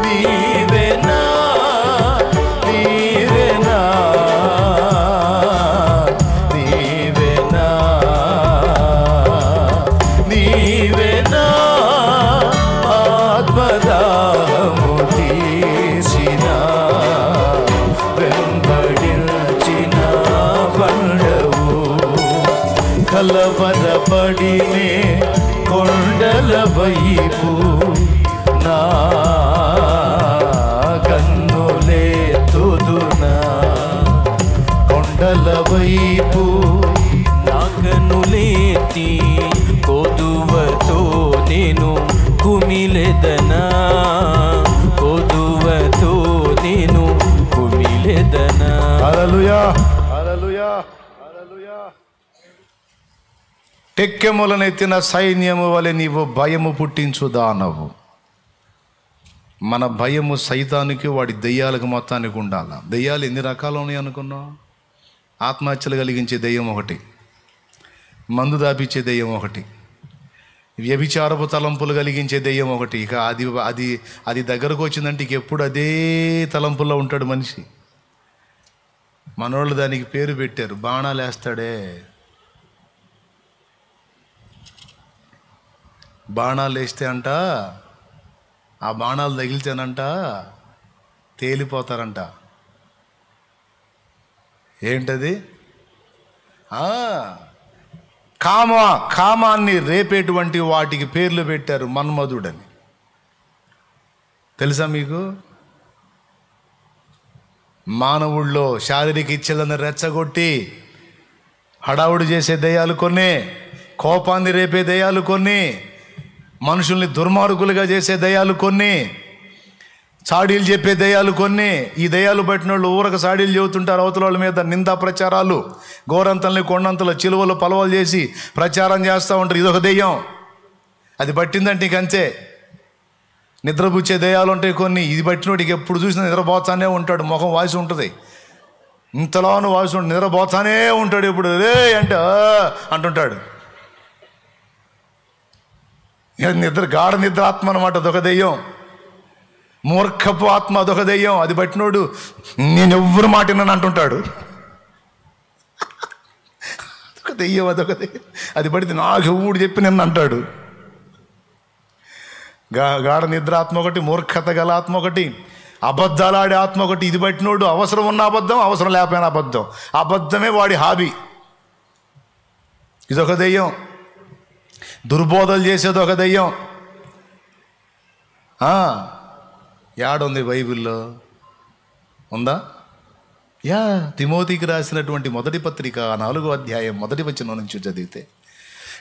నీవేనా, నీవేనా, నీవేనా, నీవేనా ఆత్మదాహము తీర్చిన వెంబడించిన బండవు. కలవరపడినే కొండల వైపు నా కన్నులెత్తుదునా, కొండల వైపు నా కన్నులెత్తి కొదువతో నేను కుమిలెదనా, కొదువతో నేను కుమిలెదనా. హల్లెలూయా, హల్లెలూయా, హల్లెలూయా. టెక్కెములనెత్తిన సైన్యము వలె నీవు భయము పుట్టించుదానవు. మన భయము సైతానికి, వాడి దెయ్యాలకు మొత్తానికి ఉండాల. దెయ్యాలు ఎన్ని రకాలు ఉన్నాయి అనుకున్నావు? ఆత్మహత్యలు కలిగించే దెయ్యం ఒకటి, మందు దాపించే దెయ్యం ఒకటి, వ్యభిచారపు తలంపులు కలిగించే దెయ్యం ఒకటి. ఇక అది అది అది దగ్గరకు వచ్చిందంటే ఇక ఎప్పుడు అదే తలంపుల్లో ఉంటాడు మనిషి. మనోళ్ళు దానికి పేరు పెట్టారు, బాణాలు వేస్తాడే. బాణాలు వేస్తే అంట, ఆ బాణాలు తగిలితేనంట తేలిపోతారంట. ఏంటది? కామాన్ని రేపేటువంటి వాటికి పేర్లు పెట్టారు, మన్మధుడని. తెలుసా మీకు? మానవుల్లో శారీరక ఇచ్చలను రెచ్చగొట్టి హడావుడి చేసే దయ్యాలు కొన్ని, కోపాన్ని రేపే దయ్యాలు కొన్ని, మనుషుల్ని దుర్మార్గులుగా చేసే దయ్యాలు కొన్ని, చాడీలు చెప్పే దయ్యాలు కొన్ని. ఈ దయ్యాలు పట్టిన వాళ్ళు ఊరక చాడీలు చెబుతుంటారు, అవతల వాళ్ళ మీద నిందా ప్రచారాలు, గోరంతల్ని కొండంతలు చిలువలు పలవలు చేసి ప్రచారం చేస్తూ ఉంటారు. ఇదొక దెయ్యం. అది పట్టిందంటే ఇంక అంతే. నిద్రపుచ్చే దయ్యాలు ఉంటాయి కొన్ని. ఇది పట్టినోడికి ఎప్పుడు చూసినా నిద్రపోతానే ఉంటాడు, ముఖం వాసి ఉంటుంది, ఇంతలోనూ వాసి ఉంటుంది, నిద్రపోతానే ఉంటాడు. ఇప్పుడు రే అంటే అంటుంటాడు. గాఢ నిద్ర ఆత్మ అనమాట, అదొక దెయ్యం. మూర్ఖపు ఆత్మ అదొక దెయ్యం. అది పట్టినోడు నేను ఎవ్వరు మాట విన్నాను అంటుంటాడు. అదొక దెయ్యం, అదొక దెయ్యం. అది పడితే నాకు ఎవడు చెప్పి నిన్ను అంటాడు. గాఢ నిద్ర ఆత్మ ఒకటి, మూర్ఖత గల ఆత్మ ఒకటి, అబద్ధాలాడే ఆత్మ ఒకటి. ఇది పట్టినోడు అవసరం ఉన్న అబద్ధం, అవసరం లేకపోయిన అబద్ధం, అబద్ధమే వాడి హాబీ. ఇదొక దెయ్యం. దుర్బోధలు చేసేది ఒక దెయ్యం. యాడుంది బైబిల్లో? ఉందా? తిమోతికి రాసినటువంటి మొదటి పత్రిక 4వ అధ్యాయం 1వ వచనం నుంచి చదివితే,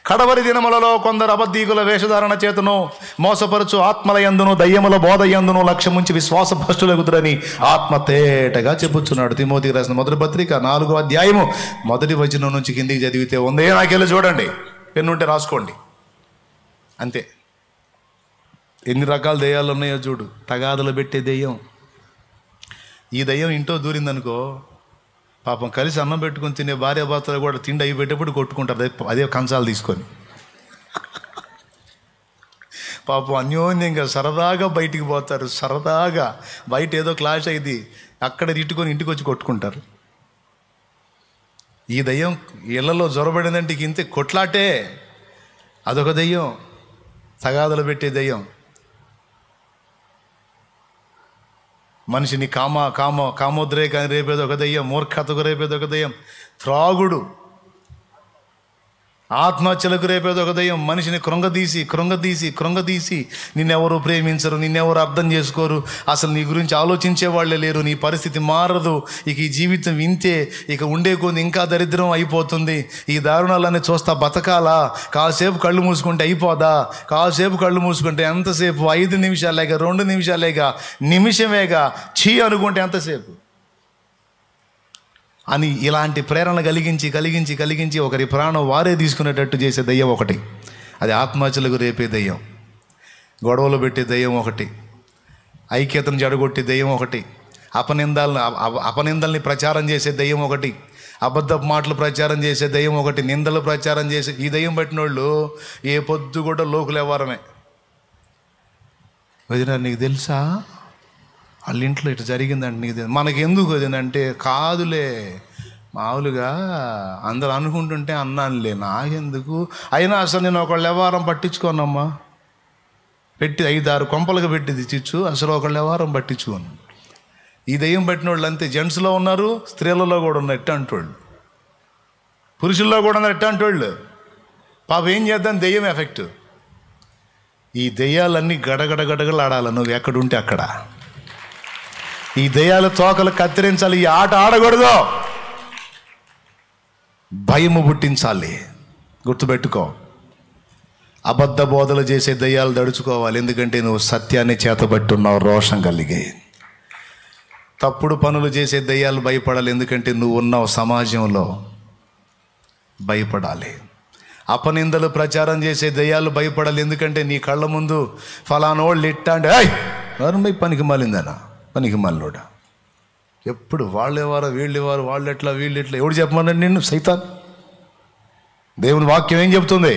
కడవరి దినములలో కొందరు అబద్ధీకుల వేషధారణ చేతను మోసపరచు ఆత్మల యందును దయ్యముల బోధ యందును లక్ష్యముంచి విశ్వాసభ్రష్టులగుదురని ఆత్మ తేటగా చెప్పుచున్నాడు. తిమోతికి రాసిన మొదటి పత్రిక 4వ అధ్యాయము 1వ వచనం నుంచి కిందికి చదివితే ఉందే. నాకెళ్ళి చూడండి, పెన్నుంటే రాసుకోండి, అంతే. ఎన్ని రకాల దెయ్యాలు ఉన్నాయో చూడు. తగాదలు పెట్టే దెయ్యం. ఈ దెయ్యం ఇంట్లో దూరిందనుకో, పాపం కలిసి అన్నం పెట్టుకొని తినే భార్యాభర్తలు కూడా తిండి అవి పెట్టేప్పుడు కొట్టుకుంటారు, అదే కంచాలు తీసుకొని. పాపం అన్యోన్యంగా సరదాగా బయటికి పోతారు. సరదాగా బయట ఏదో క్లాష్ అయింది, అక్కడ తిట్టుకొని ఇంటికి వచ్చి కొట్టుకుంటారు. ఈ దెయ్యం ఇళ్లలో జ్వరబడిందంటే ఇంతే కొట్లాటే. అదొక దెయ్యం, తగాదలు పెట్టే దెయ్యం. మనిషిని కామోద్రేకాన్ని రేపేది ఒక దెయ్యం, మూర్ఖతకు రేపేది ఒక దెయ్యం, త్రాగుడు ఆత్మహత్యలకు రేపేది ఒక దయ్యం. మనిషిని కృంగదీసి నిన్నెవరు ప్రేమించరు, నిన్నెవరు అర్థం చేసుకోరు, అసలు నీ గురించి ఆలోచించే వాళ్ళే లేరు, నీ పరిస్థితి మారదు, ఇక ఈ జీవితం ఇంతే, ఇక ఉండే కొన్ని ఇంకా దరిద్రం అయిపోతుంది, ఈ దారుణాలన్నీ చూస్తా బతకాలా, కాసేపు కళ్ళు మూసుకుంటే అయిపోదా, కాసేపు కళ్ళు మూసుకుంటే ఎంతసేపు, 5 నిమిషాలేగా, 2 నిమిషాలేగా, నిమిషమేగా, చీ అనుకుంటే ఎంతసేపు అని ఇలాంటి ప్రేరణ కలిగించి ఒకరి ప్రాణం వారే తీసుకునేటట్టు చేసే దయ్యం ఒకటి. అది ఆత్మహత్యలకు రేపే దయ్యం. గొడవలు పెట్టే దయ్యం ఒకటి. ఐక్యతను జడగొట్టే దయ్యం ఒకటి. అపనిందల్ని ప్రచారం చేసే దయ్యం ఒకటి. అబద్ధపు మాటలు ప్రచారం చేసే దయ్యం ఒకటి. నిందలు ప్రచారం చేసే ఈ దయ్యం పట్టిన వాళ్ళు ఏ పొద్దు కూడా లోకులు ఎవ్వరమే. వదినా నీకు తెలుసా వాళ్ళ ఇంట్లో ఇట్లా జరిగిందంటే నీకు మనకి ఎందుకు వదినంటే, కాదులే మామూలుగా అందరూ అనుకుంటుంటే అన్నానులే, నాకెందుకు, అయినా అసలు నేను ఒకళ్ళు వ్యవహారం పట్టించుకోనమ్మా, పెట్టి 5-6 కొంపలుగా పెట్టింది చిచ్చు, అసలు ఒకళ్ళు వ్యవహారం పట్టించుకోను. ఈ దయ్యం పట్టిన వాళ్ళు అంతే. జెంట్స్లో ఉన్నారు, స్త్రీలలో కూడా ఉన్నారు ఎట్ట అంటోళ్ళు, పురుషుల్లో కూడా ఉన్నారు ఎట్ట అంటోళ్ళు. పాపం ఏం చేద్దాం, దెయ్యం ఎఫెక్ట్. ఈ దెయ్యాలన్నీ గడగడగడగలాడాలి నువ్వు ఎక్కడుంటే అక్కడ. ఈ దయ్యాల తోకలు కత్తిరించాలి. ఈ ఆట ఆడకూడదు, భయము పుట్టించాలి. గుర్తుపెట్టుకో, అబద్ధ బోధలు చేసే దయ్యాలు దడుచుకోవాలి. ఎందుకంటే నువ్వు సత్యాన్ని చేతబట్టున్నావు, రోషం కలిగి. తప్పుడు పనులు చేసే దయ్యాలు భయపడాలి, ఎందుకంటే నువ్వు ఉన్నావు సమాజంలో, భయపడాలి. అపనిందలు ప్రచారం చేసే దయ్యాలు భయపడాలి, ఎందుకంటే నీ కళ్ళ ముందు ఫలానోళ్ళు ఇట్టా అంటే ఎవరు పనికి మాలిందనా, పనికి మళ్ళోడా, ఎప్పుడు వాళ్ళేవారు వీళ్ళేవారు, వాళ్ళు ఎట్లా వీళ్ళు ఎట్లా, ఎవడు చెప్పమన్నాడు నిన్ను? సైతాన్. దేవుని వాక్యం ఏం చెప్తుంది?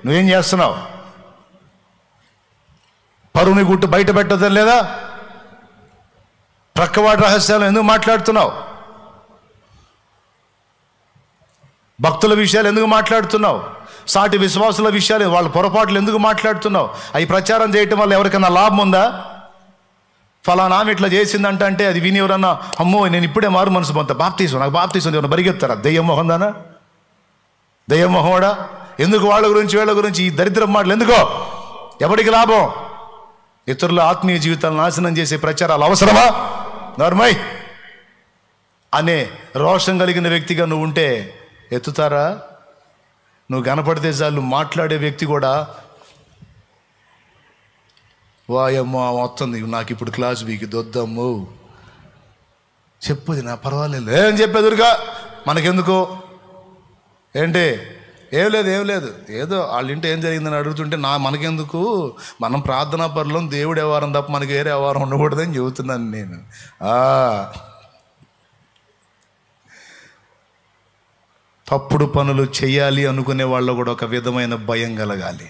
నువ్వేం చేస్తున్నావు? పరువుని గుట్టు బయట పెట్టదని లేదా? ప్రక్కవాడి రహస్యాలు ఎందుకు మాట్లాడుతున్నావు? భక్తుల విషయాలు ఎందుకు మాట్లాడుతున్నావు? సాటి విశ్వాసుల విషయాలు, వాళ్ళ పొరపాట్లు ఎందుకు మాట్లాడుతున్నావు? అవి ప్రచారం చేయటం వల్ల ఎవరికైనా లాభం ఉందా? ఫలానా ఆమె ఇట్లా చేసిందంట అంటే అది విని ఎవరన్నా అమ్మో నేను ఇప్పుడే మారు మనసు పొందుతా, బాప్తీసం నాకు బాప్తీసం ఎవరైనా పరిగెత్తారా? దెయ్యం మొహం దానా, దెయ్యం మొహోడా? ఎందుకు వాళ్ళ గురించి వీళ్ళ గురించి ఈ దరిద్రం మాటలు ఎందుకో? ఎవరికి లాభం? ఇతరుల ఆత్మీయ జీవితాలను నాశనం చేసే ప్రచారాలు అవసరమా? నర్మై అనే రోషం కలిగిన వ్యక్తిగా నువ్వు ఉంటే ఎత్తుతారా? నువ్వు కనపడితే చాలు మాట్లాడే వ్యక్తి కూడా వాయమ్మో వస్తుంది నాకు ఇప్పుడు క్లాస్ వీకి దొద్దమ్ము చెప్పుది నా పర్వాలేదు ఏం చెప్పేదురుగా మనకెందుకు ఏంటి? ఏం లేదు ఏదో వాళ్ళ ఇంటి ఏం జరిగిందని అడుగుతుంటే మనకెందుకు, మనం ప్రార్థనా పరులం, దేవుడు వ్యవహారం తప్ప మనకి వేరే వ్యవహారం ఉండకూడదని చెబుతున్నాను నేను. తప్పుడు పనులు చేయాలి అనుకునే వాళ్ళు కూడా ఒక విధమైన భయం కలగాలి.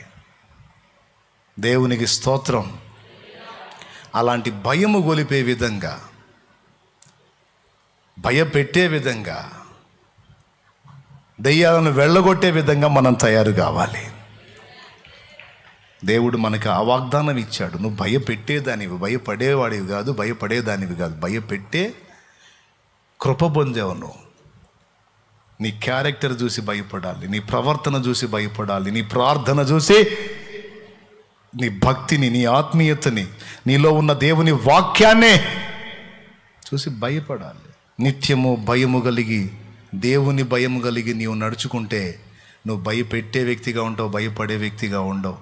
దేవునికి స్తోత్రం. అలాంటి భయము గొలిపే విధంగా, భయపెట్టే విధంగా, దయ్యాలను వెళ్ళగొట్టే విధంగా మనం తయారు కావాలి. దేవుడు మనకు ఆ వాగ్దానం ఇచ్చాడు. నువ్వు భయపెట్టేదానివి, భయపడేవాడివి కాదు, భయపడేదానివి కాదు, భయపెట్టే కృప పొందేవు. నువ్వు నీ క్యారెక్టర్ చూసి భయపడాలి, నీ ప్రవర్తన చూసి భయపడాలి, నీ ప్రార్థన చూసి, నీ భక్తిని, నీ ఆత్మీయతని, నీలో ఉన్న దేవుని వాక్యాన్నే చూసి భయపడాలి. నిత్యము భయము కలిగి, దేవుని భయము కలిగి నీవు నడుచుకుంటే నువ్వు భయపెట్టే వ్యక్తిగా ఉంటావు, భయపడే వ్యక్తిగా ఉండవు.